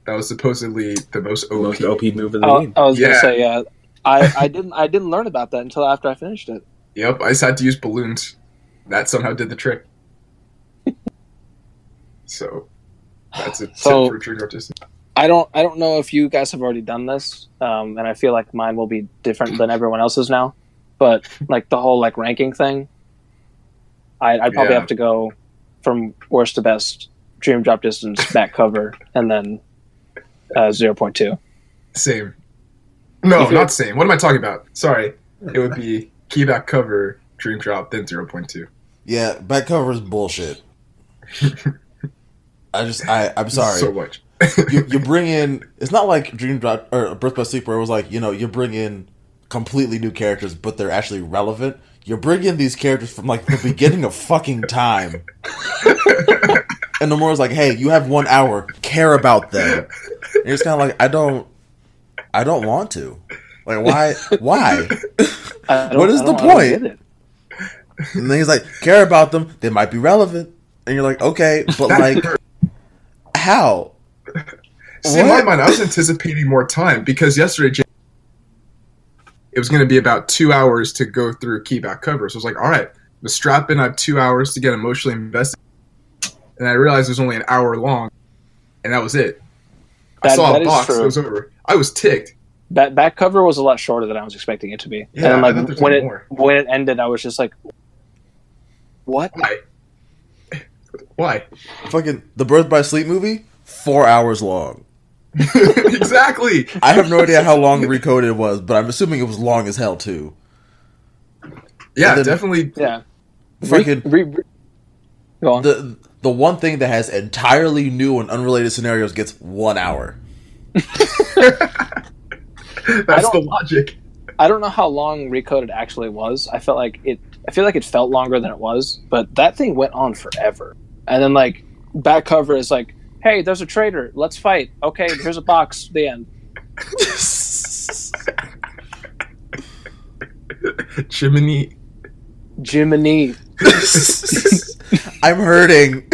Speaker 4: That was supposedly the most OP.
Speaker 1: Most OP move in the
Speaker 3: I
Speaker 1: game.
Speaker 3: was gonna
Speaker 4: Yeah.
Speaker 3: say, yeah. I didn't learn about that until after I finished it.
Speaker 4: Yep, I just had to use balloons. That somehow did the trick. So that's a tip
Speaker 3: So-
Speaker 4: for Trigger Artistic.
Speaker 3: I don't know if you guys have already done this, and I feel like mine will be different than everyone else's now. But like the whole like ranking thing, I'd probably
Speaker 4: Yeah.
Speaker 3: have to go from worst to best, Dream Drop Distance, back cover, and then 0.2.
Speaker 4: Same. No,
Speaker 3: If you're-
Speaker 4: not same. What am I talking about? Sorry. It would be keyback cover, Dream Drop, then 0.2.
Speaker 2: Yeah, back cover is bullshit. I'm sorry.
Speaker 4: So much.
Speaker 2: you bring in. It's not like Dream Drop or Birth by Sleep where it was like, you bring in completely new characters, but they're actually relevant. You bring in these characters from like the beginning of fucking time, and the more is like, hey, you have 1 hour, care about them. And it's kind of like I don't want to. Like why? What is the point?
Speaker 3: get it.
Speaker 2: And then he's like, care about them. They might be relevant, and you're like, okay, but like, how?
Speaker 4: See, in my
Speaker 2: What?
Speaker 4: mind, I was anticipating more time because yesterday it was going to be about 2 hours to go through keyback cover. So I was like, all right, the strap in, I have 2 hours to get emotionally invested. And I realized it was only an hour long, and that was it. I saw
Speaker 3: That
Speaker 4: a
Speaker 3: is
Speaker 4: box,
Speaker 3: true.
Speaker 4: it was over. I was ticked.
Speaker 3: Back cover was a lot shorter than I was expecting it to be.
Speaker 4: Yeah,
Speaker 3: and
Speaker 4: I thought
Speaker 3: then,
Speaker 4: there's
Speaker 3: like
Speaker 4: more.
Speaker 3: when it ended, I was just like, "What?"
Speaker 4: Why? Why?
Speaker 2: Fucking the Birth by Sleep movie, 4 hours long.
Speaker 4: Exactly.
Speaker 2: I have no idea how long Recoded was, but I'm assuming it was long as hell too.
Speaker 4: Yeah,
Speaker 2: And then-
Speaker 4: definitely.
Speaker 3: Yeah.
Speaker 2: Fucking
Speaker 3: Go on.
Speaker 2: the one thing that has entirely new and unrelated scenarios gets 1 hour.
Speaker 4: That's the logic.
Speaker 3: I don't know how long Recoded actually was. I feel like it felt longer than it was, but that thing went on forever. And then like back cover is like, "Hey, there's a traitor. Let's fight. Okay, here's a box." The end.
Speaker 4: Jiminy.
Speaker 3: Jiminy,
Speaker 2: I'm hurting.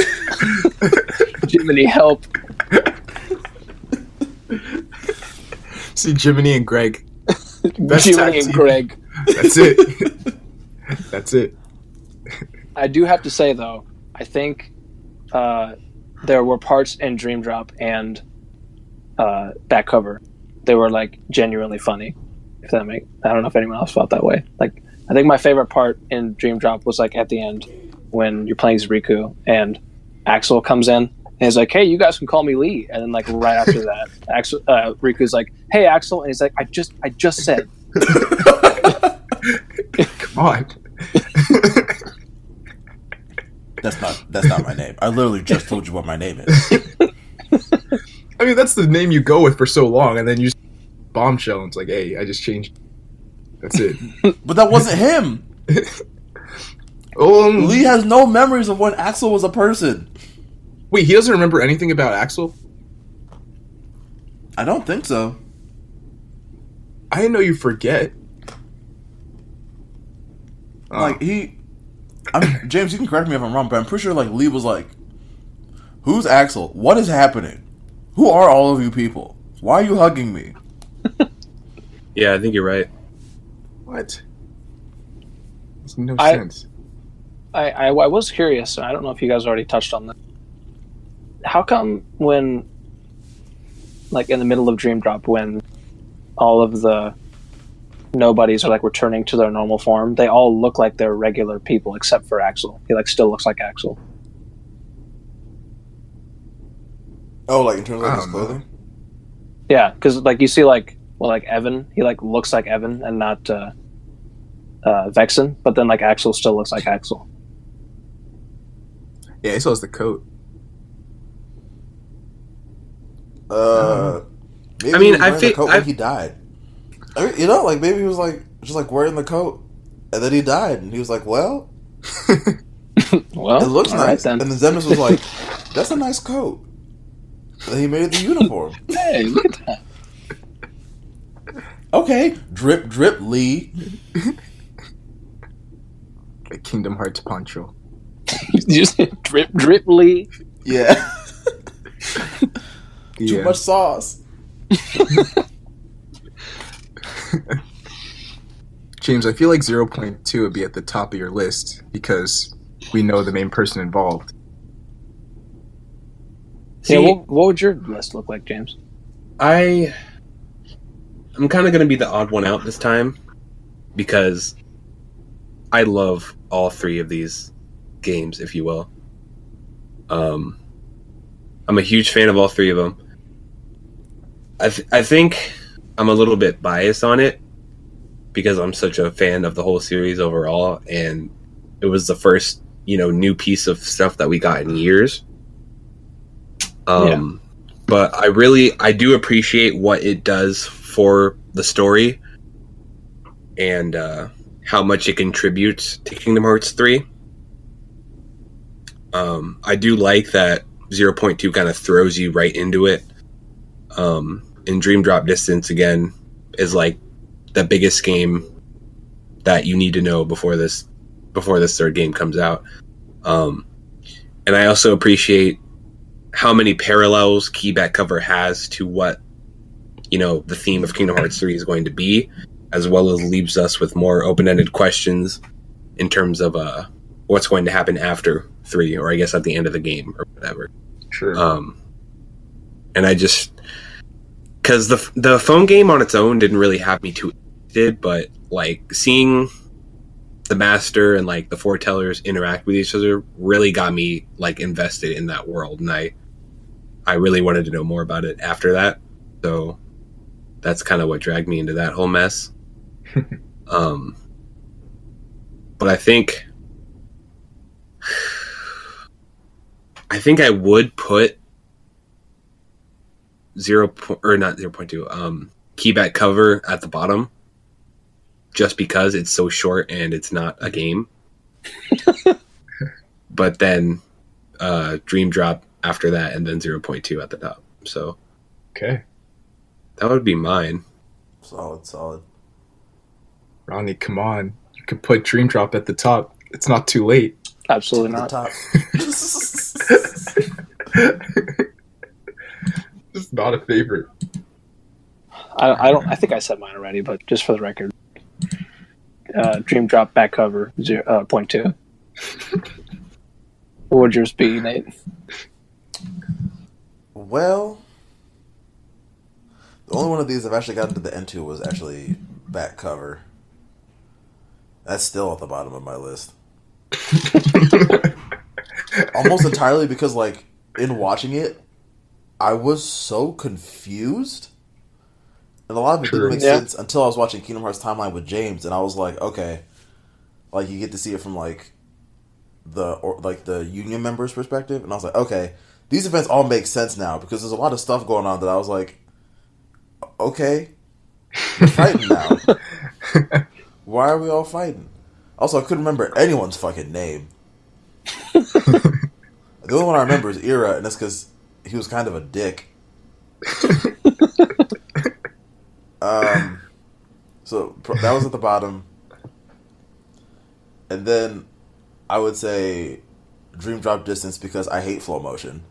Speaker 3: Jiminy, help!
Speaker 4: See, Jiminy and Greg. Best
Speaker 3: Jiminy
Speaker 4: tag
Speaker 3: and
Speaker 4: team.
Speaker 3: Greg.
Speaker 4: That's it. That's it.
Speaker 3: I do have to say though, I think there were parts in Dream Drop and back cover they were like genuinely funny. If that make, I don't know if anyone else felt that way. Like, I think my favorite part in Dream Drop was like at the end when you're playing as Riku and Axel comes in and he's like, "Hey, you guys can call me Lee." And then like right after that, Riku's like, "Hey, Axel," and he's like, I just said."
Speaker 4: Come on.
Speaker 2: That's not my name. I literally just told you what my name is.
Speaker 4: I mean, that's the name you go with for so long, and then you just bombshell, and it's like, hey, I just changed. That's it.
Speaker 2: But that wasn't him. Lee has no memories of when Axel was a person.
Speaker 4: Wait, he doesn't remember anything about Axel?
Speaker 2: I don't think so.
Speaker 4: I didn't know you forget.
Speaker 2: Like James, you can correct me if I'm wrong, but I'm pretty sure like Lee was like, "Who's Axel? What is happening? Who are all of you people? Why are you hugging me?"
Speaker 1: Yeah, I think you're right.
Speaker 4: What? Makes no sense.
Speaker 3: I was curious. I don't know if you guys already touched on this. How come when, like in the middle of Dream Drop, when all of the nobodies are like returning to their normal form, they all look like they're regular people except for Axel. He like still looks like Axel.
Speaker 2: Oh, like in terms of
Speaker 4: I
Speaker 2: his
Speaker 4: don't know.
Speaker 2: clothing?
Speaker 3: Yeah, because like you see like Evan, he like looks like Evan and not Vexen, but then like Axel still looks like Axel.
Speaker 4: Yeah, he still has the coat.
Speaker 2: Maybe
Speaker 1: I mean,
Speaker 2: he was wearing the coat
Speaker 1: I
Speaker 2: when he died. I mean, you know, like maybe he was like just like wearing the coat, and then he died, and he was like, "Well,
Speaker 3: Well,
Speaker 2: it looks
Speaker 3: all
Speaker 2: nice."
Speaker 3: right, then.
Speaker 2: And then Zemus was like, "That's a nice coat." And he made it the uniform.
Speaker 3: Hey, look at that.
Speaker 2: Okay, drip, drip, Lee.
Speaker 4: The Kingdom Hearts Poncho.
Speaker 3: You said drip drip Lee.
Speaker 2: Yeah, too
Speaker 4: Yeah.
Speaker 2: much sauce.
Speaker 4: James, I feel like 0.2 would be at the top of your list because we know the main person involved.
Speaker 1: See,
Speaker 3: Yeah, what would your list look like, James?
Speaker 1: I'm kind of going to be the odd one out this time because I love all three of these games, if you will. I'm a huge fan of all three of them. I think I'm a little bit biased on it because I'm such a fan of the whole series overall, and it was the first, new piece of stuff that we got in years. But I do appreciate what it does for the story and how much it contributes to Kingdom Hearts 3. I do like that 0.2 kind of throws you right into it. And Dream Drop Distance, again, is like the biggest game that you need to know before this third game comes out. And I also appreciate how many parallels Key Back Cover has to what the theme of Kingdom Hearts 3 is going to be, as well as leaves us with more open-ended questions in terms of what's going to happen after 3, or I guess at the end of the game or whatever.
Speaker 4: Sure.
Speaker 1: And I just, because the phone game on its own didn't really have me too interested, but like seeing the master and like the foretellers interact with each other really got me like invested in that world, and I really wanted to know more about it after that. So that's kind of what dragged me into that whole mess. But I think I would put not 0.2 Keyback Cover at the bottom, just because it's so short and it's not a game. But then Dream Drop after that, and then 0.2 at the top. So
Speaker 4: Okay.
Speaker 1: that would be mine.
Speaker 2: Solid.
Speaker 4: Ronnie, come on. You could put Dream Drop at the top. It's not too late.
Speaker 3: Absolutely
Speaker 2: To the
Speaker 3: not.
Speaker 2: top.
Speaker 4: It's not a favorite.
Speaker 3: I think I said mine already, but just for the record, Dream Drop back cover 0.2. What would yours be, Nate?
Speaker 2: Well, the only one of these I've actually gotten to the end to was actually back cover. That's still at the bottom of my list. Almost entirely because, like, in watching it, I was so confused. And a lot of it didn't make sense until I was watching Kingdom Hearts Timeline with James, and I was like, okay. Like, you get to see it from, like, the union members' perspective, and I was like, okay, these events all make sense now, because there's a lot of stuff going on that I was like, okay, we're fighting now. Why are we all fighting? Also, I couldn't remember anyone's fucking name. The only one I remember is Ira, and that's because he was kind of a dick. So that was at the bottom. And then I would say Dream Drop Distance because I hate flow motion.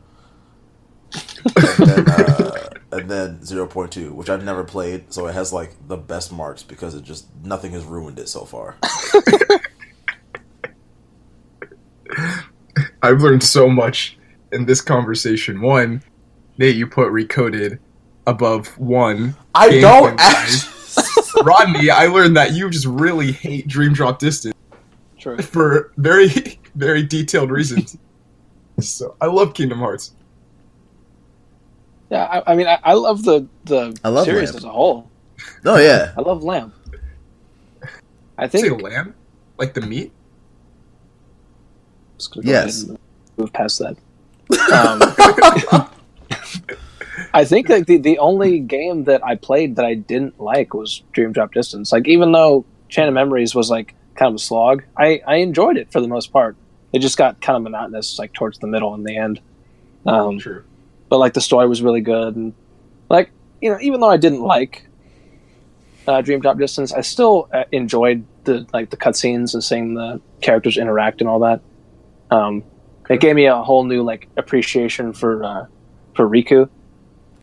Speaker 2: And then 0.2, which I've never played, so it has like the best marks because it just nothing has ruined it so far.
Speaker 4: I've learned so much in this conversation. One, Nate, you put Recoded above 1.
Speaker 2: I don't actually.
Speaker 4: Rodney, I learned that you just really hate Dream Drop Distance.
Speaker 3: True.
Speaker 4: For very, very detailed reasons. So I love Kingdom Hearts.
Speaker 3: Yeah, I mean, I love the
Speaker 2: love
Speaker 3: series
Speaker 2: Lamp.
Speaker 3: as a whole.
Speaker 2: Oh yeah,
Speaker 3: I love Lamb. I
Speaker 4: Say
Speaker 3: think.
Speaker 4: lamb? Like the meat?
Speaker 3: Just gonna go
Speaker 2: Yes.
Speaker 3: ahead and move past that. I think like the only game that I played that I didn't like was Dream Drop Distance. Like even though Chain of Memories was like kind of a slog, I enjoyed it for the most part. It just got kind of monotonous like towards the middle and the end.
Speaker 4: True.
Speaker 3: But like the story was really good, and like even though I didn't like Dream Drop Distance, I still enjoyed the cutscenes and seeing the characters interact and all that. It gave me a whole new like appreciation for Riku.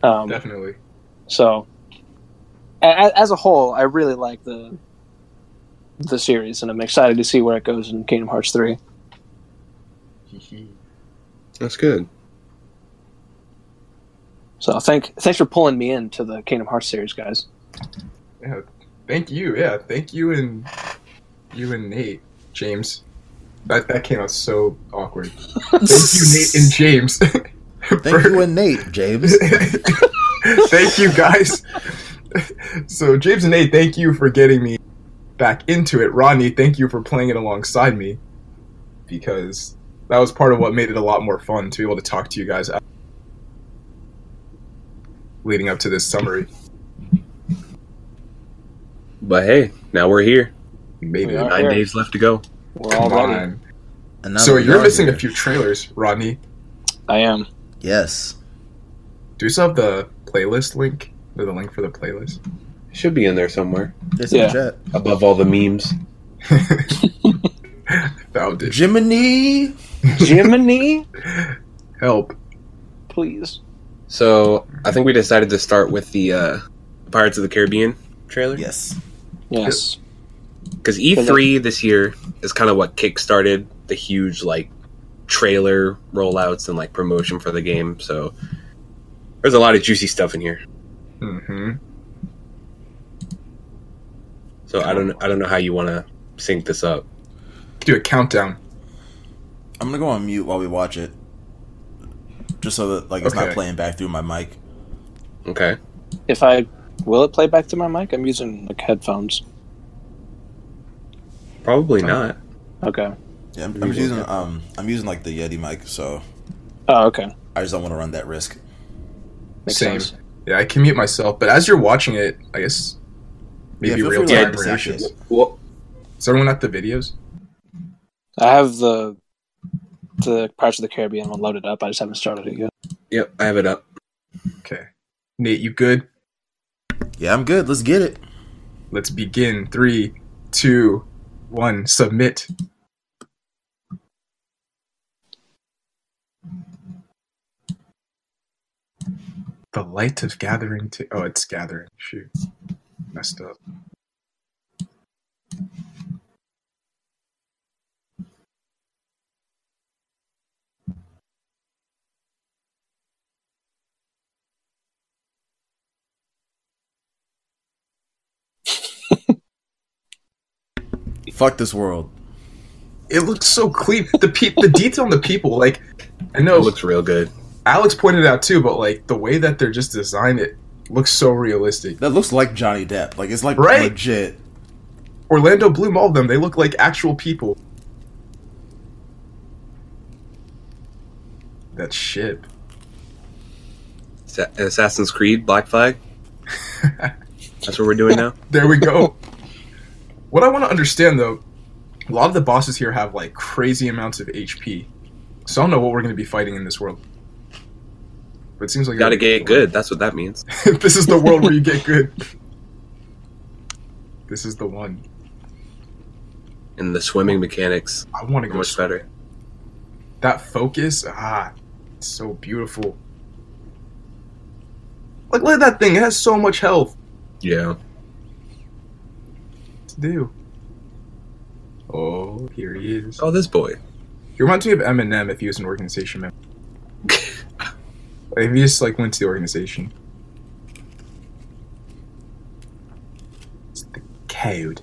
Speaker 4: Definitely.
Speaker 3: So, as a whole, I really like the series, and I'm excited to see where it goes in Kingdom Hearts 3.
Speaker 1: That's good.
Speaker 3: So, thanks for pulling me into the Kingdom Hearts series, guys.
Speaker 4: Yeah, thank you. Yeah, thank you and Nate, James. That came out so awkward. Thank you, Nate and James.
Speaker 2: thank you and Nate, James.
Speaker 4: Thank you, guys. So, James and Nate, thank you for getting me back into it. Rodney, thank you for playing it alongside me, because that was part of what made it a lot more fun to be able to talk to you guys leading up to this summary.
Speaker 1: But hey, now we're here.
Speaker 4: We made
Speaker 3: We
Speaker 4: it.
Speaker 3: are.
Speaker 1: 9 days left to go.
Speaker 3: We're all
Speaker 4: Come
Speaker 3: ready.
Speaker 4: on.
Speaker 2: And now
Speaker 4: So
Speaker 2: that we
Speaker 4: you're
Speaker 2: are
Speaker 4: missing
Speaker 2: here-
Speaker 4: a few trailers, Rodney.
Speaker 3: I am.
Speaker 2: Yes.
Speaker 4: Do you still have the playlist link? Or the link for the playlist?
Speaker 1: Should be in there somewhere.
Speaker 2: It's in
Speaker 3: Yeah.
Speaker 2: the chat.
Speaker 1: Above all the memes.
Speaker 4: Found it.
Speaker 2: Jiminy.
Speaker 3: Jiminy,
Speaker 4: Help.
Speaker 3: please.
Speaker 1: So I think we decided to start with the Pirates of the Caribbean trailer.
Speaker 2: Yes.
Speaker 3: Yes.
Speaker 1: Because E3 this year is kind of what kickstarted the huge like trailer rollouts and like promotion for the game. So there's a lot of juicy stuff in here.
Speaker 4: Mm-hmm.
Speaker 1: So I don't know how you want to sync this up.
Speaker 4: Do a countdown.
Speaker 2: I'm gonna go on mute while we watch it, just so that like it's not
Speaker 4: Okay.
Speaker 2: playing back through my mic.
Speaker 1: Okay.
Speaker 3: Will it play back to my mic? I'm using like headphones.
Speaker 1: Probably not.
Speaker 3: Okay.
Speaker 2: Yeah, I'm
Speaker 1: Maybe
Speaker 2: using
Speaker 1: we'll
Speaker 2: I'm using like the Yeti mic, so
Speaker 3: Oh, okay.
Speaker 2: I just don't want to run that risk.
Speaker 3: Makes
Speaker 4: Same.
Speaker 3: sense.
Speaker 4: Yeah, I can mute myself, but as you're watching it, I guess maybe
Speaker 2: feel
Speaker 4: real
Speaker 2: free to,
Speaker 4: time
Speaker 2: like,
Speaker 4: reactions.
Speaker 2: say
Speaker 1: Well,
Speaker 4: Is everyone at the videos?
Speaker 3: I have the Pirates of the Caribbean one loaded up. I just haven't started it yet.
Speaker 1: yep, I have it up.
Speaker 4: Okay. Nate, you good?
Speaker 2: Yeah, I'm good. Let's get it.
Speaker 4: Let's begin. 3, 2, 1. Submit. The light of gathering to... Oh, it's gathering. Shoot. Messed up.
Speaker 2: Fuck this world.
Speaker 4: It looks so clean. The detail on the people, like... I know
Speaker 1: It looks real good.
Speaker 4: Alex pointed out too, but like the way that they're just designed, it looks so realistic.
Speaker 2: That looks like Johnny Depp. Like it's like
Speaker 4: Right?
Speaker 2: legit.
Speaker 4: Orlando Bloom, all of them, they look like actual people. That ship.
Speaker 1: Assassin's Creed Black Flag. That's what we're doing now.
Speaker 4: There we go. What I want to understand though, a lot of the bosses here have like crazy amounts of HP. So I don't know what we're going to be fighting in this world. But it seems like
Speaker 1: Got to get good. That's what that means.
Speaker 4: This is the world where you get good. This is the one.
Speaker 1: And the swimming mechanics
Speaker 4: I want to
Speaker 1: are
Speaker 4: go
Speaker 1: much
Speaker 4: swim.
Speaker 1: better.
Speaker 4: That focus, it's so beautiful. Like, look at that thing. It has so much health
Speaker 1: Yeah.
Speaker 4: to do. Oh, here he is.
Speaker 1: Oh, this boy.
Speaker 4: He reminds me of Eminem if he was an organization member. If he just like went to the organization. It's the code.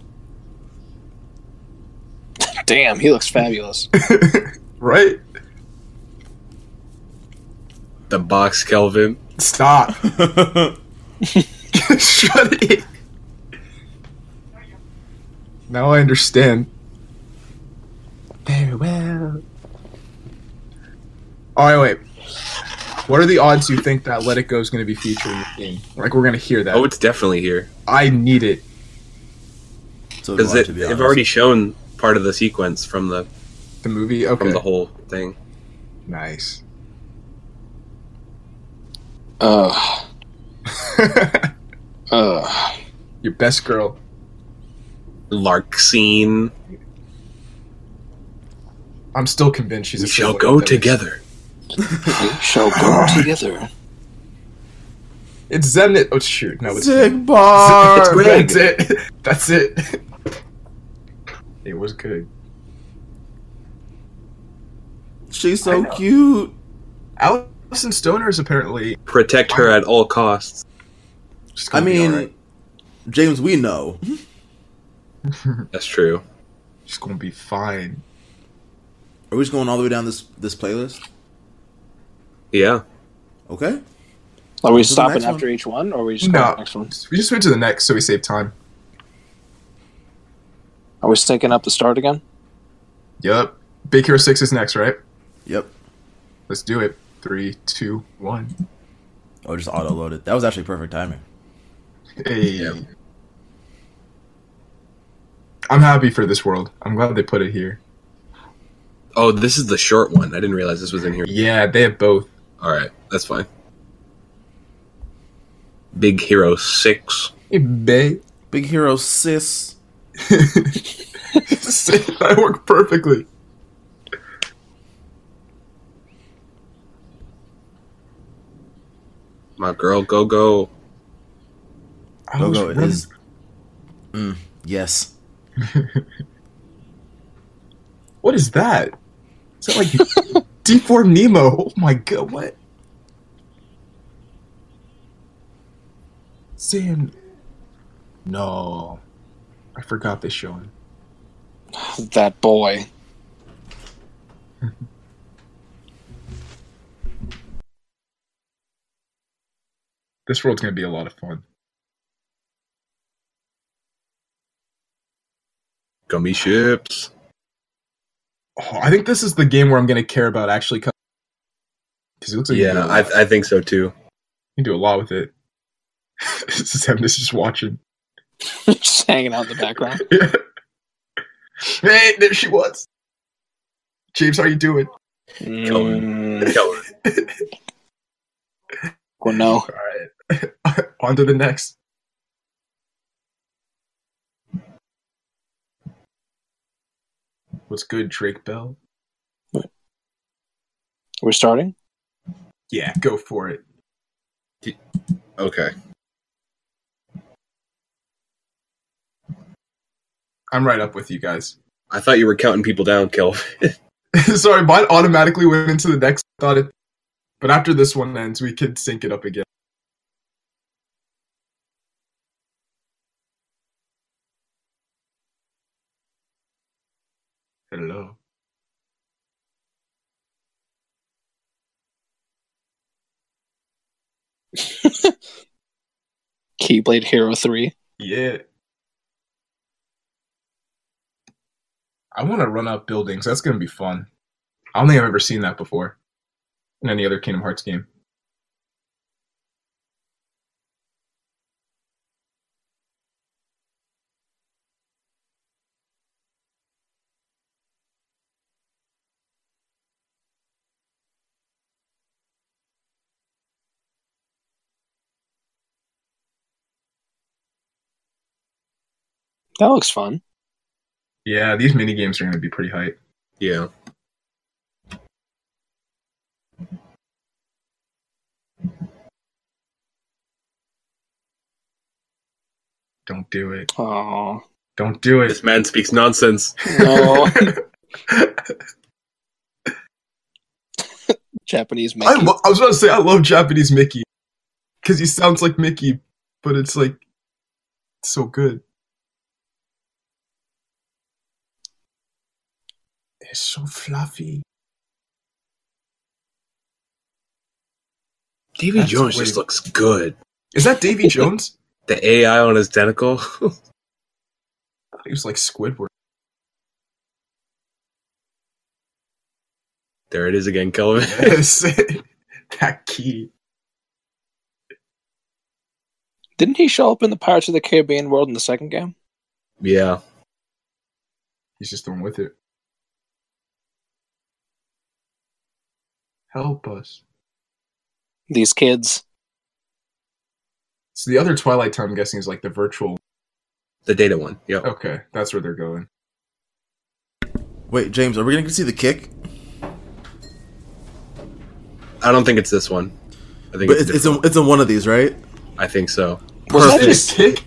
Speaker 3: Damn, he looks fabulous.
Speaker 4: Right?
Speaker 1: The box, Kelvin.
Speaker 4: Stop. Shut it. Now I understand. Very well. Alright, wait. What are the odds you think that Let It Go is going to be featured in the game? Like, we're going to hear that.
Speaker 1: Oh, it's definitely here.
Speaker 4: I need it.
Speaker 2: So
Speaker 1: Because
Speaker 2: do I, to be
Speaker 1: they've
Speaker 2: honest.
Speaker 1: already shown part of the sequence from the
Speaker 4: The movie? Okay.
Speaker 1: the whole thing.
Speaker 4: Nice. Your best girl.
Speaker 1: Lark scene.
Speaker 4: I'm still convinced she's
Speaker 1: We
Speaker 4: a
Speaker 1: shall
Speaker 4: sibling
Speaker 1: go
Speaker 4: of theirs.
Speaker 1: together.
Speaker 3: We shall go together.
Speaker 4: It's Zemnit. Oh, shoot. No, it's
Speaker 2: Zigbar!
Speaker 1: It's Greg.
Speaker 4: That's it. That's it. It was good.
Speaker 2: She's
Speaker 4: I
Speaker 2: so
Speaker 4: know.
Speaker 2: cute.
Speaker 4: Alison Stoner is apparently
Speaker 1: Protect her at all costs.
Speaker 4: just
Speaker 2: I
Speaker 4: gonna be
Speaker 2: mean,
Speaker 4: alright.
Speaker 2: James, we know.
Speaker 1: That's true.
Speaker 4: She's gonna be fine.
Speaker 2: Are we just going all the way down this playlist?
Speaker 1: Yeah.
Speaker 2: Okay.
Speaker 3: Are we
Speaker 2: To the
Speaker 3: stopping
Speaker 2: next
Speaker 3: after
Speaker 2: one?
Speaker 3: each one, or are we just going to the next one?
Speaker 4: We just went to the next, so we save time.
Speaker 3: Are we stinking up the start again?
Speaker 4: Yep. Big Hero 6 is next, right?
Speaker 2: Yep.
Speaker 4: Let's do it. 3, 2, 1.
Speaker 2: Oh, just auto loaded. That was actually perfect timing.
Speaker 4: Hey.
Speaker 1: Yeah.
Speaker 4: I'm happy for this world. I'm glad they put it here.
Speaker 1: Oh, this is the short one. I didn't realize this was in here.
Speaker 4: Yeah, they have both.
Speaker 1: Alright, that's fine. Big Hero 6.
Speaker 4: Hey, babe.
Speaker 2: Big Hero sis.
Speaker 4: That worked perfectly.
Speaker 1: My girl, go go.
Speaker 4: I
Speaker 2: Go
Speaker 4: was
Speaker 2: go. It
Speaker 4: running-
Speaker 2: is. Yes.
Speaker 4: What is that? Is that like deformed Nemo? Oh my god, what? Sam. No. I forgot they show him.
Speaker 3: That boy.
Speaker 4: This world's gonna be a lot of fun.
Speaker 1: Gummy ships.
Speaker 4: Oh, I think this is the game where I'm gonna care about actually because it looks like you can,
Speaker 1: Yeah,
Speaker 4: do a lot.
Speaker 1: I think so too.
Speaker 4: You can do a lot with it. This is him just watching.
Speaker 3: Just hanging out in the background.
Speaker 4: Yeah. Hey, there she was. James, how you doing?
Speaker 3: Mm,
Speaker 1: Kelvin.
Speaker 3: well, no.
Speaker 4: All right. On to the next. What's good, Drake Bell?
Speaker 3: We're starting?
Speaker 4: Yeah, go for it.
Speaker 1: Okay.
Speaker 4: I'm right up with you guys.
Speaker 1: I thought you were counting people down, Kelvin.
Speaker 4: Sorry, mine automatically went into the next. Thought it, but after this one ends, we could sync it up again. Hello.
Speaker 3: Keyblade Hero 3.
Speaker 4: Yeah. I want to run up buildings. That's going to be fun. I don't think I've ever seen that before in any other Kingdom Hearts game.
Speaker 3: That looks fun.
Speaker 4: Yeah, these mini games are going to be pretty hype.
Speaker 1: Yeah.
Speaker 4: Don't do it.
Speaker 3: Oh
Speaker 4: Don't do it.
Speaker 1: This man speaks nonsense.
Speaker 3: no, Japanese Mickey.
Speaker 4: I was about to say, I love Japanese Mickey. Because he sounds like Mickey, but it's like so good. It's so fluffy.
Speaker 1: Davy
Speaker 4: That's
Speaker 1: Jones
Speaker 4: way-
Speaker 1: just looks good.
Speaker 4: Is that Davy Jones?
Speaker 1: The AI on his tentacle.
Speaker 4: He was like Squidward.
Speaker 1: There it is again, Kelvin.
Speaker 4: Yes. That key.
Speaker 3: Didn't he show up in the Pirates of the Caribbean world in the second game?
Speaker 1: Yeah.
Speaker 4: He's just the one with it. Help us.
Speaker 3: These kids.
Speaker 4: So the other Twilight Town, I'm guessing, is like the virtual.
Speaker 1: The data one. Yep.
Speaker 4: Okay, that's where they're going.
Speaker 2: Wait, James, are we going to see the kick?
Speaker 1: I don't think it's this one. I think
Speaker 2: But
Speaker 1: it's
Speaker 2: it's in one of these, right?
Speaker 1: I think so.
Speaker 3: Was that
Speaker 2: Perfect.
Speaker 3: just
Speaker 4: Kick?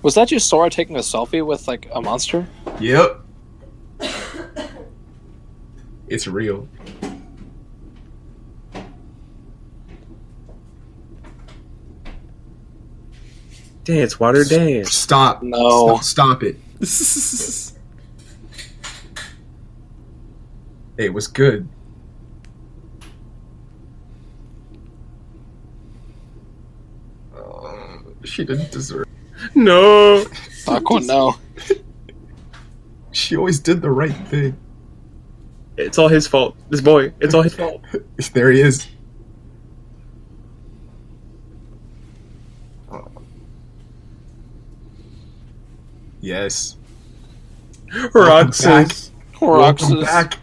Speaker 3: was that just Sora taking a selfie with like a monster?
Speaker 4: Yep. It's real.
Speaker 1: Dance, water, dance.
Speaker 4: Stop.
Speaker 3: No.
Speaker 4: Stop it. It was good. She didn't deserve it.
Speaker 1: No.
Speaker 3: Aqua, no.
Speaker 4: She always did the right thing.
Speaker 1: It's all his fault. This boy. It's all his fault.
Speaker 4: There he is. Yes.
Speaker 1: Roxas.
Speaker 4: Welcome
Speaker 3: Roxas.
Speaker 4: back.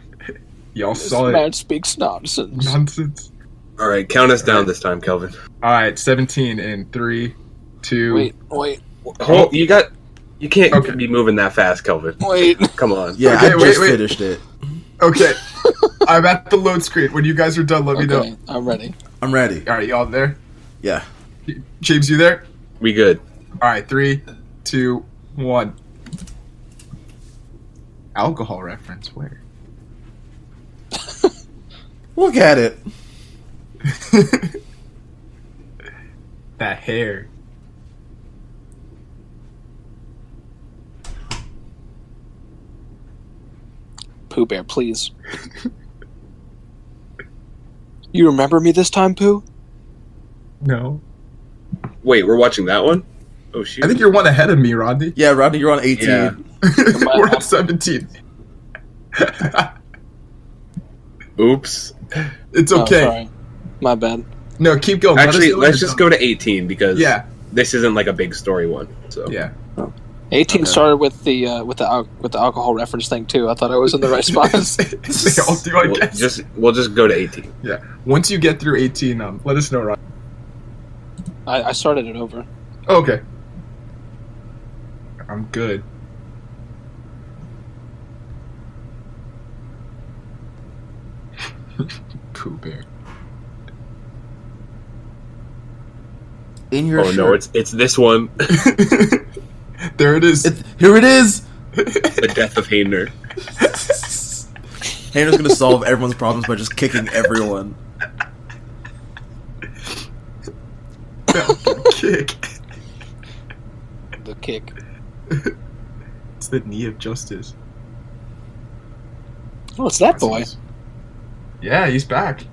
Speaker 4: Y'all
Speaker 3: This
Speaker 4: saw
Speaker 3: man
Speaker 4: it.
Speaker 3: speaks nonsense.
Speaker 4: Nonsense.
Speaker 1: All right, count us down this time, Kelvin.
Speaker 4: All right, 17 in 3, 2.
Speaker 3: Wait.
Speaker 1: Hold, you can't
Speaker 4: Okay.
Speaker 1: be moving that fast, Kelvin.
Speaker 3: Wait.
Speaker 1: Come on.
Speaker 2: Yeah,
Speaker 4: Okay,
Speaker 2: I
Speaker 4: wait,
Speaker 2: just
Speaker 4: wait.
Speaker 2: finished it.
Speaker 4: Okay. I'm at the load screen. When you guys are done, let me know.
Speaker 3: Okay, I'm ready.
Speaker 2: I'm ready.
Speaker 4: All right, y'all there?
Speaker 2: Yeah.
Speaker 4: James, you there?
Speaker 1: We good.
Speaker 4: All right, 3, 2, 1. Alcohol reference. Where?
Speaker 2: Look at it.
Speaker 4: That hair.
Speaker 3: Pooh Bear, please. You remember me this time, Pooh?
Speaker 4: No.
Speaker 1: Wait, we're watching that one? Oh, shoot.
Speaker 4: I think you're one ahead of me, Rodney.
Speaker 2: Yeah, Rodney, you're on 18.
Speaker 1: Yeah.
Speaker 4: We're at 17.
Speaker 1: Oops.
Speaker 4: It's
Speaker 3: Oh,
Speaker 4: okay.
Speaker 3: sorry. My bad.
Speaker 4: No, keep going.
Speaker 1: Actually, let's just go to 18 because
Speaker 4: Yeah,
Speaker 1: this isn't like a big story one. So
Speaker 4: yeah.
Speaker 3: 18
Speaker 2: Okay.
Speaker 3: started with the alcohol reference thing too. I thought I was in the right spot.
Speaker 4: They all do, I guess.
Speaker 1: We'll just go to 18.
Speaker 4: Yeah. Once you get through 18, let us know, Rodney.
Speaker 3: I started it over.
Speaker 4: Oh, okay. I'm good. Pooh Bear.
Speaker 2: In your
Speaker 1: Oh no, it's this one.
Speaker 4: There it is.
Speaker 2: Here it is.
Speaker 1: The death of Hayner.
Speaker 2: Hannah's gonna solve everyone's problems by just kicking everyone.
Speaker 4: Kick.
Speaker 3: The kick.
Speaker 4: It's the knee of justice.
Speaker 3: Oh, it's that boy.
Speaker 4: Yeah, he's back.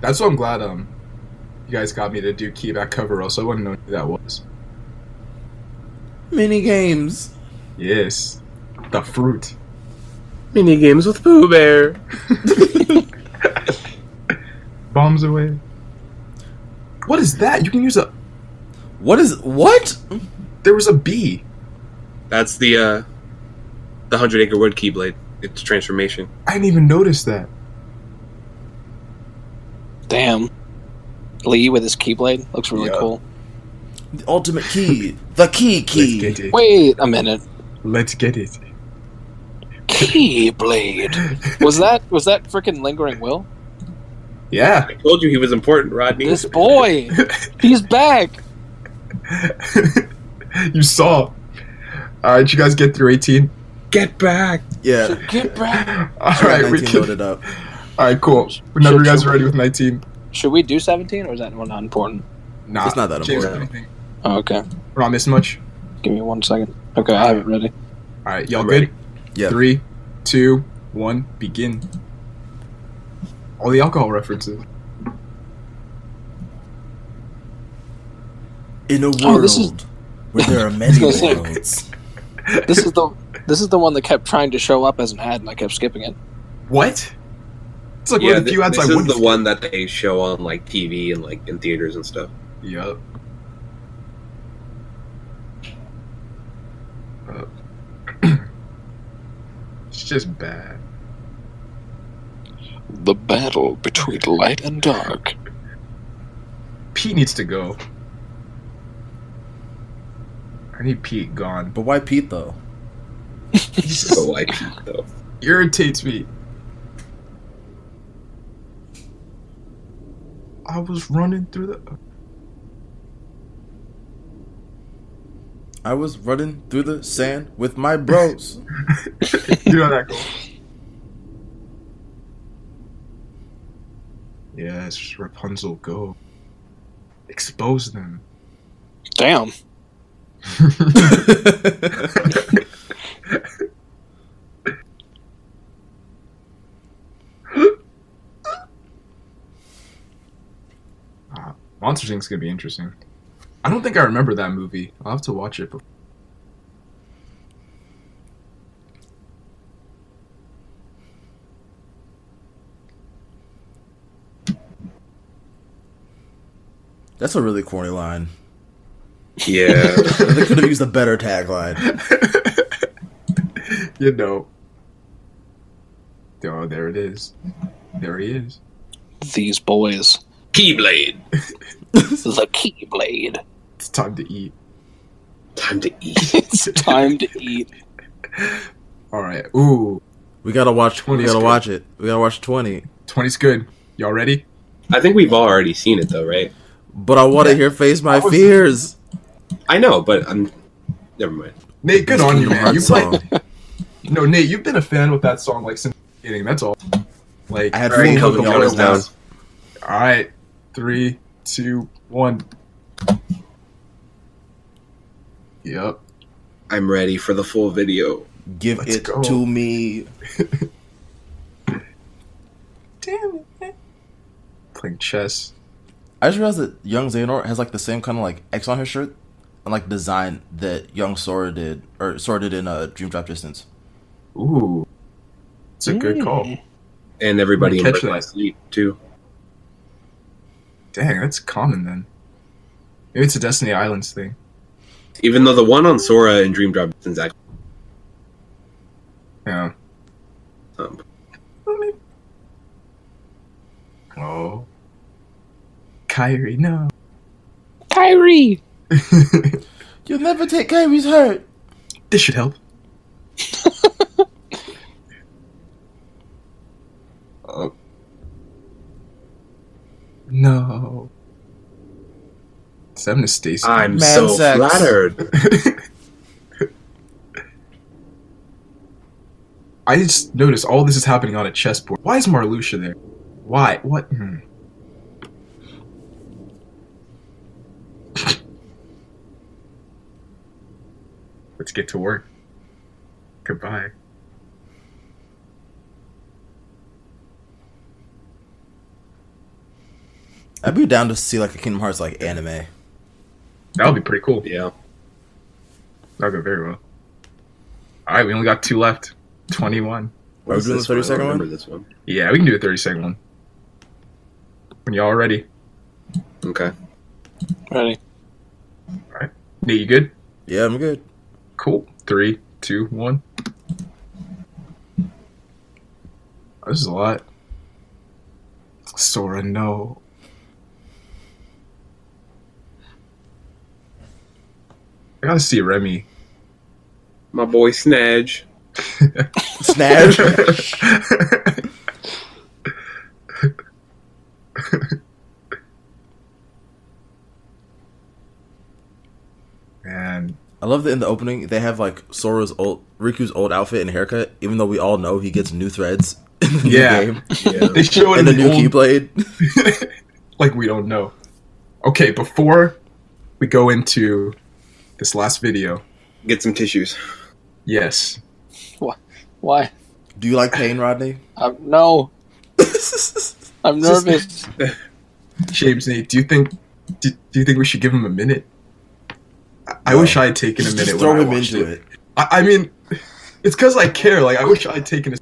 Speaker 4: That's why I'm glad you guys got me to do key back cover, else I wouldn't know who that was.
Speaker 2: Mini games.
Speaker 4: Yes. The fruit.
Speaker 1: Mini games with Pooh Bear.
Speaker 4: Bombs away. What is that? You can use a...
Speaker 2: What?
Speaker 4: There was a bee.
Speaker 1: That's the 100-acre wood keyblade. It's transformation.
Speaker 4: I didn't even notice that.
Speaker 3: Damn. Lee with his keyblade looks really
Speaker 4: Yeah.
Speaker 3: cool.
Speaker 2: The ultimate key. The key.
Speaker 4: Let's get it.
Speaker 3: Wait a minute.
Speaker 4: Let's get it.
Speaker 3: Keyblade. Was that freaking Lingering Will?
Speaker 4: Yeah.
Speaker 1: I told you he was important, Rodney.
Speaker 3: This boy, he's back.
Speaker 4: You saw. Alright, you guys get through 18?
Speaker 1: Get back.
Speaker 2: Yeah.
Speaker 3: Get back.
Speaker 4: Alright, we
Speaker 2: 19
Speaker 4: can.
Speaker 2: loaded up.
Speaker 4: Alright, cool. Whenever you guys are ready with 19.
Speaker 3: Should we do 17, or is that one not important?
Speaker 4: Nah,
Speaker 2: It's not that
Speaker 4: James,
Speaker 2: important.
Speaker 4: anything.
Speaker 3: Oh, okay.
Speaker 4: We're not missing much.
Speaker 3: Give me 1 second. Okay, I have it ready.
Speaker 4: Alright, y'all
Speaker 1: I'm
Speaker 4: good?
Speaker 1: ready.
Speaker 2: Yeah.
Speaker 4: 3, 2, 1, begin. All the alcohol references.
Speaker 2: In a world
Speaker 3: Oh, this is-
Speaker 2: where there are many
Speaker 3: gonna say-
Speaker 2: worlds.
Speaker 3: This is the one that kept trying to show up as an ad, and I kept skipping it.
Speaker 4: What? It's like one
Speaker 1: Yeah,
Speaker 4: of the few ads
Speaker 1: this
Speaker 4: I
Speaker 1: is
Speaker 4: wouldn't.
Speaker 1: the one that they show on like TV and like in theaters and stuff.
Speaker 4: Yup. It's just bad.
Speaker 3: The battle between light and dark.
Speaker 4: Pete needs to go. I need Pete gone.
Speaker 2: But why Pete though?
Speaker 4: He just
Speaker 1: So like though.
Speaker 4: irritates me. I was running through the.
Speaker 2: I was running through the sand with my bros.
Speaker 4: You know that goes. Yes, Rapunzel, go. Expose them.
Speaker 3: Damn.
Speaker 4: Monsters Inc.'s gonna be interesting. I don't think I remember that movie. I'll have to watch it.
Speaker 2: That's a really corny line.
Speaker 1: Yeah.
Speaker 2: They could have used a better tagline.
Speaker 4: You know. Oh, there it is. There he is.
Speaker 3: These boys.
Speaker 1: Keyblade.
Speaker 3: The Keyblade.
Speaker 4: It's time to eat.
Speaker 1: Time to eat.
Speaker 3: It's time to eat.
Speaker 4: All right. Ooh,
Speaker 2: We gotta watch. We
Speaker 4: 20's
Speaker 2: gotta
Speaker 4: good.
Speaker 2: watch it. We gotta watch 20.
Speaker 4: 20's good. Y'all ready?
Speaker 1: I think we've all already seen it though, right?
Speaker 2: But I want to
Speaker 4: Yeah.
Speaker 2: hear "Face My
Speaker 4: I was-
Speaker 2: Fears."
Speaker 1: I know, but I'm. Never mind.
Speaker 4: Nate, good
Speaker 2: This
Speaker 4: on you,
Speaker 2: Kingdom
Speaker 4: man. You
Speaker 2: Hearts
Speaker 4: play. No, Nate, you've been a fan with that song like since the beginning. That's all. Like
Speaker 2: I had
Speaker 1: Alright,
Speaker 2: full
Speaker 1: count
Speaker 2: of
Speaker 1: us down.
Speaker 4: All right, 3, 2, 1. Yep.
Speaker 1: I'm ready for the full video.
Speaker 2: Give
Speaker 4: Let's
Speaker 2: it
Speaker 4: go.
Speaker 2: to me.
Speaker 4: Damn it. Playing chess.
Speaker 2: I just realized that Young Xehanort has like the same kind of like X on his shirt and like design that Young Sora did, or Sora did in Dream Drop Distance.
Speaker 4: Ooh, it's a good call.
Speaker 1: And everybody in
Speaker 4: Catch
Speaker 1: Birth
Speaker 4: that.
Speaker 1: by Sleep too.
Speaker 4: Dang, that's common then. Maybe it's a Destiny Islands thing.
Speaker 1: Even though the one on Sora and Dream Drop Distance actually.
Speaker 4: Yeah.
Speaker 1: Um,
Speaker 4: Oh. Kyrie, no.
Speaker 3: Kyrie!
Speaker 2: You'll never take Kyrie's hurt.
Speaker 4: This should help. Oh. No. 7 is Stacy.
Speaker 1: I'm
Speaker 2: Man
Speaker 1: so
Speaker 2: sex.
Speaker 1: flattered.
Speaker 4: I just noticed all this is happening on a chessboard. Why is Marluxia there? Why? What? Let's get to work. Goodbye.
Speaker 2: I'd be down to see like a Kingdom Hearts like anime.
Speaker 4: That would be pretty cool.
Speaker 1: Yeah.
Speaker 4: That would go very well. Alright, we only got 2 left. 21.
Speaker 2: Are we doing the
Speaker 1: This one?
Speaker 2: 30
Speaker 1: I
Speaker 2: second
Speaker 1: don't
Speaker 2: one?
Speaker 1: remember this one.
Speaker 4: Yeah, we can do a 30-second one. When y'all ready.
Speaker 1: Okay.
Speaker 3: Ready?
Speaker 4: Nate, you good?
Speaker 2: Yeah, I'm good.
Speaker 4: Cool. 3, 2, 1. Oh, this is a lot. Sora, no. I gotta see Remy.
Speaker 1: My boy Snadge.
Speaker 2: Snatch.
Speaker 4: Man,
Speaker 2: I love that in the opening they have like Riku's old outfit and haircut, even though we all know he gets new threads in the new game.
Speaker 1: Yeah.
Speaker 4: they show it
Speaker 2: And
Speaker 4: in
Speaker 2: the new keyblade.
Speaker 4: like we don't know. Okay, before we go into this last video,
Speaker 1: Get some tissues.
Speaker 4: yes,
Speaker 3: Why?
Speaker 2: Do you like pain, Rodney?
Speaker 3: No. I'm nervous.
Speaker 4: James, Nate, do you think we should give him a minute? I wish I had taken a minute.
Speaker 2: Just throw
Speaker 4: when I
Speaker 2: him
Speaker 4: watched
Speaker 2: into
Speaker 4: it.
Speaker 2: it.
Speaker 4: I mean, it's because I care. Like, I wish I had taken a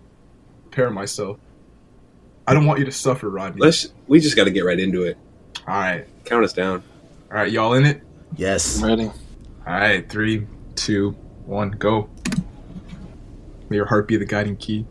Speaker 4: prepare myself. I don't want you to suffer, Rodney.
Speaker 1: We just got to get right into it.
Speaker 4: All right,
Speaker 1: Count us down.
Speaker 4: all right, y'all in it?
Speaker 2: Yes.
Speaker 3: I'm ready.
Speaker 4: All right, 3, 2, 1, go. May your heart be the guiding key.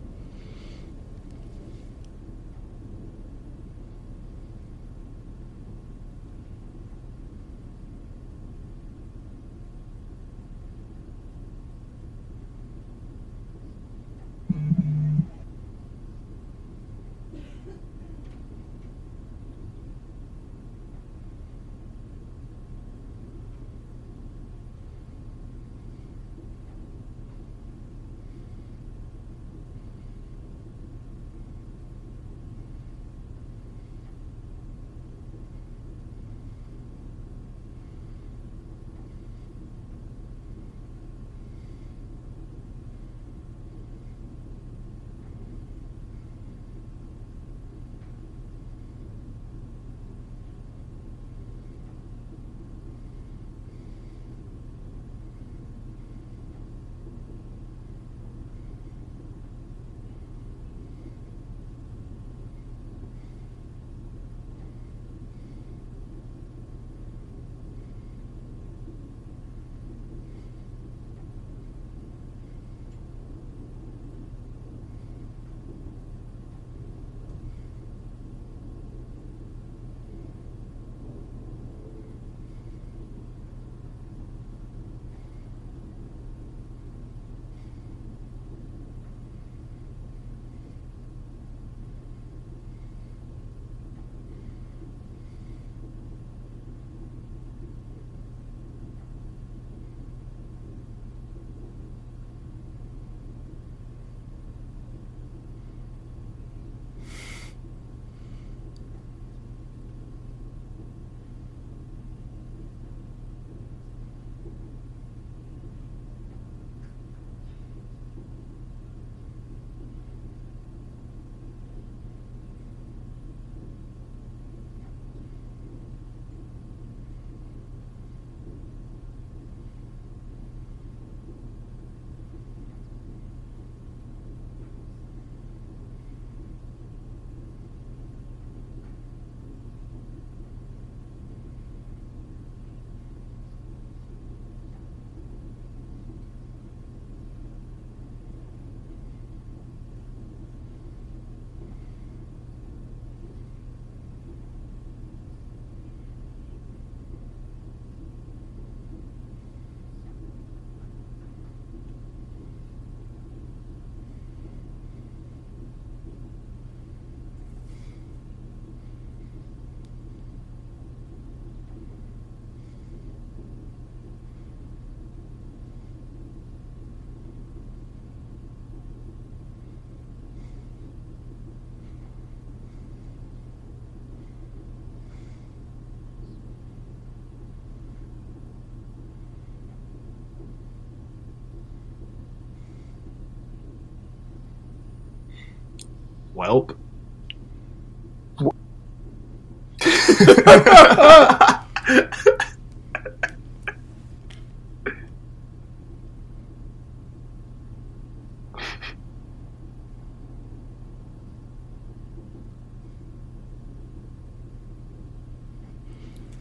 Speaker 4: Welp.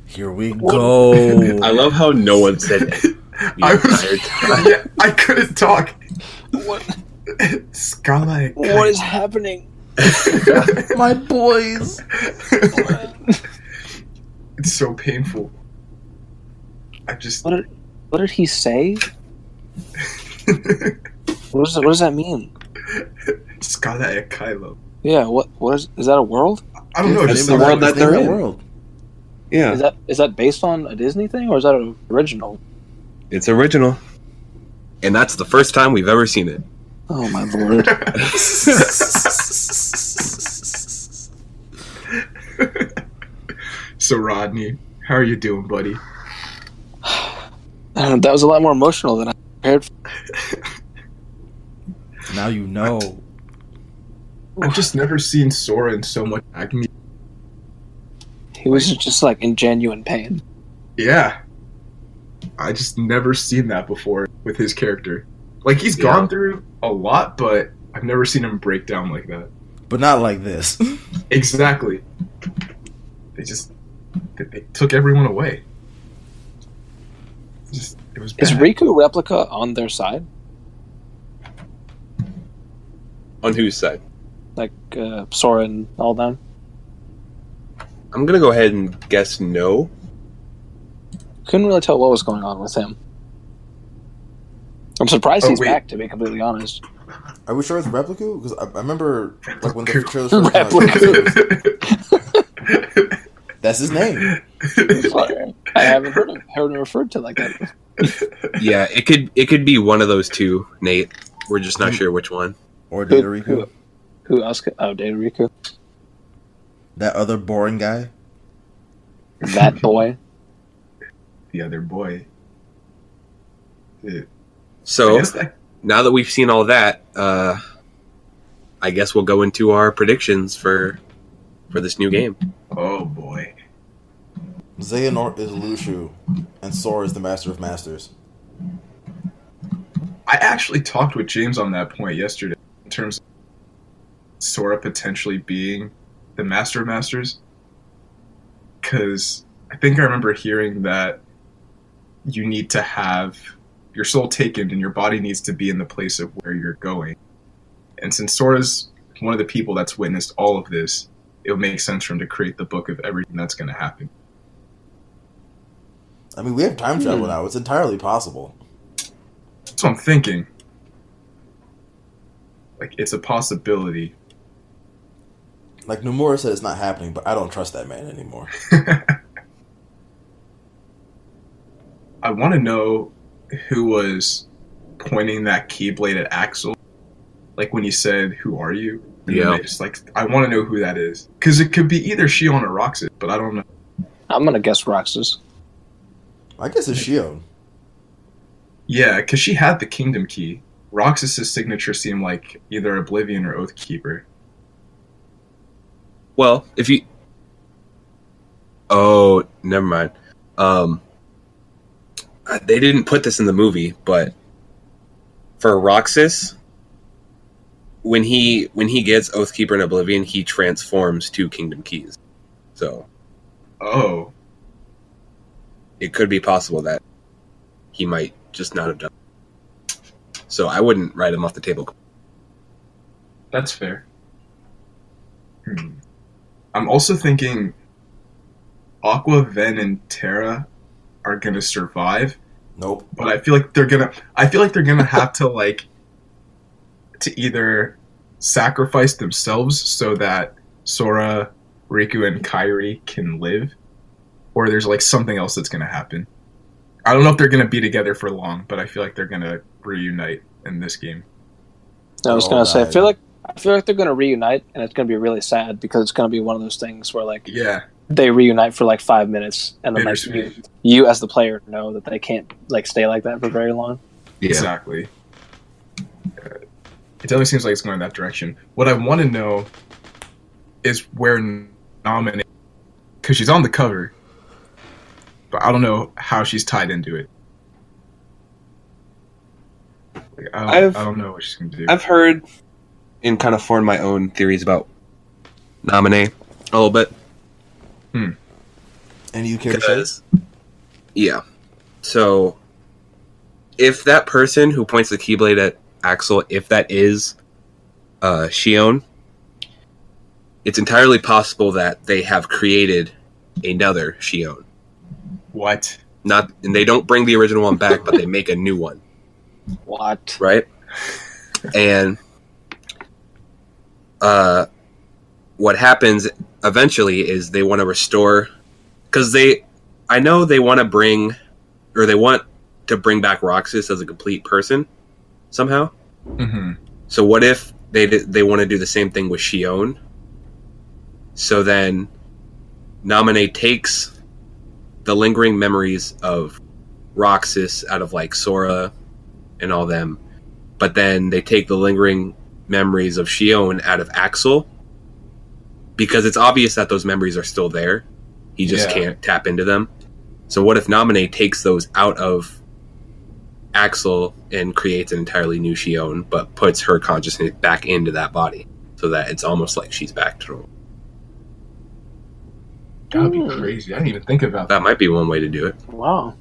Speaker 2: Here we go.
Speaker 1: I love how no one said it.
Speaker 4: I couldn't talk.
Speaker 3: What?
Speaker 4: Scala.
Speaker 3: What is happening?
Speaker 2: My boys.
Speaker 4: It's so painful. I just.
Speaker 3: What What did he say? What does that mean?
Speaker 4: Scala e Kylo.
Speaker 3: Yeah, what is that a world?
Speaker 4: I don't know.
Speaker 1: That's
Speaker 4: Just
Speaker 1: the world that they're in.
Speaker 2: World.
Speaker 1: Yeah,
Speaker 3: Is that based on a Disney thing, or is that an original?
Speaker 1: it's original, and that's the first time we've ever seen it.
Speaker 3: Oh my lord!
Speaker 4: So Rodney, how are you doing, buddy?
Speaker 3: That was a lot more emotional than I prepared for.
Speaker 2: Now you know.
Speaker 4: I've just never seen Sora in so much agony.
Speaker 3: He was just like in genuine pain.
Speaker 4: Yeah. I just never seen that before with his character. Like, he's gone through a lot, but I've never seen him break down like that.
Speaker 2: But not like this.
Speaker 4: Exactly. They took everyone away. It was bad.
Speaker 3: Is Riku Replica on their side?
Speaker 1: On whose side?
Speaker 3: Like Sora and all them?
Speaker 1: I'm gonna go ahead and guess no.
Speaker 3: Couldn't really tell what was going on with him. I'm surprised he's
Speaker 4: wait.
Speaker 3: back, to be completely honest.
Speaker 2: Are we sure it's Replica? Because I remember like when the trailers first came out, that's his name.
Speaker 3: I haven't heard him referred to like that.
Speaker 1: Yeah, it could be one of those two, Nate. We're just not sure which one.
Speaker 2: Or Data
Speaker 3: Who else? Data Riku.
Speaker 2: That other boring guy.
Speaker 3: That boy.
Speaker 4: The other boy.
Speaker 1: So now that we've seen all that, I guess we'll go into our predictions for this new game.
Speaker 4: Oh boy.
Speaker 2: Xehanort is Lushu, and Sora is the Master of Masters.
Speaker 4: I actually talked with James on that point yesterday in terms of Sora potentially being the Master of Masters. Because I think I remember hearing that you need to have your soul taken and your body needs to be in the place of where you're going. And since Sora's one of the people that's witnessed all of this, it would make sense for him to create the book of everything that's going to happen.
Speaker 2: I mean, we have time travel now. It's entirely possible.
Speaker 4: That's what I'm thinking. Like, it's a possibility.
Speaker 2: Like Nomura said, it's not happening, but I don't trust that man anymore.
Speaker 4: I want to know who was pointing that Keyblade at Axel. Like when he said, "Who are you?" And
Speaker 1: Yeah.
Speaker 4: they just I want to know who that is. Because it could be either Shion or Roxas, but I don't know.
Speaker 3: I'm gonna guess Roxas.
Speaker 2: I guess it's Shion.
Speaker 4: Yeah, because she had the Kingdom Key. Roxas' signature seemed like either Oblivion or Oathkeeper.
Speaker 1: Well, if you... Oh, never mind. They didn't put this in the movie, but for Roxas, when he gets Oathkeeper and Oblivion, he transforms to Kingdom Keys. So
Speaker 4: Oh.
Speaker 1: it could be possible that he might just not have done it. So I wouldn't write him off the table.
Speaker 4: That's fair. I'm also thinking Aqua, Ven, and Terra are gonna survive,
Speaker 2: Nope.
Speaker 4: but I feel like they're gonna have to to either sacrifice themselves so that Sora, Riku, and Kairi can live, or there's something else that's gonna happen. I don't know if they're gonna be together for long, but I feel like they're gonna reunite in this game.
Speaker 3: I was
Speaker 2: All
Speaker 3: gonna say, I
Speaker 2: died.
Speaker 3: feel like they're gonna reunite, and it's gonna be really sad because it's gonna be one of those things where
Speaker 4: Yeah,
Speaker 3: they reunite for 5 minutes, and then
Speaker 4: bittersweet.
Speaker 3: you as the player know that they can't stay like that for very long.
Speaker 1: Yeah.
Speaker 4: Exactly. It definitely seems like it's going in that direction. What I want to know is where nominated, because she's on the cover, but I don't know how she's tied into it. I don't know what she's going to do.
Speaker 1: I've heard and kind of formed my own theories about Naminé a little bit.
Speaker 2: And you care to say?
Speaker 1: Because, yeah. So, if that person who points the Keyblade at Axel, if that is Shion, it's entirely possible that they have created another Shion.
Speaker 4: What?
Speaker 1: Not, and they don't bring the original one back, but they make a new one.
Speaker 3: What?
Speaker 1: Right? And what happens eventually is they want to restore, because I know they want to bring back Roxas as a complete person somehow.
Speaker 4: Mm-hmm.
Speaker 1: So what if they want to do the same thing with Shion? So then Naminé takes the lingering memories of Roxas out of like Sora and all them, but then they take the lingering memories of Shion out of Axel, because it's obvious that those memories are still there. He just can't tap into them. So what if Naminé takes those out of Axel and creates an entirely new Shion, but puts her consciousness back into that body, so that it's almost like she's back to normal?
Speaker 4: That would be crazy. I didn't even think about that.
Speaker 1: That might be one way to do it.
Speaker 3: Wow.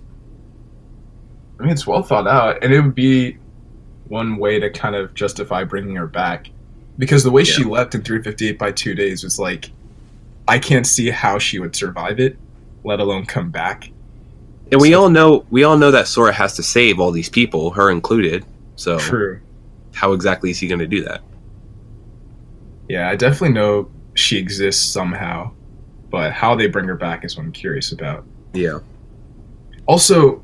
Speaker 4: I mean, it's well thought out, and it would be one way to kind of justify bringing her back, because the way she left in 358 by 2 days was like, I can't see how she would survive it, let alone come back.
Speaker 1: And we all know that Sora has to save all these people, her included. So
Speaker 4: True.
Speaker 1: How exactly is he going to do that?
Speaker 4: Yeah, I definitely know she exists somehow, but how they bring her back is what I'm curious about.
Speaker 1: Yeah.
Speaker 4: Also,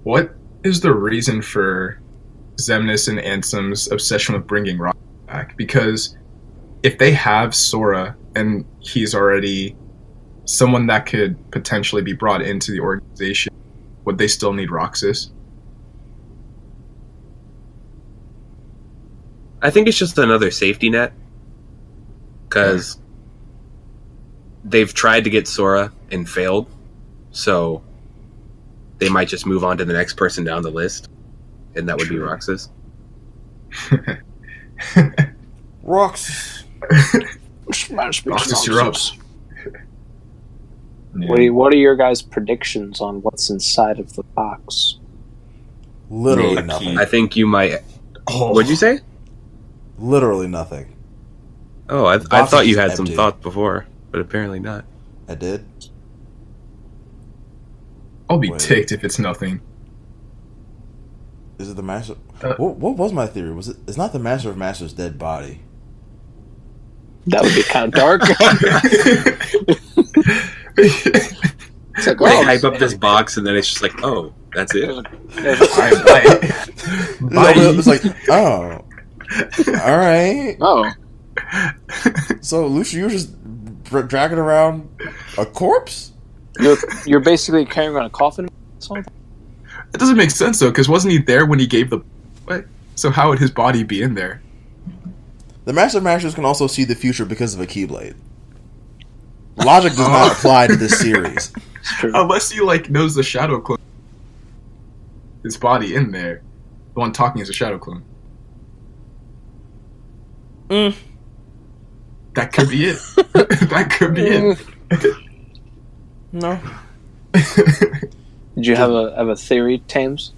Speaker 4: what is the reason for Xemnas and Ansem's obsession with bringing Rock back? Because if they have Sora and he's already someone that could potentially be brought into the organization, would they still need Roxas?
Speaker 1: I think it's just another safety net, because they've tried to get Sora and failed, so they might just move on to the next person down the list, and that would be Roxas.
Speaker 2: Roxas.
Speaker 4: Roxas, you're up.
Speaker 3: What are your guys' predictions on what's inside of the box?
Speaker 2: Literally nothing.
Speaker 1: I think you might... What'd you say?
Speaker 2: Literally nothing.
Speaker 1: Oh, I thought you had
Speaker 2: empty.
Speaker 1: some thoughts before, but apparently not.
Speaker 2: I did.
Speaker 4: I'll be ticked if it's nothing.
Speaker 2: Is it the Master? What was my theory? It's not the Master of Masters' dead body.
Speaker 3: That would be kind of dark. It's like,
Speaker 1: They hype up this box, and then it's just like, oh, that's it?
Speaker 2: It's like, oh. Alright.
Speaker 3: Oh.
Speaker 2: So, Lucia, you're just dragging around a corpse?
Speaker 3: You're basically carrying around a coffin?
Speaker 4: It doesn't make sense, though, because wasn't he there when he gave the... What? So how would his body be in there?
Speaker 2: The Master of Masters can also see the future because of a Keyblade. Logic does not apply to this series.
Speaker 3: It's true.
Speaker 4: Unless he, knows the Shadow Clone. His body in there. The one talking is a Shadow Clone. That could be it. That could be it.
Speaker 2: No.
Speaker 3: Did you have a theory, Tames?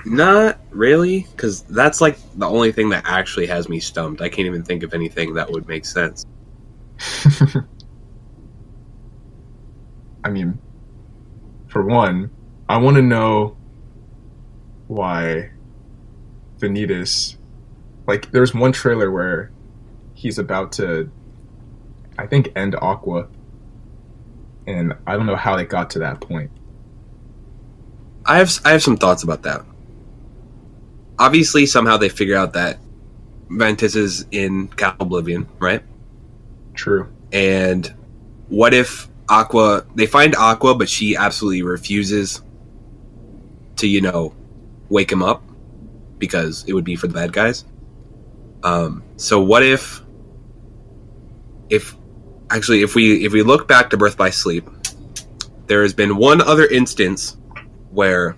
Speaker 1: Not really, because that's like the only thing that actually has me stumped. I can't even think of anything that would make sense.
Speaker 4: I mean, for one, I want to know why Vanitas... there's one trailer where he's about to, I think, end Aqua. And I don't know how they got to that point.
Speaker 1: I have some thoughts about that. Obviously, somehow they figure out that Ventus is in Cal Oblivion, right?
Speaker 4: True.
Speaker 1: And what if they find Aqua, but she absolutely refuses to, wake him up, because it would be for the bad guys. So what if we look back to Birth by Sleep, there has been one other instance where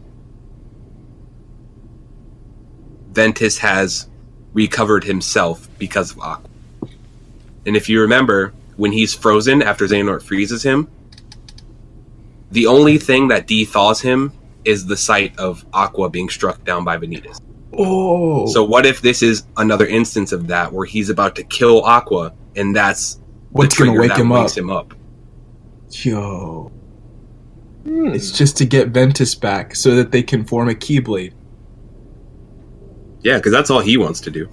Speaker 1: Ventus has recovered himself because of Aqua. And if you remember, when he's frozen after Xehanort freezes him, the only thing that de-thaws him is the sight of Aqua being struck down by Vanitas.
Speaker 4: Oh.
Speaker 1: So what if this is another instance of that, where he's about to kill Aqua, and that's
Speaker 4: what's going to wake him up?
Speaker 1: Him up.
Speaker 4: Yo. It's just to get Ventus back so that they can form a Keyblade.
Speaker 1: Yeah, because that's all he wants to do.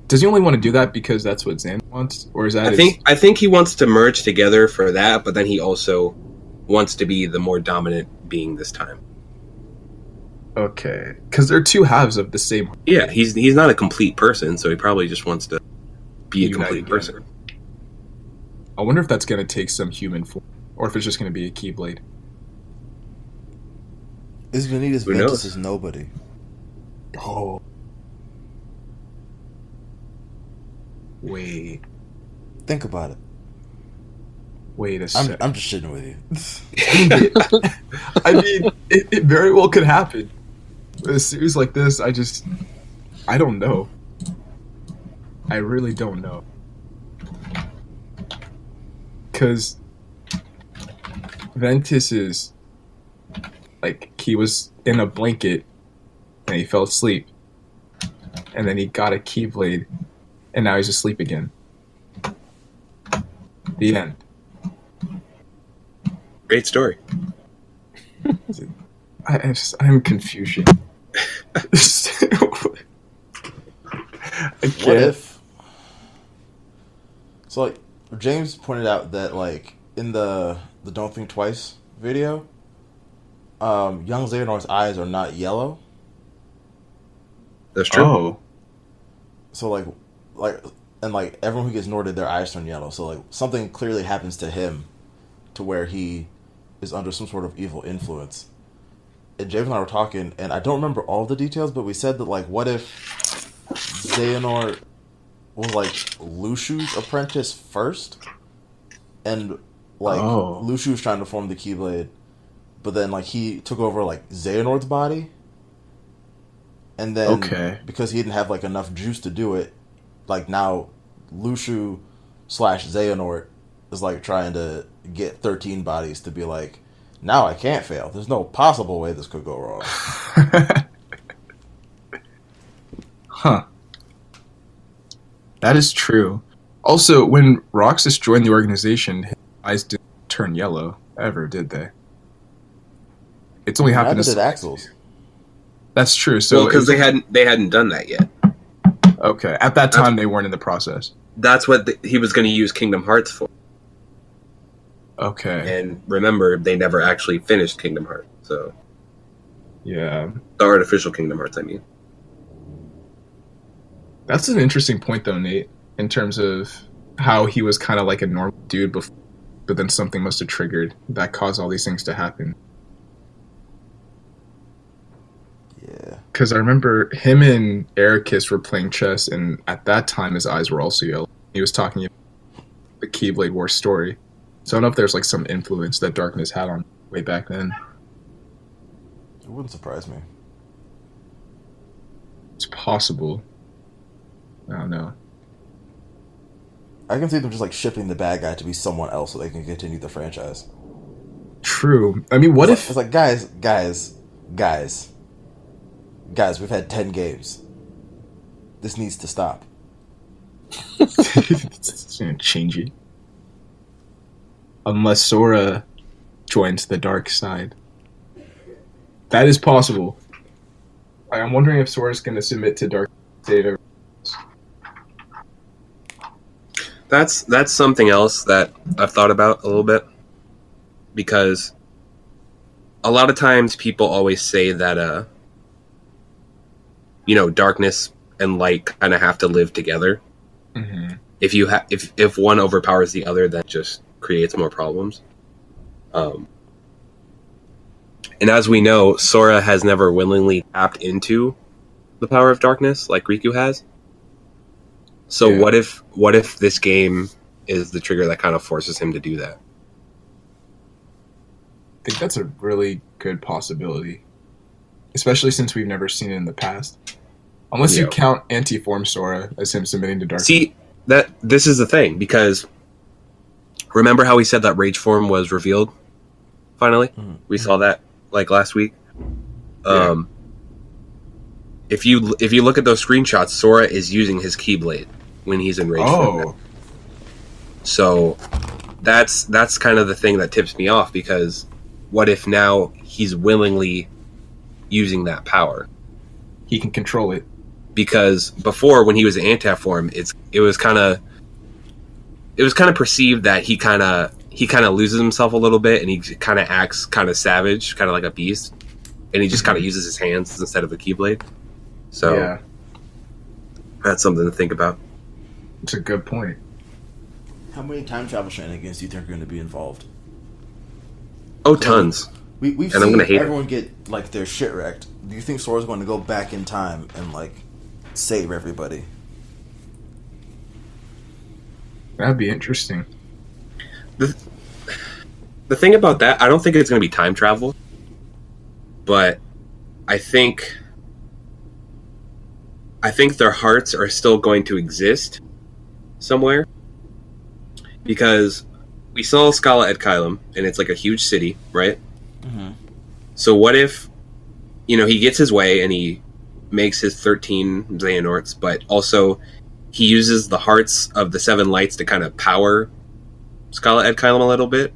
Speaker 4: Does he only want to do that because that's what Xander wants? Or is that
Speaker 1: I think he wants to merge together for that, but then he also wants to be the more dominant being this time.
Speaker 4: Okay. Because they're two halves of the same...
Speaker 1: Yeah, he's not a complete person, so he probably just wants to be a complete person.
Speaker 4: I wonder if that's going to take some human form, or if it's just going to be a Keyblade.
Speaker 2: Is Vanitas Ventus is nobody.
Speaker 4: Oh. Wait.
Speaker 2: Think about it.
Speaker 4: Wait a second.
Speaker 2: I'm just shitting with you.
Speaker 4: I mean, it very well could happen. With a series like this, I don't know. I really don't know. Because Ventus is, like, he was in a blanket and he fell asleep. And then he got a Keyblade and now he's asleep again. The end.
Speaker 1: Great story.
Speaker 4: I'm confusion. I can't.
Speaker 2: What if? So, like, James pointed out that, like, in the Don't Think Twice video, young Xehanort's eyes are not yellow.
Speaker 1: That's true.
Speaker 4: Oh.
Speaker 2: So, like, and, like, everyone who gets Norded, their eyes turn yellow. So, like, something clearly happens to him to where he is under some sort of evil influence. And James and I were talking, and I don't remember all the details, but we said that, like, what if Xehanort was, like, Lushu's apprentice first? And, like, Lushu was trying to form the Keyblade, but then, like, he took over, like, Xehanort's body. And then, because he didn't have, like, enough juice to do it, like, now Lushu / Xehanort is, like, trying to get 13 bodies to be like, now I can't fail. There's no possible way this could go wrong.
Speaker 4: Huh. That is true. Also, when Roxas joined the organization, his eyes didn't turn yellow, ever, did they? It's only happened
Speaker 2: to Axel's.
Speaker 4: That's true. So
Speaker 1: because they hadn't done that yet.
Speaker 4: Okay. At that time, they weren't in the process.
Speaker 1: That's what he was going to use Kingdom Hearts for.
Speaker 4: Okay.
Speaker 1: And remember, they never actually finished Kingdom Hearts, so...
Speaker 4: Yeah.
Speaker 1: The artificial Kingdom Hearts, I mean.
Speaker 4: That's an interesting point, though, Nate, in terms of how he was kind of like a normal dude before, but then something must have triggered that caused all these things to happen.
Speaker 2: Yeah.
Speaker 4: Because I remember him and Ericus were playing chess, and at that time his eyes were also yellow. He was talking about the Keyblade War story. So I don't know if there's like some influence that Darkness had on way back then.
Speaker 2: It wouldn't surprise me.
Speaker 4: It's possible. I don't know.
Speaker 2: I can see them just like shipping the bad guy to be someone else so they can continue the franchise.
Speaker 4: True. I mean, what if...
Speaker 2: It's like, guys, we've had 10 games. This needs to stop.
Speaker 4: It's going to change it. Unless Sora joins the dark side. That is possible. I'm wondering if Sora's going to submit to Dark Save everything else.
Speaker 1: That's something else that I've thought about a little bit. Because a lot of times people always say that, darkness and light kind of have to live together.
Speaker 4: Mm-hmm.
Speaker 1: If one overpowers the other, that just creates more problems. And as we know, Sora has never willingly tapped into the power of darkness like Riku has. So
Speaker 4: yeah.
Speaker 1: What if this game is the trigger that kind of forces him to do that?
Speaker 4: I think that's a really good possibility. Especially since we've never seen it in the past. Unless you count Anti-Form Sora as him submitting to darkness.
Speaker 1: See, this is the thing, because remember how we said that Rage Form was revealed? Finally? Mm-hmm. We saw that like last week.
Speaker 4: Yeah.
Speaker 1: If you look at those screenshots, Sora is using his Keyblade when he's in Rage Form now. So that's kind of the thing that tips me off, because what if now he's willingly using that power?
Speaker 4: He can control it.
Speaker 1: Because before, when he was an Antiform, it was kind of perceived that he kind of loses himself a little bit, and he kind of acts kind of savage, kind of like a beast, and he just kind of uses his hands instead of a Keyblade. So
Speaker 4: Yeah,
Speaker 1: that's something to think about.
Speaker 4: it's a good point.
Speaker 2: How many time travel shenanigans do you think are going to be involved?
Speaker 1: Oh, tons.
Speaker 2: We've
Speaker 1: And I'm
Speaker 2: seen
Speaker 1: gonna hate
Speaker 2: everyone get like their shit wrecked. Do you think Sora's going to go back in time and like save everybody?
Speaker 4: That'd be interesting.
Speaker 1: The thing about that, I don't think it's going to be time travel, but I think their hearts are still going to exist somewhere, because we saw Scala at Kylum, and it's like a huge city, right?
Speaker 2: Mm-hmm.
Speaker 1: So what if, he gets his way and he makes his 13 Xehanorts, but also he uses the hearts of the 7 lights to kind of power Scala at Kylum a little bit.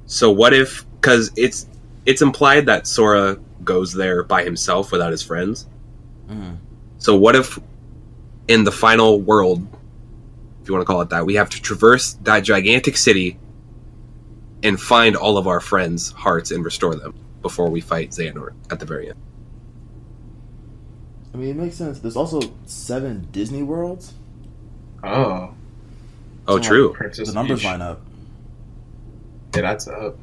Speaker 1: So what if, because it's implied that Sora goes there by himself without his friends.
Speaker 2: Mm-hmm.
Speaker 1: So what if in the final world, if you want to call it that, we have to traverse that gigantic city and find all of our friends' hearts and restore them before we fight Xehanort at the very end.
Speaker 2: I mean, it makes sense. There's also 7 Disney worlds.
Speaker 4: Oh,
Speaker 1: Oh,
Speaker 2: So,
Speaker 1: true.
Speaker 4: Princess
Speaker 2: The numbers
Speaker 4: Peach.
Speaker 2: line up.
Speaker 4: Yeah, that's up.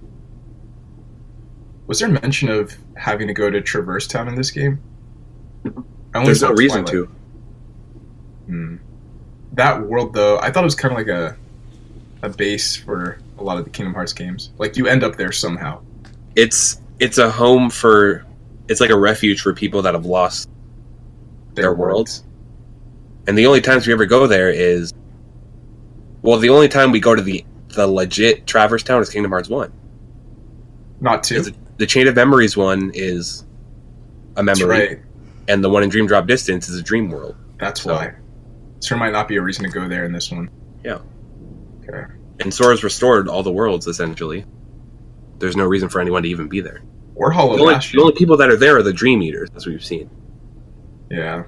Speaker 4: Was there mention of having to go to Traverse Town in this game? I only
Speaker 1: There's
Speaker 4: saw
Speaker 1: no reason
Speaker 4: Twilight.
Speaker 1: to.
Speaker 4: That world, though, I thought it was kind of like a base for a lot of the Kingdom Hearts games. Like, you end up there somehow.
Speaker 1: It's a home for... It's like a refuge for people that have lost their worlds. And the only times we ever go there is... Well, the only time we go to the legit Traverse Town is Kingdom Hearts 1.
Speaker 4: Not 2.
Speaker 1: The Chain of Memories one is a
Speaker 4: That's
Speaker 1: memory,
Speaker 4: right.
Speaker 1: and the one in Dream Drop Distance is a dream world.
Speaker 4: That's
Speaker 1: So-
Speaker 4: why. So there might not be a reason to go there in this one.
Speaker 1: Yeah.
Speaker 4: Okay.
Speaker 1: And Sora's restored all the worlds, essentially. There's no reason for anyone to even be there.
Speaker 4: Or Hollow
Speaker 1: The only
Speaker 4: Bastion.
Speaker 1: people that are there are the Dream Eaters, as we've seen.
Speaker 4: Yeah.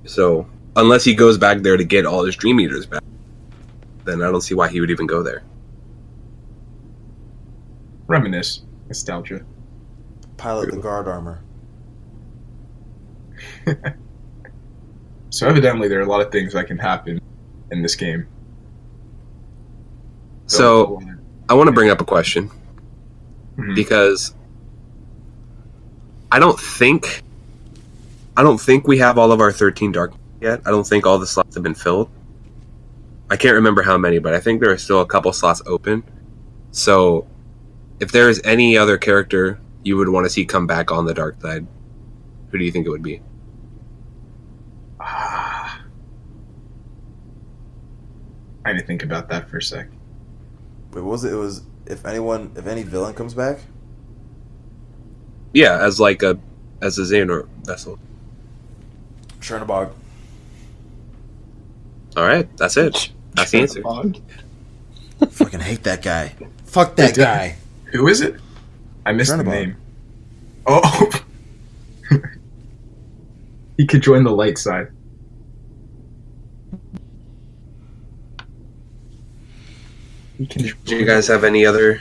Speaker 1: So, unless he goes back there to get all his Dream Eaters back, then I don't see why he would even go there.
Speaker 4: Reminisce. Nostalgia.
Speaker 2: Pilot the guard armor.
Speaker 4: So evidently there are a lot of things that can happen in this game.
Speaker 1: So, I want to bring up a question,
Speaker 4: Mhm.
Speaker 1: because I don't think we have all of our 13 Dark yet. I don't think all the slots have been filled. I can't remember how many, but I think there are still a couple slots open. So, if there is any other character you would want to see come back on the dark side, who do you think it would be?
Speaker 4: Ah. I need to think about that for a sec.
Speaker 2: Wait, what was it? It was if any villain comes back.
Speaker 1: Yeah, as a Xehanort vessel.
Speaker 2: Chernobog.
Speaker 1: All right, that's it. That's the answer.
Speaker 2: Fucking hate that guy. Fuck that
Speaker 4: Wait,
Speaker 2: guy.
Speaker 4: Who is it? I missed the
Speaker 2: Chernobog.
Speaker 4: name. Oh. He could join the light side. He can
Speaker 1: Do you guys have any other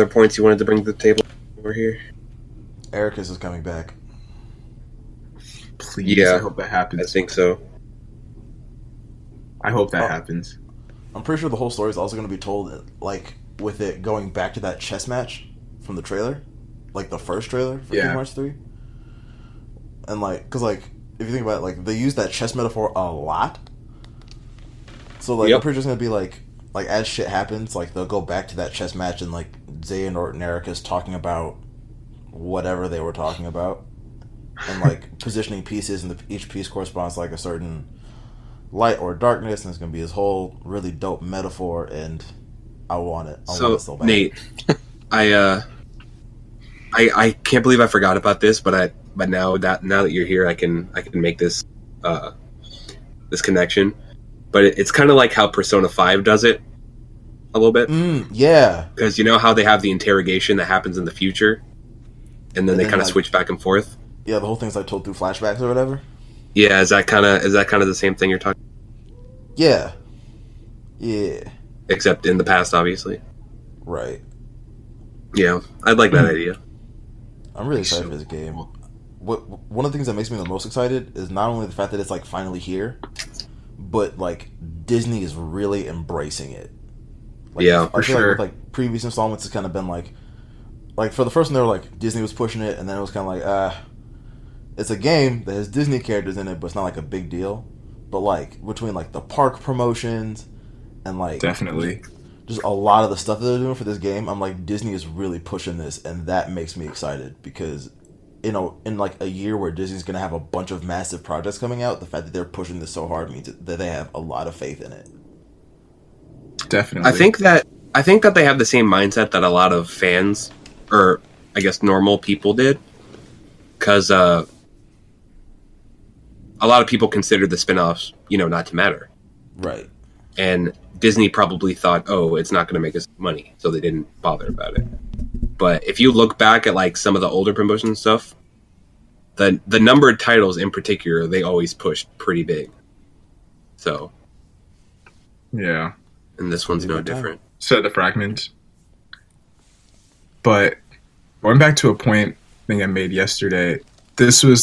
Speaker 1: points you wanted to bring to the table over here?
Speaker 2: Ericus is coming back.
Speaker 4: Please,
Speaker 1: Yeah.
Speaker 4: I hope that happens.
Speaker 1: I think so.
Speaker 4: I hope that
Speaker 2: Oh.
Speaker 4: happens.
Speaker 2: I'm pretty sure the whole story is also going to be told like with it going back to that chess match from the trailer, like the first trailer for
Speaker 4: Yeah.
Speaker 2: Kingdom Hearts 3. And like, because like if you think about it, like they use that chess metaphor a lot. So like
Speaker 1: Yep.
Speaker 2: I'm pretty sure it's going to be like as shit happens, like they'll go back to that chess match and like Xehanort and Ericus talking about whatever they were talking about, and like positioning pieces, and each piece corresponds to like a certain light or darkness, and it's gonna be this whole really dope metaphor, and I want it. I want it so bad.
Speaker 1: Nate, I can't believe I forgot about this, but now that you're here, I can make this this connection. But it's kind of like how Persona 5 does it, a little bit.
Speaker 2: Yeah.
Speaker 1: Because you know how they have the interrogation that happens in the future, and then they kind of
Speaker 2: like,
Speaker 1: switch back and forth.
Speaker 2: Yeah, the whole thing's like told through flashbacks or whatever.
Speaker 1: Yeah, is that kind of the same thing you're talking?
Speaker 2: Yeah. Yeah.
Speaker 1: Except in the past, obviously.
Speaker 2: Right.
Speaker 1: Yeah, I'd like that idea.
Speaker 2: I'm really excited for this game. One of the things that makes me the most excited is not only the fact that it's like finally here, but like Disney is really embracing it. Like,
Speaker 1: Yeah,
Speaker 2: I
Speaker 1: for
Speaker 2: feel
Speaker 1: sure.
Speaker 2: like with like previous installments, it's kind of been like for the first one they were like Disney was pushing it, and then it was kind of like it's a game that has Disney characters in it, but it's not like a big deal. But like between like the park promotions and like
Speaker 4: Definitely.
Speaker 2: just a lot of the stuff that they're doing for this game, I'm like, Disney is really pushing this, and that makes me excited because, you know, in like a year where Disney's going to have a bunch of massive projects coming out, the fact that they're pushing this so hard means that they have a lot of faith in it.
Speaker 4: Definitely.
Speaker 1: I think that they have the same mindset that a lot of fans, or I guess normal people, did, because a lot of people consider the spin-offs, you know, not to matter.
Speaker 2: Right.
Speaker 1: And Disney probably thought, oh, it's not going to make us money, so they didn't bother about it. But if you look back at like some of the older promotion stuff, the numbered titles in particular, they always pushed pretty big. So,
Speaker 4: Yeah.
Speaker 1: and this one's no different.
Speaker 4: Set the fragment. But going back to a point I think I made yesterday, this is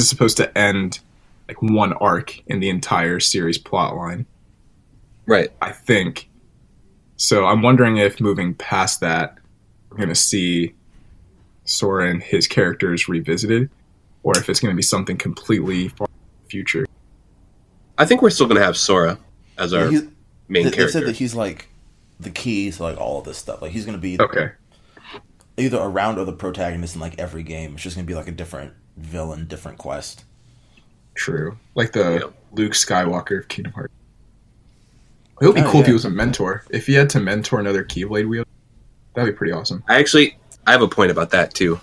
Speaker 4: supposed to end like one arc in the entire series plotline.
Speaker 1: Right.
Speaker 4: I think. So I'm wondering if moving past that, we're going to see Sora and his characters revisited, or if it's going to be something completely far in the future.
Speaker 1: I think we're still going to have Sora as our main character.
Speaker 2: They said that he's like the key to like all of this stuff. Like he's going to be
Speaker 4: Okay.
Speaker 2: either around or the protagonist in like every game. It's just going to be like a different villain, different quest.
Speaker 4: True. Like the Luke Skywalker of Kingdom Hearts. It would be cool if he was a mentor. If he had to mentor another Keyblade wielder, that'd be pretty awesome.
Speaker 1: I have a point about that too.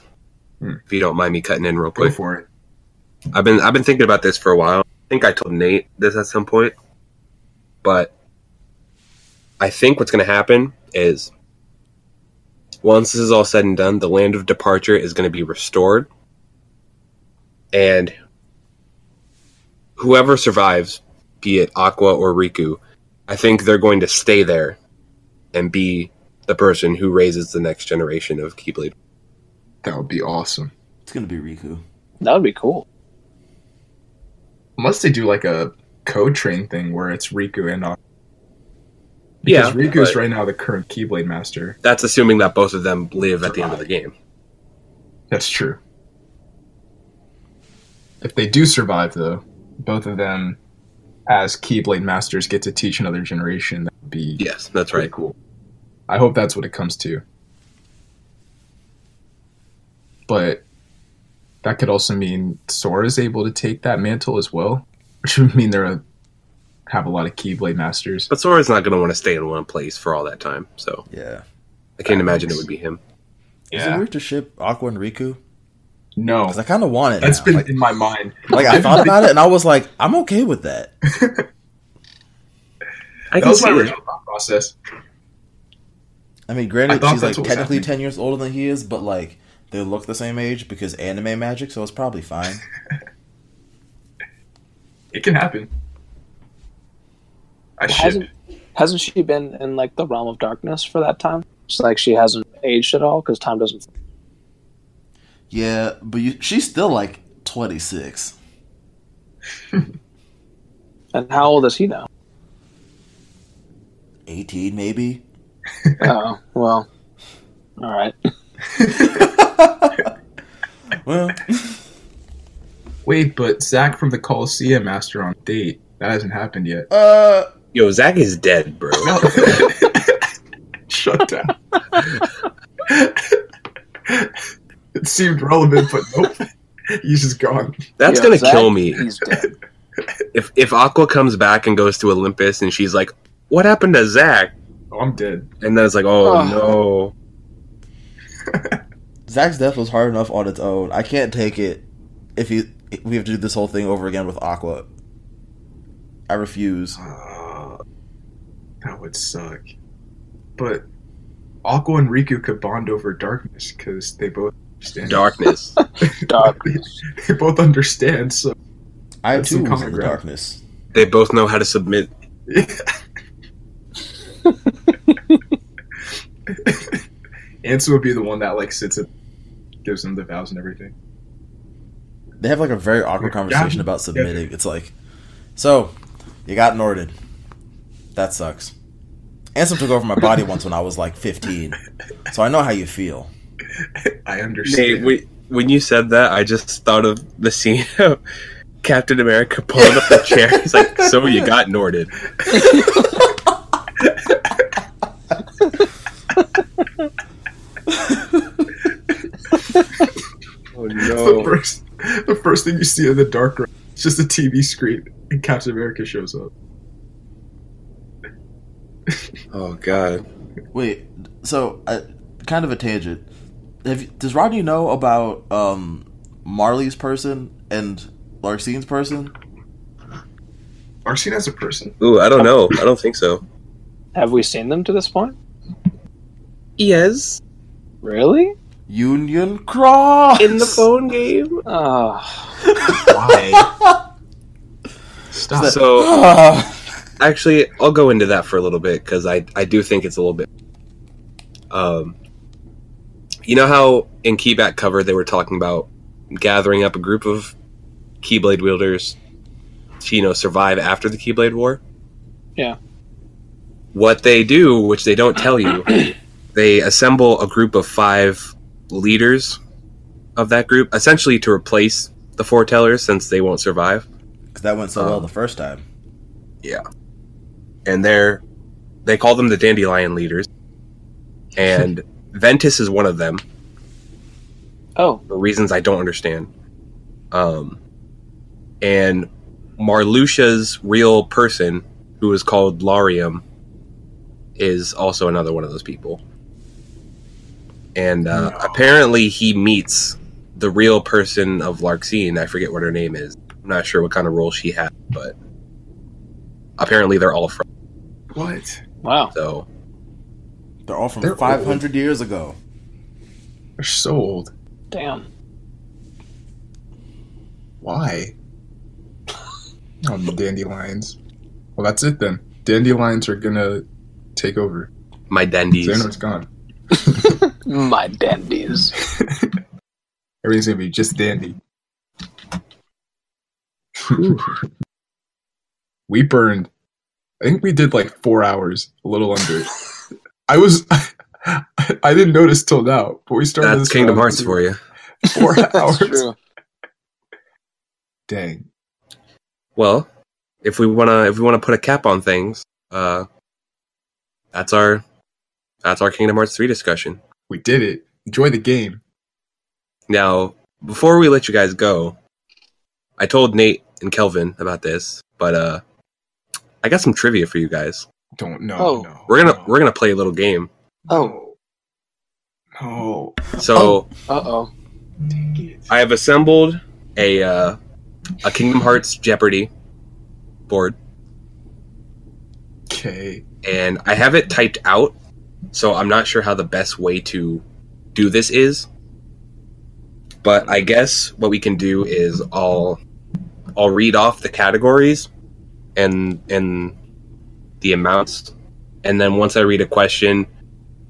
Speaker 1: If you don't mind me cutting in real quick.
Speaker 4: Go for it.
Speaker 1: I've been thinking about this for a while. I think I told Nate this at some point. But I think what's going to happen is once this is all said and done, the land of departure is going to be restored. And whoever survives, be it Aqua or Riku, I think they're going to stay there and be the person who raises the next generation of Keyblade.
Speaker 4: That would be awesome.
Speaker 2: It's going to be Riku.
Speaker 3: That would be cool.
Speaker 4: Unless they do like a code train thing where it's Riku and Aqua. Because Riku's right now the current Keyblade master.
Speaker 1: That's assuming that both of them live at the end of the game.
Speaker 4: That's true. If they do survive, though, both of them as Keyblade masters get to teach another generation. That would be
Speaker 1: that's right.
Speaker 4: Cool. I hope that's what it comes to. But that could also mean Sora is able to take that mantle as well, which would mean they're have a lot of Keyblade masters.
Speaker 1: But Sora's not going to want to stay in one place for all that time, so
Speaker 2: yeah,
Speaker 1: I can't imagine it would be him.
Speaker 2: Is it weird to ship Aqua and Riku?
Speaker 4: No,
Speaker 2: because I kind of want it.
Speaker 4: That's
Speaker 2: now.
Speaker 4: been
Speaker 2: like,
Speaker 4: in my mind.
Speaker 2: Like I thought about it, and I was like, I'm okay with that.
Speaker 4: That was my original thought process.
Speaker 2: I mean, granted, she's like technically
Speaker 4: happening.
Speaker 2: 10 years older than he is, but like they look the same age because anime magic, so it's probably fine.
Speaker 4: It can happen.
Speaker 3: Hasn't she been in like the realm of darkness for that time? It's like she hasn't aged at all because time doesn't.
Speaker 2: Yeah, but she's still like 26.
Speaker 3: And how old is he now?
Speaker 2: 18, maybe.
Speaker 3: Oh, well, all right.
Speaker 2: Well,
Speaker 4: wait, but Zach from the Coliseum asked her on a date. That hasn't happened yet.
Speaker 1: Yo, Zach is dead, bro.
Speaker 4: Shut down. It seemed relevant, but nope. He's just gone.
Speaker 1: That's gonna
Speaker 3: Zach,
Speaker 1: kill me.
Speaker 3: He's dead.
Speaker 1: If Aqua comes back and goes to Olympus and she's like, "What happened to Zach?"
Speaker 4: Oh, I'm dead.
Speaker 1: And then it's like, "Oh no."
Speaker 2: Zach's death was hard enough on its own. I can't take it if we have to do this whole thing over again with Aqua. I refuse.
Speaker 4: That would suck. But Aqua and Riku could bond over darkness because they both understand.
Speaker 1: Darkness.
Speaker 3: Darkness.
Speaker 4: They both understand, so
Speaker 2: I
Speaker 4: That's
Speaker 2: too
Speaker 4: some
Speaker 2: was
Speaker 4: common
Speaker 2: in the
Speaker 4: ground.
Speaker 2: darkness.
Speaker 1: They both know how to submit.
Speaker 4: Ansem would be the one that like sits and gives them the vows and everything.
Speaker 2: They have like a very awkward
Speaker 4: Yeah.
Speaker 2: conversation about submitting. It's like, so you got Norded. That sucks. Ansem took over my body once when I was like 15, so I know how you feel.
Speaker 4: I understand.
Speaker 1: Nate, when you said that, I just thought of the scene of Captain America pulling up the chair. He's like, "So you got Norded." Oh no!
Speaker 4: The first thing you see in the dark room is just a TV screen, and Captain America shows up.
Speaker 1: Oh god!
Speaker 2: Wait, so kind of a tangent. Does Rodney know about Marley's person and Larxine's person?
Speaker 4: Arsene as a person?
Speaker 1: Ooh, I don't know. I don't think so.
Speaker 3: Have we seen them to this point?
Speaker 1: Yes,
Speaker 3: Really?
Speaker 2: Union Cross
Speaker 1: in the phone game.
Speaker 3: Oh,
Speaker 4: Why? Stop.
Speaker 1: So, actually, I'll go into that for a little bit because I do think it's a little bit. You know how in Keyback cover they were talking about gathering up a group of Keyblade wielders to, survive after the Keyblade War?
Speaker 3: yeah.
Speaker 1: What they do, which they don't tell you, they assemble a group of 5 leaders of that group, essentially to replace the foretellers since they won't survive.
Speaker 2: Because that went so well the first time.
Speaker 1: Yeah. And they call them the Dandelion leaders. And Ventus is one of them.
Speaker 3: Oh,
Speaker 1: For reasons I don't understand. And Marluxia's real person, who is called Larium, is also another one of those people. And apparently he meets the real person of Larxene. I forget what her name is. I'm not sure what kind of role she had, but apparently they're all friends.
Speaker 4: What?
Speaker 3: wow.
Speaker 1: So
Speaker 2: They're all from
Speaker 4: They're
Speaker 2: 500 years ago.
Speaker 4: They're so old.
Speaker 3: Damn.
Speaker 4: Why? Oh, the dandelions. Well, that's it then. Dandelions are gonna take over.
Speaker 1: my dandies.
Speaker 4: Xander's gone.
Speaker 3: My dandies.
Speaker 4: Everything's gonna be just dandy. We burned. I think we did like 4 hours, a little under. I didn't notice till now, but we started.
Speaker 1: That's
Speaker 4: this
Speaker 1: Kingdom
Speaker 4: round
Speaker 1: Hearts for you.
Speaker 4: 4 hours.
Speaker 3: That's true.
Speaker 4: Dang.
Speaker 1: Well, if we wanna put a cap on things, that's our Kingdom Hearts 3 discussion.
Speaker 4: We did it. Enjoy the game.
Speaker 1: Now, before we let you guys go, I told Nate and Kelvin about this, but I got some trivia for you guys.
Speaker 4: Don't know.
Speaker 3: Oh.
Speaker 4: No,
Speaker 1: We're
Speaker 4: no,
Speaker 1: gonna play a little game.
Speaker 3: Oh.
Speaker 4: No.
Speaker 1: So
Speaker 3: Uh-oh.
Speaker 4: Dang it.
Speaker 1: I have assembled a Kingdom Hearts Jeopardy board,
Speaker 4: Okay.
Speaker 1: and I have it typed out, so I'm not sure how the best way to do this is. But I guess what we can do is I'll read off the categories and the amounts, and then once I read a question,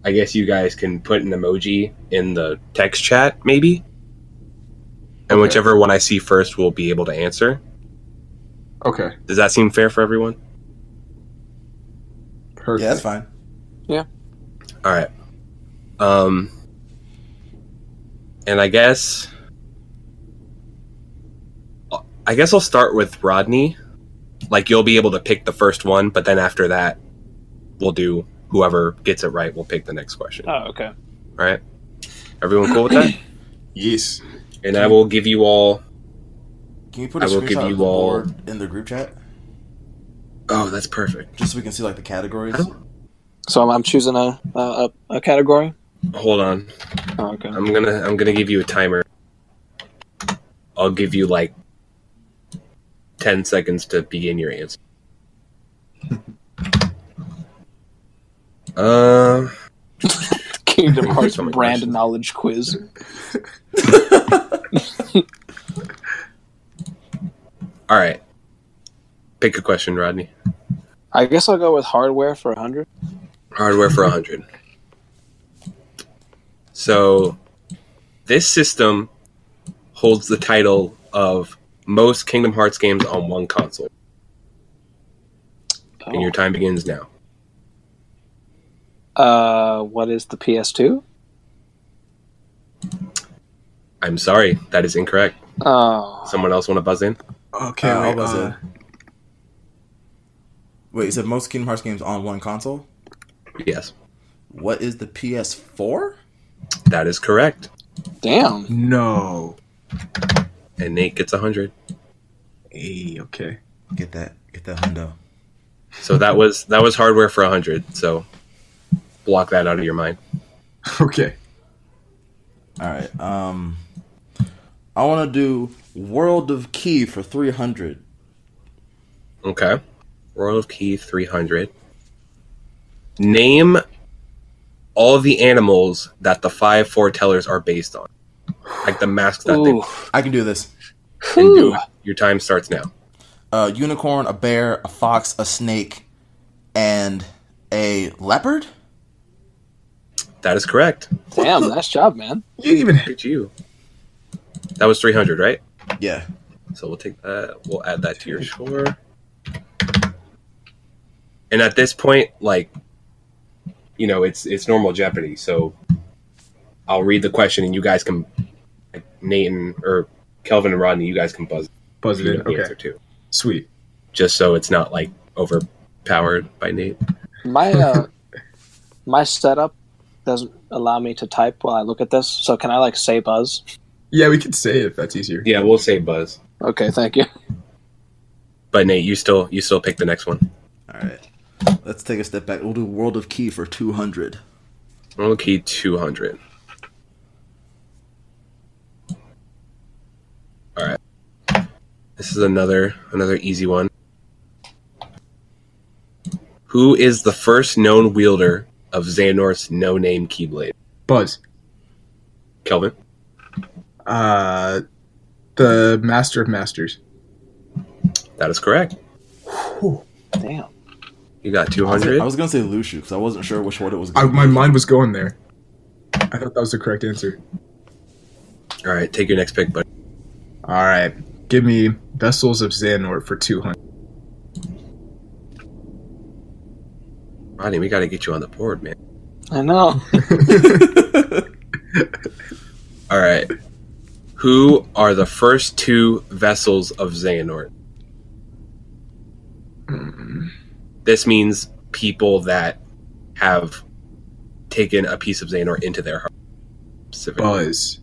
Speaker 1: I guess you guys can put an emoji in the text chat, maybe. And
Speaker 4: Okay.
Speaker 1: whichever one I see first will be able to answer.
Speaker 4: Okay.
Speaker 1: Does that seem fair for everyone?
Speaker 4: Perfect.
Speaker 2: Yeah, that's fine.
Speaker 1: All right. And I guess I'll start with Rodney. Like, you'll be able to pick the first one, but then after that, we'll do whoever gets it right. We'll pick the next question.
Speaker 3: Oh, okay.
Speaker 1: All right. Everyone cool with that?
Speaker 4: Yes.
Speaker 1: And I will give you all.
Speaker 2: Can you put a
Speaker 1: I will give
Speaker 2: screenshot
Speaker 1: you
Speaker 2: of the
Speaker 1: all-
Speaker 2: board in the group chat?
Speaker 1: Oh, that's perfect.
Speaker 2: Just so we can see like the categories.
Speaker 3: So I'm choosing a category?
Speaker 1: Hold on.
Speaker 3: Oh, okay.
Speaker 1: I'm gonna give you a timer. I'll give you like 10 seconds to begin your answer. Uh,
Speaker 3: Kingdom Hearts
Speaker 1: So many
Speaker 3: brand
Speaker 1: questions.
Speaker 3: knowledge quiz.
Speaker 1: all right. Pick a question, Rodney.
Speaker 3: I guess I'll go with hardware for 100.
Speaker 1: Hardware for 100. So, this system holds the title of most Kingdom Hearts games on one console. And your time begins now.
Speaker 3: What is the PS2?
Speaker 1: I'm sorry, that is incorrect.
Speaker 3: Oh,
Speaker 1: Someone else want to buzz in?
Speaker 4: Okay,
Speaker 2: I'll
Speaker 4: wait.
Speaker 2: buzz in. Wait, you said most Kingdom Hearts games on one console?
Speaker 1: Yes,
Speaker 2: What is the PS4?
Speaker 1: that is correct.
Speaker 3: damn.
Speaker 4: No.
Speaker 1: And Nate gets 100.
Speaker 4: Hey, okay.
Speaker 2: Get that hundo.
Speaker 1: So that was hardware for 100. So block that out of your mind.
Speaker 4: Okay.
Speaker 2: All right. I want to do World of Key for 300.
Speaker 1: Okay. World of Key 300. Name all of the animals that the 5 foretellers are based on. Like the masks that
Speaker 3: Ooh.
Speaker 2: I can do this.
Speaker 1: they and do
Speaker 3: Whew.
Speaker 1: it. Your time starts now.
Speaker 2: A unicorn, a bear, a fox, a snake, and a leopard?
Speaker 1: That is correct.
Speaker 3: Damn, nice job, man.
Speaker 4: You even
Speaker 1: Look at you. That was 300, right?
Speaker 2: Yeah.
Speaker 1: So we'll take that. We'll add that to your score. And at this point, like, you know, it's normal Jeopardy. So I'll read the question, and you guys can, like, Nate or Kelvin and Rodney, you guys can buzz
Speaker 4: buzz
Speaker 1: if
Speaker 4: it
Speaker 1: you
Speaker 4: in.
Speaker 1: know the
Speaker 4: Okay.
Speaker 1: answer too,
Speaker 4: Sweet.
Speaker 1: just so it's not like overpowered by Nate.
Speaker 3: My my setup doesn't allow me to type while I look at this. So can I like say buzz?
Speaker 4: Yeah, we could say it if that's easier.
Speaker 1: Yeah, we'll say buzz.
Speaker 3: Okay, thank you.
Speaker 1: But Nate, you still pick the next one.
Speaker 2: All right. Let's take a step back. We'll do World of Key for 200.
Speaker 1: World Key 200. All right. This is another easy one. Who is the first known wielder of Xehanort's no-name Keyblade?
Speaker 4: Buzz.
Speaker 1: Kelvin?
Speaker 4: The Master of Masters.
Speaker 1: That is correct.
Speaker 3: Damn.
Speaker 1: You got
Speaker 2: I
Speaker 1: 200.
Speaker 2: was going to say Lushu because I wasn't sure which one it was going to
Speaker 4: My mind was going there. I thought that was the correct answer.
Speaker 1: All right, take your next pick, buddy.
Speaker 4: All right. Give me Vessels of Xehanort for 200.
Speaker 1: Rodney, we got to get you on the board, man.
Speaker 3: I know.
Speaker 1: All right. Who are the first 2 vessels of Xehanort? This means people that have taken a piece of Xehanort into their heart. Specifically.
Speaker 4: Buzz.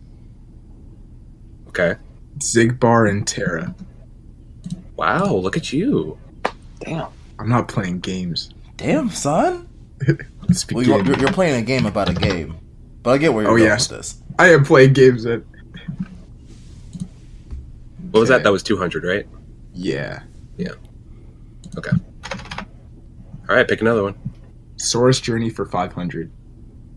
Speaker 1: Okay.
Speaker 4: Zigbar and Terra.
Speaker 1: Wow, look at you.
Speaker 3: Damn.
Speaker 4: I'm not playing games.
Speaker 2: Damn, son.
Speaker 4: Speak
Speaker 2: Well, you're playing a game about a game. But I get where you're going
Speaker 4: yes.
Speaker 2: with this.
Speaker 4: I am playing games that.
Speaker 1: What was
Speaker 4: Okay.
Speaker 1: that? That was 200, right?
Speaker 4: Yeah.
Speaker 1: Okay. All right, pick another one.
Speaker 4: Sora's Journey for 500.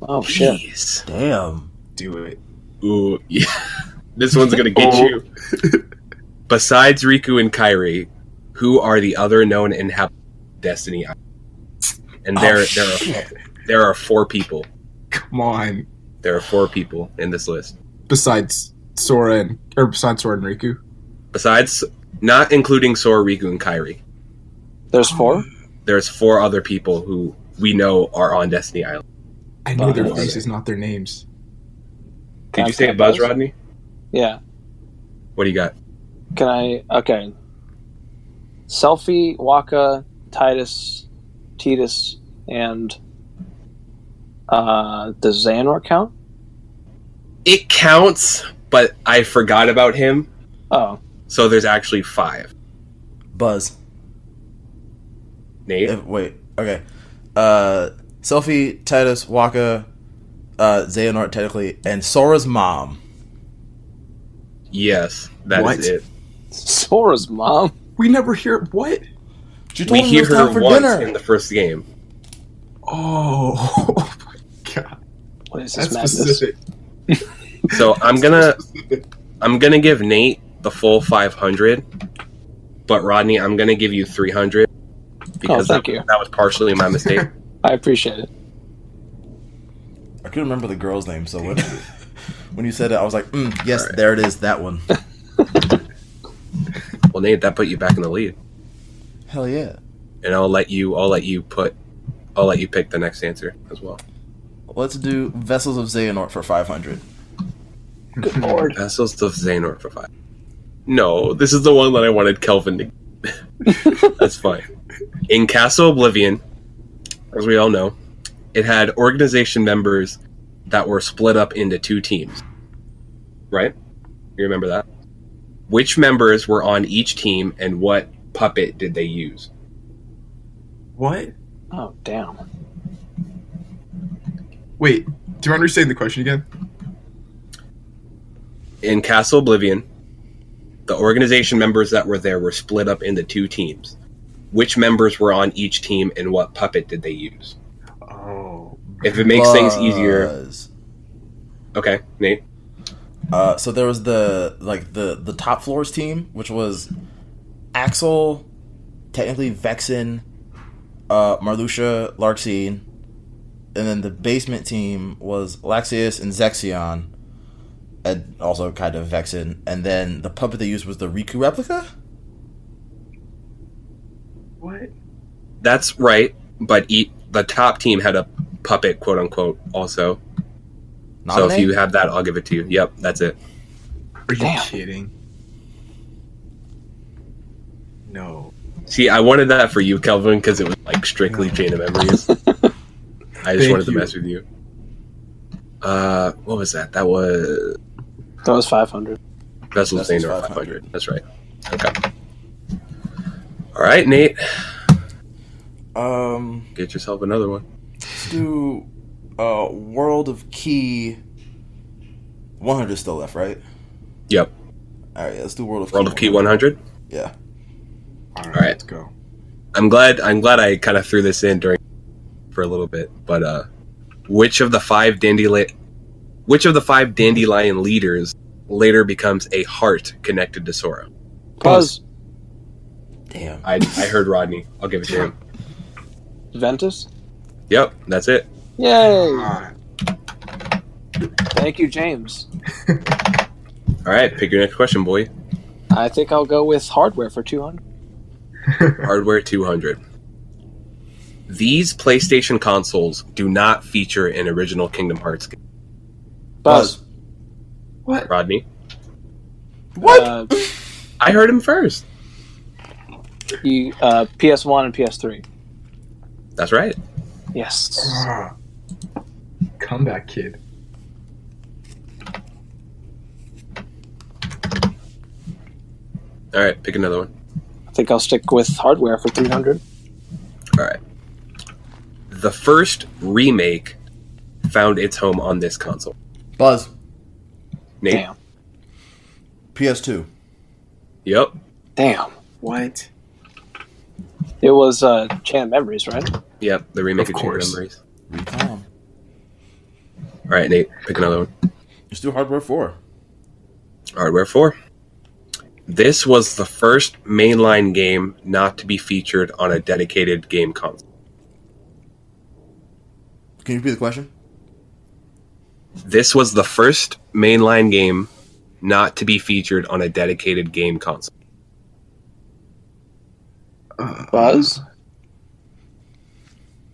Speaker 3: Oh shit.
Speaker 1: Jeez.
Speaker 2: Damn.
Speaker 4: Do it.
Speaker 1: Ooh, yeah. This one's going to get you. Besides Riku and Kairi, who are the other known inhabitants of Destiny Island? And there are 4 people.
Speaker 4: Come on.
Speaker 1: There are 4 people in this list.
Speaker 4: Besides Sora and Riku.
Speaker 1: Besides, not including Sora, Riku, and Kairi.
Speaker 3: There's 4?
Speaker 1: There's 4 other people who we know are on Destiny Island.
Speaker 4: I know their
Speaker 3: Buzz.
Speaker 4: faces, not their names.
Speaker 1: Did you say a buzz, Rodney?
Speaker 3: Yeah.
Speaker 1: What do you got?
Speaker 3: Can I? Okay. Selfie, Waka, Titus, and does Xehanort count?
Speaker 1: It counts, but I forgot about him.
Speaker 3: Oh,
Speaker 1: So there's actually 5.
Speaker 2: Buzz.
Speaker 1: Nate?
Speaker 2: Wait. Okay. Selfie, Titus, Waka, Xehanort technically, and Sora's mom.
Speaker 1: Yes, that is
Speaker 4: What?
Speaker 1: it.
Speaker 3: Sora's mom.
Speaker 4: We never hear what?
Speaker 2: She told
Speaker 1: We
Speaker 2: him it
Speaker 1: hear
Speaker 2: was time
Speaker 1: her
Speaker 2: for
Speaker 1: once
Speaker 2: dinner.
Speaker 1: in the first game.
Speaker 4: Oh, my God.
Speaker 3: What is this
Speaker 4: That's
Speaker 3: madness?
Speaker 4: specific.
Speaker 1: So I'm gonna
Speaker 4: Specific.
Speaker 1: give Nate the full 500, but Rodney, I'm gonna give you 300 because
Speaker 3: thank you.
Speaker 1: that was partially my mistake.
Speaker 3: I appreciate it.
Speaker 2: I couldn't remember the girl's name, so when you said it, I was like, yes,
Speaker 1: Right.
Speaker 2: there it is, that one.
Speaker 1: Well, Nate, that put you back in the lead,
Speaker 2: Hell yeah.
Speaker 1: and I'll let you pick the next answer as well.
Speaker 2: Let's do Vessels of Xehanort for 500.
Speaker 3: Good lord.
Speaker 1: Vessels of Xehanort for 5. No, this is the one that I wanted Kelvin to. That's fine. In Castle Oblivion, as we all know, it had organization members that were split up into 2 teams. Right? You remember that? Which members were on each team and what puppet did they use?
Speaker 4: What?
Speaker 3: Oh, damn.
Speaker 4: Wait, do you understand the question again?
Speaker 1: In Castle Oblivion, the organization members that were there were split up into 2 teams. Which members were on each team and what puppet did they use?
Speaker 4: Oh.
Speaker 1: If it makes things easier.
Speaker 2: Buzz.
Speaker 1: Okay, Nate.
Speaker 2: So there was the top floors team, which was Axel, technically Vexen, Marluxia, Larxene, and then the basement team was Laxius and Zexion, and also kind of Vexen, and then the puppet they used was the Riku replica?
Speaker 4: What?
Speaker 1: That's right, but the top team had a puppet, quote unquote, also. So if you have that, I'll give it to you. Yep, that's it.
Speaker 4: Are you
Speaker 3: Damn.
Speaker 4: kidding? No.
Speaker 1: See, I wanted that for you, Kelvin, because it was like strictly chain of memories. I just
Speaker 4: Thank
Speaker 1: wanted to
Speaker 4: you.
Speaker 1: mess with you. What was that? That was
Speaker 3: That was 500.
Speaker 1: Vessel of
Speaker 2: Vessel's
Speaker 1: Xehanort
Speaker 2: 500.
Speaker 1: 500. That's right. Okay. All right, Nate. Get yourself another one.
Speaker 2: Let's do World of Key. 100 still left, right?
Speaker 1: Yep.
Speaker 2: All right, let's do World of
Speaker 1: Key 100.
Speaker 2: Yeah.
Speaker 4: All right,
Speaker 1: All right.
Speaker 4: let's go.
Speaker 1: I'm glad I kind of threw this in for a little bit, but which of the 5 dandelion leaders later becomes a heart connected to Sora?
Speaker 3: Buzz.
Speaker 2: Damn.
Speaker 1: I heard Rodney. I'll give it to him.
Speaker 3: Ventus.
Speaker 1: Yep, that's it.
Speaker 3: Yay!
Speaker 4: Ah,
Speaker 3: Thank you, James.
Speaker 1: All right, pick your next question, boy.
Speaker 3: I think I'll go with hardware for 200.
Speaker 1: Hardware 200. These PlayStation consoles do not feature an original Kingdom Hearts game.
Speaker 3: Buzz.
Speaker 4: What?
Speaker 1: Rodney?
Speaker 2: What?
Speaker 1: I heard him first.
Speaker 3: PS1 and PS3.
Speaker 1: That's right.
Speaker 3: Yes.
Speaker 4: Ah. Comeback kid.
Speaker 1: All right, pick another one.
Speaker 3: I think I'll stick with hardware for 300.
Speaker 1: All right. The first remake found its home on this console.
Speaker 2: Buzz.
Speaker 1: Nate?
Speaker 3: Damn.
Speaker 2: PS2.
Speaker 1: Yep.
Speaker 3: Damn.
Speaker 4: What?
Speaker 3: It was Chain of Memories, right?
Speaker 1: Yep, the remake
Speaker 4: Of
Speaker 1: of Chain of
Speaker 4: course.
Speaker 1: Memories.
Speaker 2: Recom.
Speaker 1: All right, Nate, pick another one.
Speaker 2: Let's do Hardware 4.
Speaker 1: Hardware 4. This was the first mainline game not to be featured on a dedicated game console.
Speaker 2: Can you repeat the question?
Speaker 1: This was the first mainline game not to be featured on a dedicated game console.
Speaker 3: Buzz?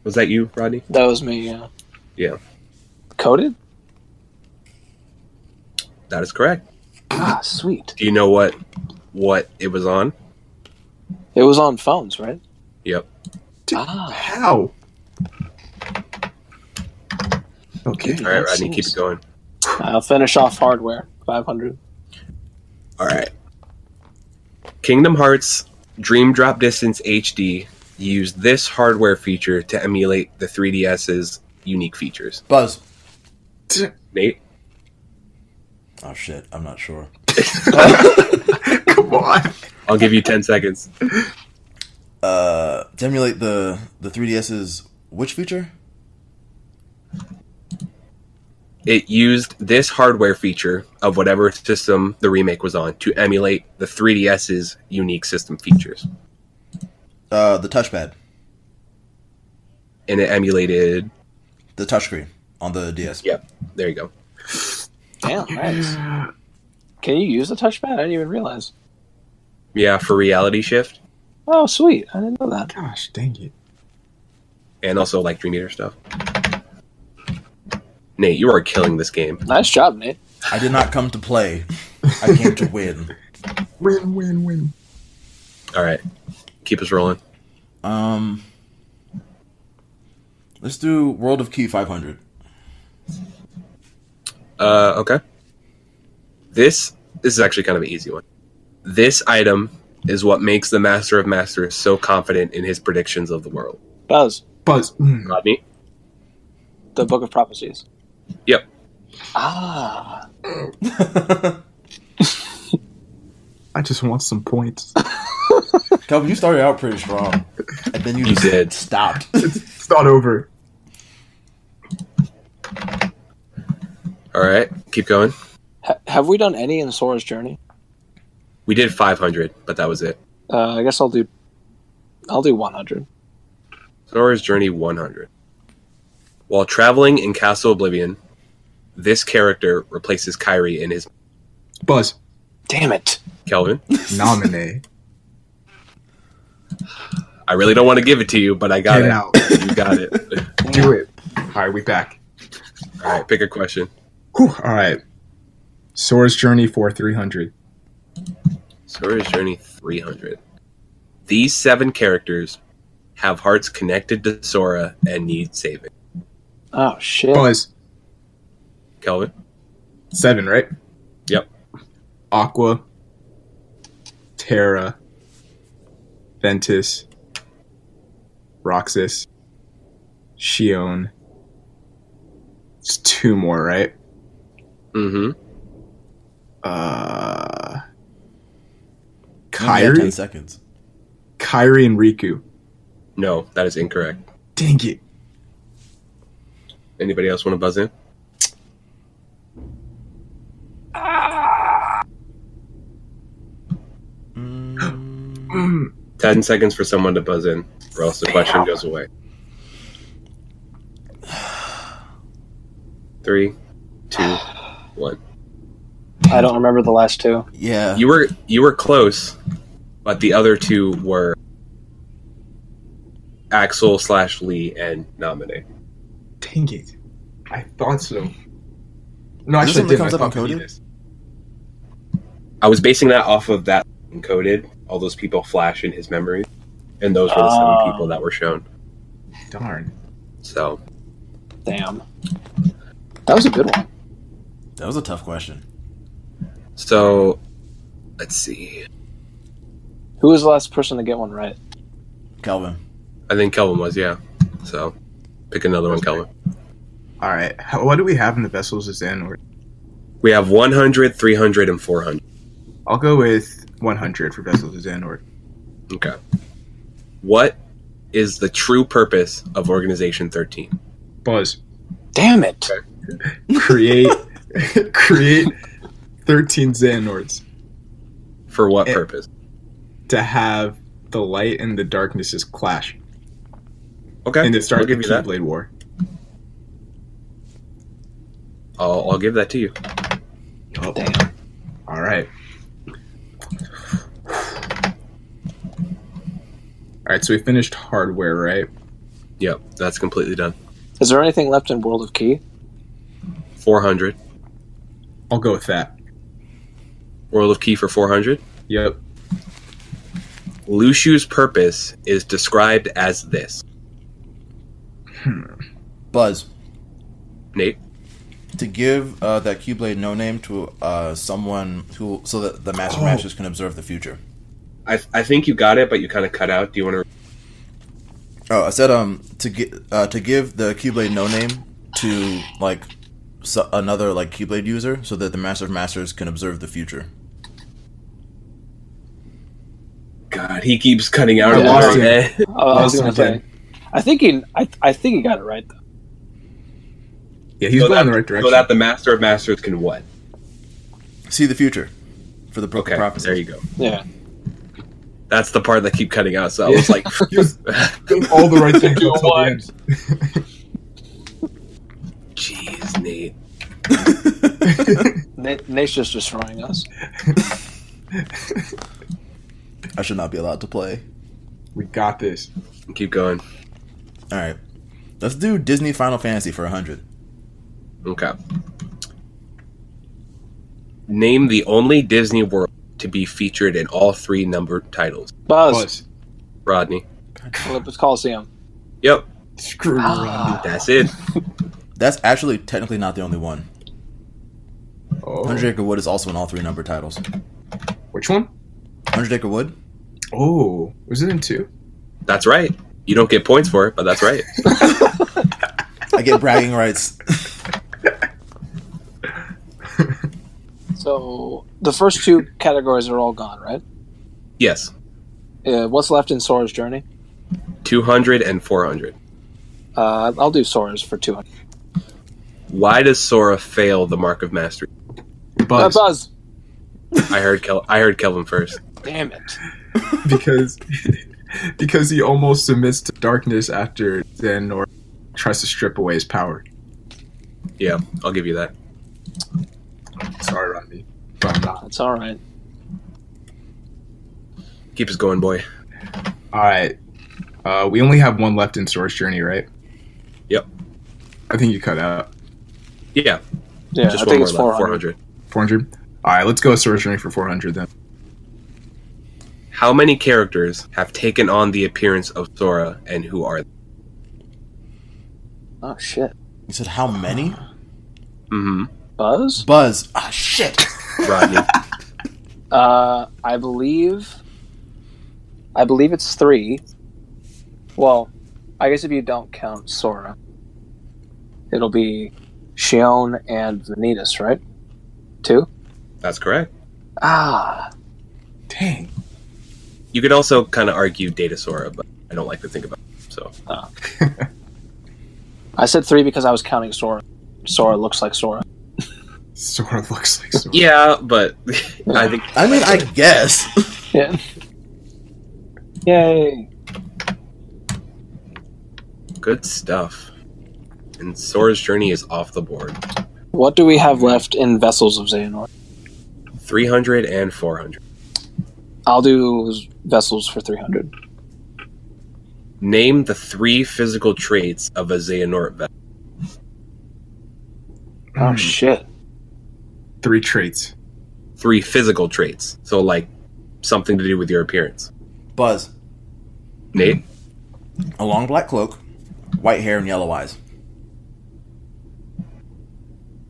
Speaker 1: Was that you, Rodney?
Speaker 3: That was me, yeah.
Speaker 1: Yeah,
Speaker 3: Coded?
Speaker 1: that is correct.
Speaker 3: Ah, sweet.
Speaker 1: Do you know what it was on?
Speaker 3: It was on phones, right?
Speaker 1: Yep.
Speaker 3: Ah.
Speaker 4: How? Okay.
Speaker 1: All right, Rodney, keep it going.
Speaker 3: I'll finish off hardware. 500.
Speaker 1: All right. Kingdom Hearts Dream Drop Distance HD used this hardware feature to emulate the 3DS's unique features.
Speaker 2: Buzz.
Speaker 1: Nate?
Speaker 2: Oh shit, I'm not sure.
Speaker 4: Come on.
Speaker 1: I'll give you 10 seconds.
Speaker 2: To emulate the 3DS's which feature?
Speaker 1: It used this hardware feature of whatever system the remake was on to emulate the 3DS's unique system features.
Speaker 2: The touchpad.
Speaker 1: And it emulated...
Speaker 2: The touchscreen on the DS.
Speaker 1: Yep, there you go.
Speaker 3: Damn, nice. Can you use the touchpad? I didn't even realize.
Speaker 1: Yeah, for reality shift.
Speaker 3: Oh, sweet. I didn't know that.
Speaker 4: Gosh, dang it.
Speaker 1: And also like Dream Eater stuff. Nate, you are killing this game.
Speaker 3: Nice job, Nate.
Speaker 2: I did not come to play. I came to win.
Speaker 4: Win.
Speaker 1: All right, keep us rolling.
Speaker 2: Let's do World of Key 500.
Speaker 1: Okay. This is actually kind of an easy one. This item is what makes the Master of Masters so confident in his predictions of the world.
Speaker 3: Buzz.
Speaker 1: Rodney?
Speaker 3: The Book of Prophecies.
Speaker 1: Yep.
Speaker 3: Ah.
Speaker 4: I just want some points.
Speaker 2: Kelvin, you started out pretty strong. And then you just
Speaker 1: did.
Speaker 2: Stopped.
Speaker 4: It's not over.
Speaker 1: All right, keep going.
Speaker 3: Have we done any in Sora's Journey?
Speaker 1: We did 500, but that was it.
Speaker 3: I guess I'll do 100.
Speaker 1: Sora's Journey 100. While traveling in Castle Oblivion, this character replaces Kairi in his...
Speaker 4: Buzz.
Speaker 3: Damn it.
Speaker 1: Kelvin?
Speaker 4: Nominee.
Speaker 1: I really don't want to give it to you, but I got
Speaker 4: Get
Speaker 1: it.
Speaker 4: out.
Speaker 1: You got it.
Speaker 4: Do it. All right, we back.
Speaker 1: All right, pick a question.
Speaker 4: Whew. All right. Sora's Journey for 300.
Speaker 1: Sora's Journey 300. These 7 characters have hearts connected to Sora and need saving.
Speaker 3: Oh, shit.
Speaker 4: Buzz.
Speaker 1: Kelvin?
Speaker 4: 7, right?
Speaker 1: Yep.
Speaker 4: Aqua. Terra. Ventus. Roxas. Shion. It's 2 more, right?
Speaker 1: Mm-hmm.
Speaker 2: You have 10
Speaker 4: Kairi?
Speaker 2: seconds.
Speaker 4: Kairi and Riku.
Speaker 1: No, that is incorrect.
Speaker 4: Dang it.
Speaker 1: Anybody else want to buzz in?
Speaker 2: Mm,
Speaker 1: 10 seconds for someone to buzz in, or else the question goes away. 3, 2, 1.
Speaker 3: I don't remember the last 2.
Speaker 2: yeah.
Speaker 1: You were close, but the other 2 were Axel/Lee and Nominee.
Speaker 4: Dang it. I thought so. No,
Speaker 2: Is this
Speaker 4: actually, I
Speaker 2: something that
Speaker 4: didn't.
Speaker 2: comes
Speaker 4: I
Speaker 2: up on
Speaker 4: thought
Speaker 2: Coded?
Speaker 4: Venus.
Speaker 1: I was basing that off of that encoded. All those people flash in his memory, and those were the 7 people that were shown.
Speaker 4: Darn.
Speaker 1: So,
Speaker 3: Damn. That was a good one.
Speaker 2: That was a tough question.
Speaker 1: let's see.
Speaker 3: Who was the last person to get one right?
Speaker 2: Kelvin.
Speaker 1: I think Kelvin was, yeah. So, pick another one, Kelvin.
Speaker 4: All right. What do we have in the Vessels is in? Or
Speaker 1: We have 100, 300, and 400.
Speaker 4: I'll go with 100 for Vessels is in. Or
Speaker 1: Okay. What is the true purpose of Organization 13?
Speaker 4: Buzz.
Speaker 3: Damn it.
Speaker 4: Create 13 Xehanorts
Speaker 1: For what
Speaker 4: Eh.
Speaker 1: purpose?
Speaker 4: to have the light and the darknesses clash
Speaker 1: Okay,
Speaker 4: and to
Speaker 1: I'll
Speaker 4: start the
Speaker 1: give you that.
Speaker 4: Keyblade War.
Speaker 1: I'll give that to you.
Speaker 4: Oh,
Speaker 3: Damn.
Speaker 4: all right. All right, so we finished hardware, right?
Speaker 1: Yep, that's completely done.
Speaker 3: Is there anything left in World of Key?
Speaker 1: 400.
Speaker 4: I'll go with that.
Speaker 1: World of Key for 400.
Speaker 4: Yep.
Speaker 1: Lushu's purpose is described as this.
Speaker 2: Buzz.
Speaker 1: Nate?
Speaker 2: To give that Keyblade no name to someone who, so that the Master Masters can observe the future.
Speaker 1: I think you got it, but you kind of cut out. Do you want to...
Speaker 2: Oh, I said to give the Keyblade no name to like another like Keyblade user, so that the Master of Masters can observe the future.
Speaker 1: God, he keeps cutting out.
Speaker 4: I
Speaker 1: of
Speaker 4: lost
Speaker 1: there.
Speaker 3: I was
Speaker 4: Lost
Speaker 3: going to
Speaker 4: again.
Speaker 3: say. I think he got it right, though.
Speaker 4: Yeah, he's going in the right direction.
Speaker 1: So that the Master of Masters can what?
Speaker 2: See the future for the Book of
Speaker 1: Okay,
Speaker 2: Prophecy.
Speaker 1: there you go.
Speaker 3: Yeah.
Speaker 1: That's the part that keep cutting out. So I was like,
Speaker 4: He was doing all the right things
Speaker 3: Do
Speaker 4: until
Speaker 3: what?
Speaker 4: the end.
Speaker 1: jeez, Nate.
Speaker 3: Nate's just destroying us.
Speaker 2: I should not be allowed to play.
Speaker 4: We got this.
Speaker 1: Keep going.
Speaker 2: All right. Let's do Disney Final Fantasy for 100.
Speaker 1: Okay. Name the only Disney world to be featured in all 3 numbered titles.
Speaker 3: Buzz.
Speaker 1: Rodney.
Speaker 3: Olympus Coliseum.
Speaker 1: Yep,
Speaker 4: Screw you, Randy.
Speaker 1: that's it.
Speaker 2: That's actually technically not the only one.
Speaker 4: Oh.
Speaker 2: 100 Acre Wood is also in all 3 numbered titles.
Speaker 4: Which one?
Speaker 2: 100 Acre Wood?
Speaker 4: Oh, was it in 2?
Speaker 1: That's right. You don't get points for it, but that's right.
Speaker 2: I get bragging rights.
Speaker 3: So the first 2 categories are all gone, right?
Speaker 1: Yes.
Speaker 3: What's left in Sora's Journey?
Speaker 1: 200 and 400.
Speaker 3: I'll do Sora's for 200.
Speaker 1: Why does Sora fail the Mark of Mastery?
Speaker 4: Buzz.
Speaker 3: Buzz.
Speaker 1: I heard Kelvin first.
Speaker 3: Damn it.
Speaker 4: because he almost submits to darkness after Xehanort tries to strip away his power.
Speaker 1: Yeah, I'll give you that.
Speaker 4: Sorry, Randy. But I'm not.
Speaker 3: That's all right.
Speaker 1: Keep us going, boy.
Speaker 4: Alright. We only have one left in Source Journey, right?
Speaker 1: Yep.
Speaker 4: I think you cut out.
Speaker 1: Yeah,
Speaker 3: Yeah,
Speaker 1: just
Speaker 3: I
Speaker 1: one
Speaker 3: think
Speaker 1: more
Speaker 3: it's
Speaker 1: left.
Speaker 3: 400.
Speaker 4: 400? Alright, let's go Source Journey for 400 then.
Speaker 1: How many characters have taken on the appearance of Sora, and who are they?
Speaker 3: Oh, shit.
Speaker 2: You said how many?
Speaker 1: Mm-hmm.
Speaker 3: Buzz?
Speaker 2: Buzz. Ah, shit.
Speaker 1: Rodney.
Speaker 3: I believe it's 3. Well, I guess if you don't count Sora, it'll be Shion and Vanitas, right? 2?
Speaker 1: That's correct.
Speaker 3: Ah.
Speaker 4: Dang.
Speaker 1: You could also kind of argue Data Sora, but I don't like to think about it, so.
Speaker 3: I said 3 because I was counting Sora. Sora looks like Sora.
Speaker 4: Sora looks like Sora.
Speaker 1: Yeah, but I think...
Speaker 2: I mean, I guess.
Speaker 3: Yeah. Yay.
Speaker 1: Good stuff. And Sora's Journey is off the board.
Speaker 3: What do we have left in Vessels of Xehanort?
Speaker 1: 300 and 400.
Speaker 3: I'll do Vessels for 300.
Speaker 1: Name the 3 physical traits of a Xehanort vessel.
Speaker 3: Oh, shit.
Speaker 4: 3 traits.
Speaker 1: 3 physical traits. So, like, something to do with your appearance.
Speaker 2: Buzz.
Speaker 1: Nate?
Speaker 2: A long black cloak, white hair, and yellow eyes.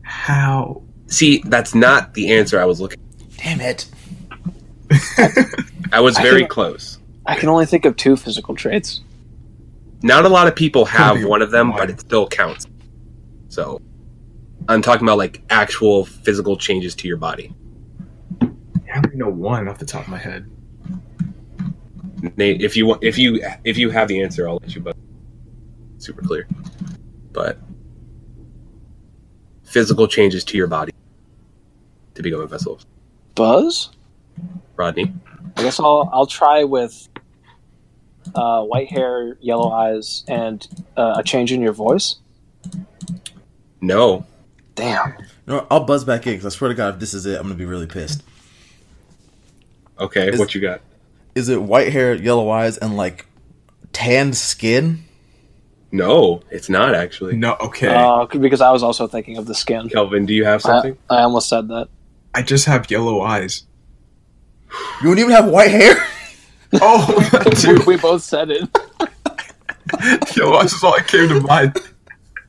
Speaker 4: How?
Speaker 1: See, that's not the answer I was looking
Speaker 2: Damn it.
Speaker 1: I was
Speaker 3: I
Speaker 1: very
Speaker 3: can-
Speaker 1: close.
Speaker 3: I can only think of 2 physical traits.
Speaker 1: Not a lot of people have
Speaker 4: be
Speaker 1: one of them,
Speaker 4: one.
Speaker 1: but it still counts. So, I'm talking about, like, actual physical changes to your body.
Speaker 4: I only know one off the top of my head.
Speaker 1: Nate, if you have the answer, I'll let you, but super clear. But physical changes to your body to become a vessel.
Speaker 3: Buzz?
Speaker 1: Rodney?
Speaker 3: I guess I'll try with white hair, yellow eyes, and a change in your voice.
Speaker 1: No.
Speaker 3: Damn.
Speaker 2: No, I'll buzz back in, because I swear to God, if this is it, I'm going to be really pissed.
Speaker 1: Okay, what you got?
Speaker 2: Is it white hair, yellow eyes, and, like, tanned skin?
Speaker 1: No, it's not actually.
Speaker 4: No, okay.
Speaker 3: Because I was also thinking of the skin.
Speaker 1: Kelvin, do you have something?
Speaker 3: I almost said that.
Speaker 4: I just have yellow eyes.
Speaker 2: You don't even have white hair?
Speaker 4: Oh,
Speaker 3: We both said it.
Speaker 4: yellow eyes is all that came to mind.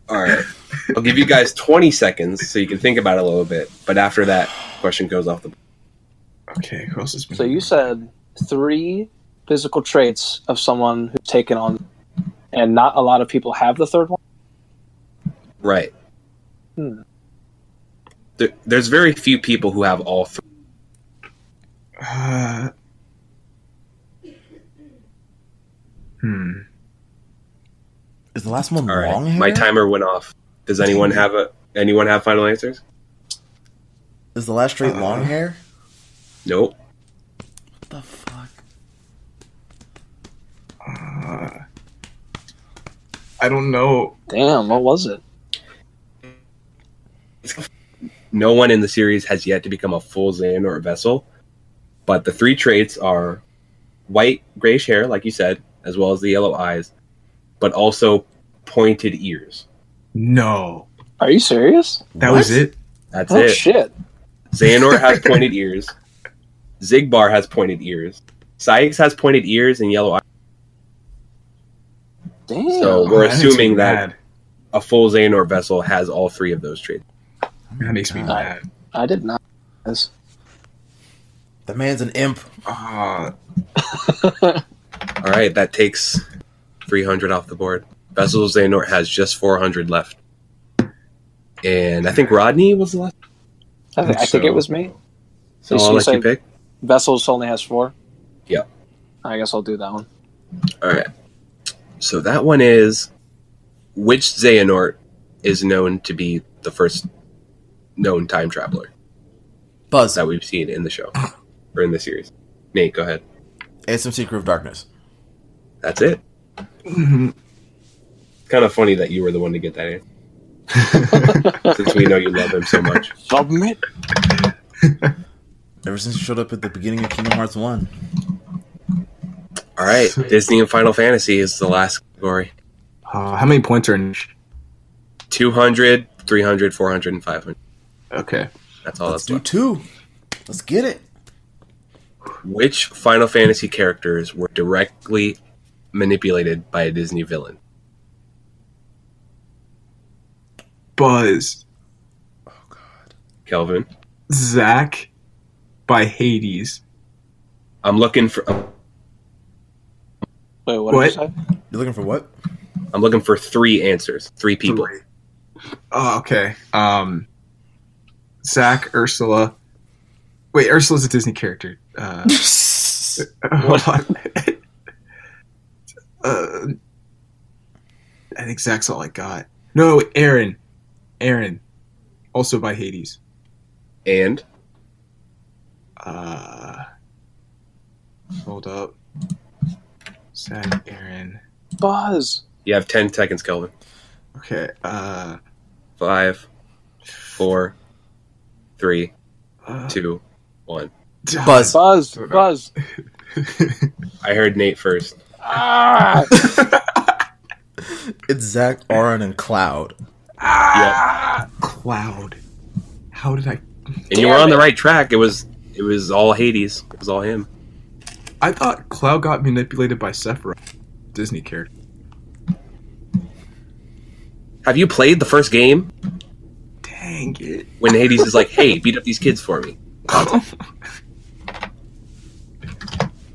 Speaker 1: All right. I'll give you guys 20 seconds so you can think about it a little bit. But after that, question goes off the...
Speaker 4: Okay, who else has been?
Speaker 3: So you said 3 physical traits of someone who's taken on, and not a lot of people have the third one?
Speaker 1: Right.
Speaker 3: Hmm.
Speaker 1: There's very few people who have all 3.
Speaker 2: Is the last one
Speaker 1: All
Speaker 2: long
Speaker 1: right.
Speaker 2: hair?
Speaker 1: My timer went off. Does anyone have final answers?
Speaker 2: Is the last trait long hair?
Speaker 1: Nope.
Speaker 2: What the fuck?
Speaker 4: I don't know.
Speaker 3: Damn, what was it?
Speaker 1: No one in the series has yet to become a full Xehanort vessel, but the 3 traits are white, grayish hair, like you said, as well as the yellow eyes, but also pointed ears.
Speaker 4: No.
Speaker 3: Are you serious?
Speaker 4: That was it?
Speaker 1: That's
Speaker 3: Oh
Speaker 1: it.
Speaker 3: shit!
Speaker 1: Xehanort has pointed ears. Zigbar has pointed ears. Sykes has pointed ears and yellow eyes.
Speaker 3: Damn.
Speaker 1: So we're
Speaker 4: That makes
Speaker 1: assuming
Speaker 4: me
Speaker 1: that
Speaker 4: mad.
Speaker 1: a full Xehanort vessel has all 3 of those traits.
Speaker 4: That makes me mad.
Speaker 3: I did not. This.
Speaker 2: The man's an imp.
Speaker 1: All right, that takes 300 off the board. Vessel Xehanort has just 400 left. And I think Rodney was the last.
Speaker 3: I think it was me.
Speaker 1: So
Speaker 3: You
Speaker 1: I'll let
Speaker 3: say-
Speaker 1: you pick.
Speaker 3: Vessels only has 4.
Speaker 1: Yep.
Speaker 3: I guess I'll do that one.
Speaker 1: All right. So that one is, which Xehanort is known to be the first known time traveler
Speaker 2: Buzz.
Speaker 1: that we've seen in the show or in the series? Nate, go ahead.
Speaker 2: ASMC Crew of Darkness.
Speaker 1: That's it. Kind of funny that you were the one to get that in, since we know you love him so much.
Speaker 3: Submit.
Speaker 2: Ever since you showed up at the beginning of Kingdom Hearts 1.
Speaker 1: All right, Disney and Final Fantasy is the last category.
Speaker 4: How many points are in each?
Speaker 1: 200, 300, 400, and 500.
Speaker 4: Okay.
Speaker 1: That's all
Speaker 2: Let's
Speaker 1: that's
Speaker 2: do
Speaker 1: left.
Speaker 2: 2. Let's get it.
Speaker 1: Which Final Fantasy characters were directly manipulated by a Disney villain?
Speaker 4: Buzz.
Speaker 1: Kelvin?
Speaker 4: Zach by Hades.
Speaker 1: I'm looking for
Speaker 3: Wait, what did you say?
Speaker 2: You're looking for what?
Speaker 1: 3 answers. 3 people.
Speaker 4: Oh, okay. Zach, Ursula. Wait, Ursula's a Disney character. Hold on. I think Zach's all I got. No, Aaron. Aaron. Also by Hades.
Speaker 1: And
Speaker 4: Hold up. Zach, Aaron.
Speaker 3: Buzz.
Speaker 1: you have 10 seconds, Kelvin.
Speaker 4: Okay.
Speaker 1: 5, 4, 3, 2, 1.
Speaker 2: Buzz.
Speaker 3: Buzz. Buzz.
Speaker 1: I heard Nate first.
Speaker 3: Ah!
Speaker 2: It's Zach, Auron, and Cloud.
Speaker 4: Cloud. How did I?
Speaker 1: And you were on the right track. It was all Hades. It was all him.
Speaker 4: I thought Cloud got manipulated by Sephiroth, Disney character.
Speaker 1: Have you played the first game
Speaker 4: Dang it.
Speaker 1: when Hades is like, "Hey, beat up these kids for me"?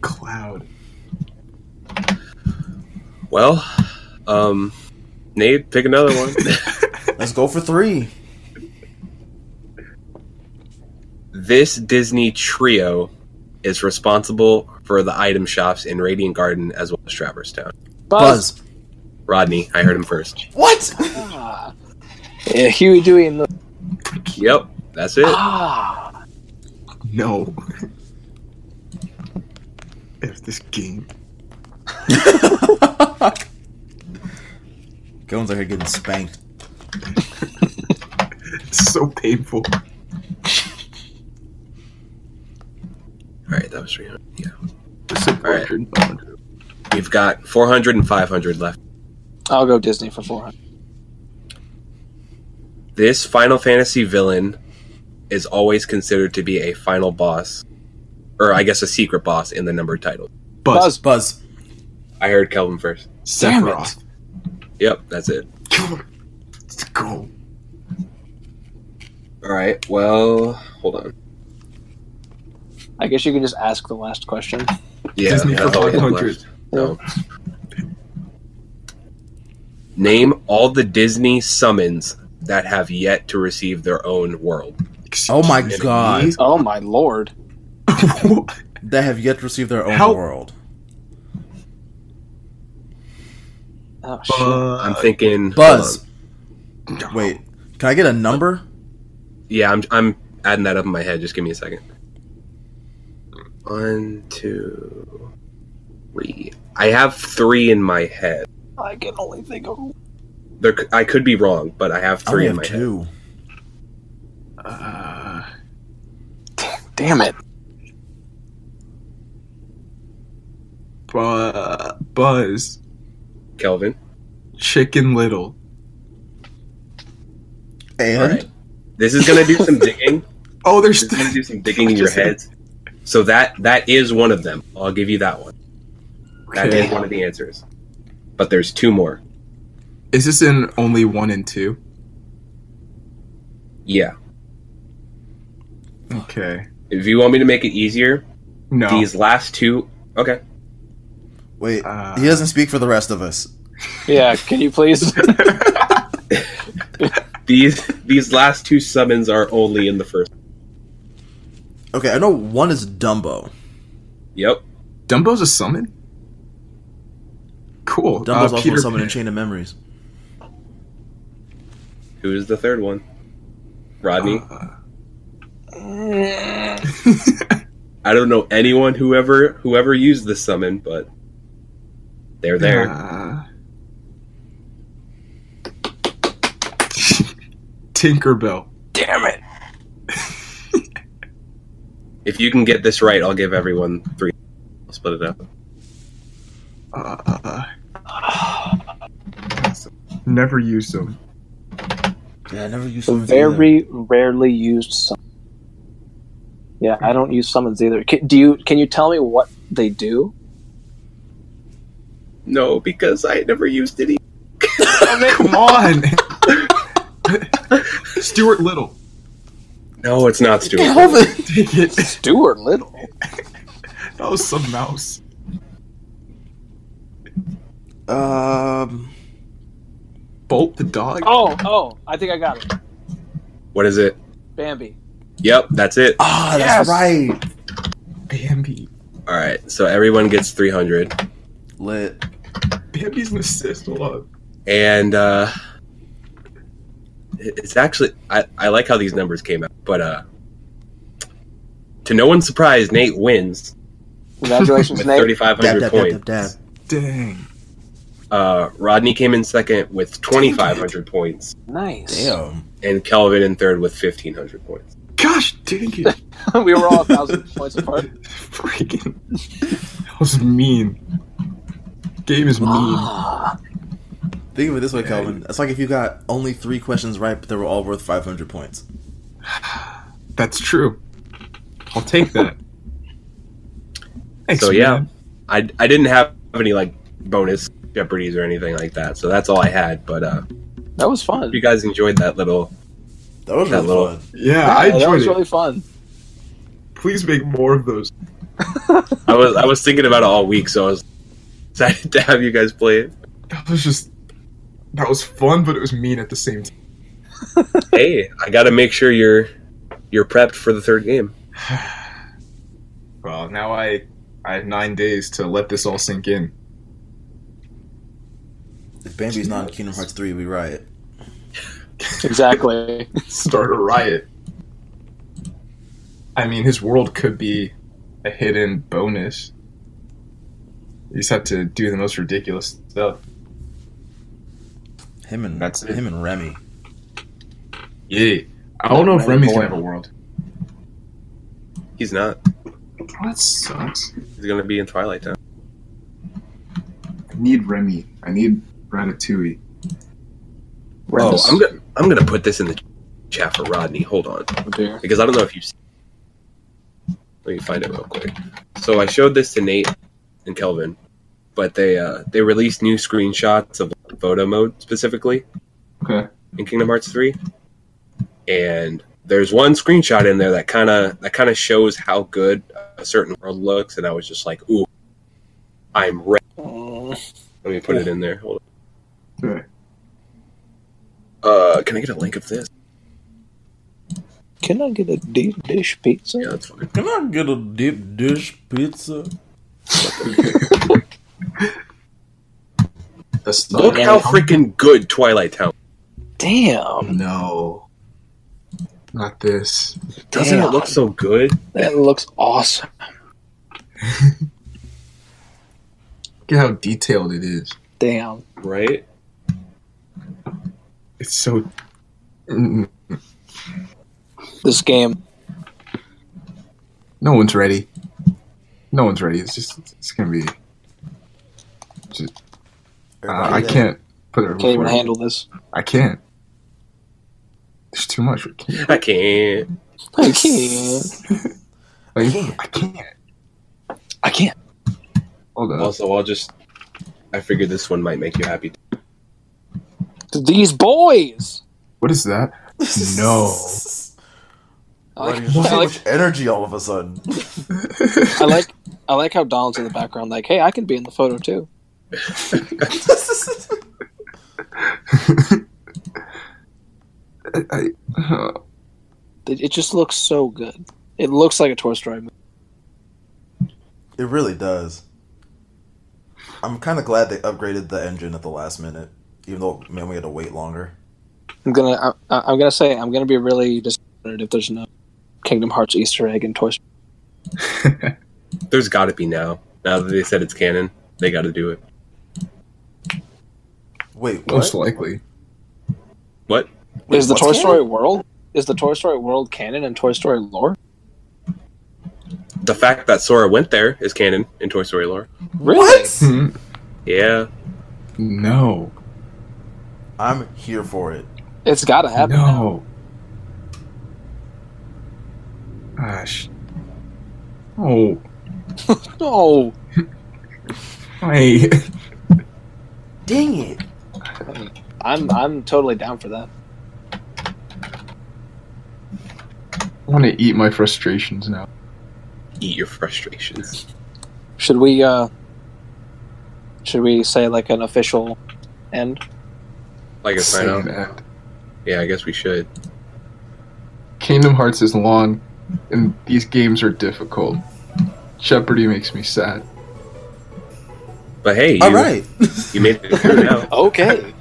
Speaker 4: Cloud.
Speaker 1: Well, Nate, pick another one.
Speaker 2: Let's go for 3.
Speaker 1: This Disney trio is responsible for the item shops in Radiant Garden as well as Traverse Town.
Speaker 2: Buzz.
Speaker 1: Rodney, I heard him first.
Speaker 2: What?
Speaker 3: Ah. Yeah, Huey, Dewey, and the...
Speaker 1: Yep, that's it.
Speaker 3: Ah.
Speaker 4: No. If this game.
Speaker 2: Gone's out here getting spanked.
Speaker 4: It's so painful.
Speaker 1: All right, that was 300. Yeah.
Speaker 4: It's so
Speaker 1: right.
Speaker 4: 500.
Speaker 1: We've got 400 and 500 left.
Speaker 3: I'll go Disney for 400.
Speaker 1: This Final Fantasy villain is always considered to be a final boss, or I guess a secret boss in the numbered title.
Speaker 4: Buzz.
Speaker 2: Buzz.
Speaker 1: I heard Kelvin first.
Speaker 3: Damn it.
Speaker 4: Sephiroth.
Speaker 1: Yep, that's it.
Speaker 4: Let's go.
Speaker 1: All right, well, hold on.
Speaker 3: I guess you can just ask the last question.
Speaker 1: Yeah,
Speaker 4: Disney for
Speaker 1: that's all we have
Speaker 4: 500.
Speaker 1: left. So. Name all the Disney summons that have yet to receive their own world.
Speaker 2: Oh my
Speaker 4: Excuse
Speaker 2: god.
Speaker 4: me?
Speaker 3: Oh my lord.
Speaker 2: That have yet to receive their own
Speaker 4: How-
Speaker 2: world.
Speaker 3: Oh shit.
Speaker 1: I'm thinking...
Speaker 2: Buzz. Wait, can I get a number?
Speaker 1: Yeah, I'm adding that up in my head. Just give me a second. 1, 2, 3. I have 3 in my head.
Speaker 3: I can only think of.
Speaker 1: I could be wrong, but I have 3
Speaker 2: I
Speaker 1: in
Speaker 2: have
Speaker 1: my
Speaker 2: 2.
Speaker 3: Damn it.
Speaker 4: Buzz.
Speaker 1: head. Kelvin.
Speaker 4: Chicken Little.
Speaker 2: And
Speaker 1: All right. This is gonna do some digging.
Speaker 4: Oh,
Speaker 1: This is gonna do some digging in your heads. So that is one of them. I'll give you that one. That
Speaker 4: Okay.
Speaker 1: is one of the answers. But there's 2 more.
Speaker 4: Is this in only 1 and 2?
Speaker 1: Yeah.
Speaker 4: Okay.
Speaker 1: If you want me to make it easier,
Speaker 4: No.
Speaker 1: these last 2. Okay.
Speaker 2: wait, he doesn't speak for the rest of us.
Speaker 3: Yeah, can you please?
Speaker 1: These last 2 summons are only in the first.
Speaker 2: Okay, I know one is Dumbo.
Speaker 1: Yep.
Speaker 4: Dumbo's a summon? Cool.
Speaker 2: Dumbo's also
Speaker 4: Peter
Speaker 2: a summon in
Speaker 4: Pan.
Speaker 2: Chain of Memories.
Speaker 1: Who is the third one? Rodney. I don't know anyone whoever used this summon, but they're there.
Speaker 4: Tinkerbell.
Speaker 3: Damn it.
Speaker 1: If you can get this right, I'll give everyone 3. I'll split it up.
Speaker 4: Never used them.
Speaker 2: Yeah, I never used
Speaker 3: A
Speaker 2: summons
Speaker 3: very rarely used summon. Yeah, I don't use summons either. Can you tell me what they do?
Speaker 1: No, because I never used it.
Speaker 4: Come on. Stuart Little.
Speaker 1: No, it's not Stuart.
Speaker 2: Kelvin!
Speaker 4: Take it.
Speaker 3: Stuart Little.
Speaker 4: That was some mouse. Bolt the dog?
Speaker 3: Oh, I think I got it.
Speaker 1: What is it?
Speaker 3: Bambi.
Speaker 1: Yep, that's it.
Speaker 2: Ah,
Speaker 3: Yes!
Speaker 2: that's right.
Speaker 4: Bambi.
Speaker 1: All right, so everyone gets 300,
Speaker 2: Lit.
Speaker 4: Bambi's an assist. Hold on.
Speaker 1: and it's actually I like how these numbers came out, but to no one's surprise, Nate wins
Speaker 3: Congratulations,
Speaker 1: with
Speaker 3: Nate.
Speaker 1: 3,500 points.
Speaker 4: Dang.
Speaker 1: Rodney came in second with 2,500 points,
Speaker 3: Nice.
Speaker 2: Damn.
Speaker 1: and Kelvin in third with 1,500 points.
Speaker 4: Gosh dang it.
Speaker 3: We were all 1,000 points apart.
Speaker 4: Freaking. That was mean. Game is mean.
Speaker 3: Ah.
Speaker 2: Think of it this way, Kelvin. It's like if you got only 3 questions right, but they were all worth 500 points.
Speaker 4: That's true. I'll take that. Thanks,
Speaker 1: So yeah,
Speaker 4: man.
Speaker 1: I didn't have any like bonus Jeopardies or anything like that, so that's all I had. But
Speaker 3: That was fun.
Speaker 1: if you guys enjoyed that little,
Speaker 2: That was
Speaker 1: That
Speaker 2: really
Speaker 1: little-
Speaker 2: fun.
Speaker 4: Yeah, I
Speaker 3: that
Speaker 4: enjoyed
Speaker 3: was
Speaker 4: it.
Speaker 3: really fun.
Speaker 4: Please make more of those.
Speaker 1: I was thinking about it all week, so I was excited to have you guys play it.
Speaker 4: That was fun, but it was mean at the same time.
Speaker 1: Hey, I got to make sure you're prepped for the third game.
Speaker 4: Well, now I have 9 days to let this all sink in.
Speaker 2: If Bambi's not in Kingdom Hearts 3, we riot.
Speaker 3: Exactly.
Speaker 4: Start a riot. I mean, his world could be a hidden bonus. You just have to do the most ridiculous stuff.
Speaker 2: Him and
Speaker 4: That's it.
Speaker 2: him and Remy.
Speaker 4: Yeah. I don't know if
Speaker 3: Remy
Speaker 4: Remy's
Speaker 3: boy.
Speaker 4: gonna have a world.
Speaker 1: He's not.
Speaker 4: Oh, that sucks.
Speaker 1: He's gonna be in Twilight Town.
Speaker 4: I need Remy. I need Ratatouille.
Speaker 3: Reminisce.
Speaker 1: Oh, I'm gonna put this in the chat for Rodney. Hold on,
Speaker 3: Oh, dear.
Speaker 1: because I don't know if you've seen. Let me find it real quick. So I showed this to Nate and Kelvin, but they released new screenshots of photo mode specifically
Speaker 4: Okay.
Speaker 1: in Kingdom Hearts 3, and there's one screenshot in there that kind of shows how good a certain world looks, and I was just like, ooh, I'm ready. Let me put it in there. Hold
Speaker 4: Okay.
Speaker 1: on. Can I get a link of this?
Speaker 3: Can I get a deep dish pizza?
Speaker 1: Yeah, that's fine.
Speaker 2: Can I get a deep dish pizza?
Speaker 4: That's
Speaker 1: Look how freaking good Twilight Town.
Speaker 3: Damn.
Speaker 4: No. Not this.
Speaker 1: Doesn't it look so good?
Speaker 3: That looks awesome.
Speaker 4: Look at how detailed it is.
Speaker 3: Damn.
Speaker 1: Right?
Speaker 4: It's so.
Speaker 3: This game.
Speaker 4: No one's ready. No one's ready. It's gonna be. Just, I can't put it.
Speaker 3: Can't even handle this.
Speaker 4: I can't. There's too much.
Speaker 1: I can't.
Speaker 3: I can't.
Speaker 4: I can't.
Speaker 3: I can't.
Speaker 4: Hold on.
Speaker 1: Also, I figured this one might make you happy.
Speaker 3: These boys.
Speaker 4: What is that? No.
Speaker 2: So much energy all of a sudden.
Speaker 3: I like how Donald's in the background. Like, hey, I can be in the photo too. It just looks so good. It looks like a Toy Story movie.
Speaker 2: It really does. I'm kind of glad they upgraded the engine at the last minute, even though man, we had to wait longer.
Speaker 3: I'm gonna be really disappointed if there's no Kingdom Hearts Easter egg in Toy Story.
Speaker 1: There's got to be now. Now that they said it's canon, they got to do it.
Speaker 2: Wait, what?
Speaker 4: Most likely.
Speaker 1: What?
Speaker 2: Wait,
Speaker 3: Is the
Speaker 2: what's
Speaker 3: Toy
Speaker 2: canon?
Speaker 3: Story world? Is the Toy Story world canon in Toy Story lore?
Speaker 1: The fact that Sora went there is canon in Toy Story lore.
Speaker 3: Really?
Speaker 2: What?
Speaker 1: Yeah.
Speaker 4: No.
Speaker 2: I'm here for it.
Speaker 3: It's got to happen.
Speaker 4: No. Gosh. Oh.
Speaker 3: No.
Speaker 4: Wait.
Speaker 2: Dang it!
Speaker 3: I'm totally down for that.
Speaker 4: I want to eat my frustrations now.
Speaker 1: Eat your frustrations.
Speaker 3: Should we say like an official end?
Speaker 1: Like a sign
Speaker 4: Same
Speaker 1: off?
Speaker 4: end.
Speaker 1: Yeah, I guess we should.
Speaker 4: Kingdom Hearts is long, and these games are difficult. Jeopardy makes me sad.
Speaker 1: But hey,
Speaker 2: All right.
Speaker 1: you made it through now.
Speaker 3: Okay.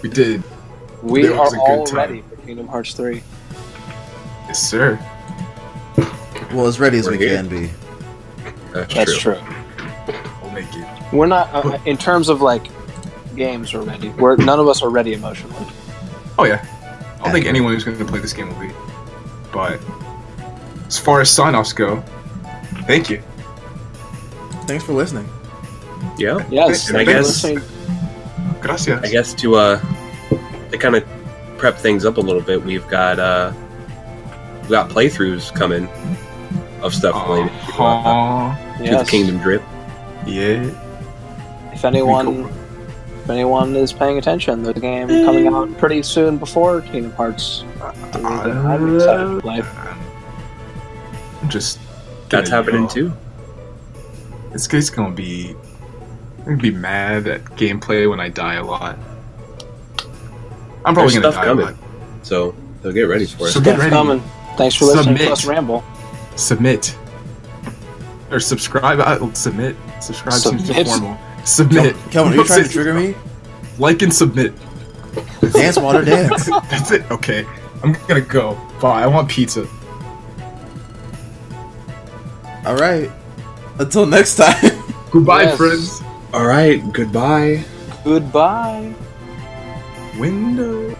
Speaker 4: We did.
Speaker 3: We
Speaker 4: It was
Speaker 3: are
Speaker 4: a good
Speaker 3: all
Speaker 4: time.
Speaker 3: ready for Kingdom Hearts 3.
Speaker 4: Yes, sir.
Speaker 2: Well, as ready as
Speaker 1: We're
Speaker 2: we
Speaker 1: here.
Speaker 2: can be.
Speaker 3: That's true.
Speaker 4: We'll make it.
Speaker 3: We're not in terms of like games. We're ready. None of us are ready emotionally.
Speaker 4: Oh, yeah. I don't think anyone who's going to play this game will be. But as far as sign-offs go, thank you.
Speaker 2: Thanks for listening.
Speaker 1: Yeah.
Speaker 3: Yes.
Speaker 1: And I
Speaker 3: thank you for
Speaker 1: guess-
Speaker 3: listening.
Speaker 4: Gracias.
Speaker 1: I guess to kind of prep things up a little bit, we got playthroughs coming of stuff related to
Speaker 3: Yes.
Speaker 1: the Kingdom Drip.
Speaker 4: Yeah.
Speaker 3: If anyone is paying attention, there's a game coming out pretty soon before Kingdom Hearts 3 that I'm excited to play.
Speaker 4: I'm just.
Speaker 1: That's
Speaker 4: gonna
Speaker 1: happening
Speaker 4: yell.
Speaker 1: too.
Speaker 4: This guy's gonna be. I'm gonna be mad at gameplay when I die a lot. I'm probably
Speaker 1: There's
Speaker 4: gonna
Speaker 1: stuff
Speaker 4: die
Speaker 1: coming.
Speaker 4: a lot.
Speaker 1: So get ready for it.
Speaker 4: So get
Speaker 3: Stuff
Speaker 4: ready.
Speaker 3: coming. Thanks for listening to
Speaker 4: Submit.
Speaker 3: us ramble.
Speaker 4: Submit. Or subscribe. Submit. Subscribe seems too
Speaker 3: Submit.
Speaker 4: formal. Submit.
Speaker 2: Kelvin, are you trying to trigger me?
Speaker 4: Like and submit.
Speaker 2: Dance, water, dance.
Speaker 4: That's it. Okay. I'm gonna go. Bye. I want pizza.
Speaker 2: All right. Until next time.
Speaker 4: Goodbye,
Speaker 3: Yes.
Speaker 4: friends.
Speaker 1: All right. Goodbye.
Speaker 3: Goodbye.
Speaker 4: Window.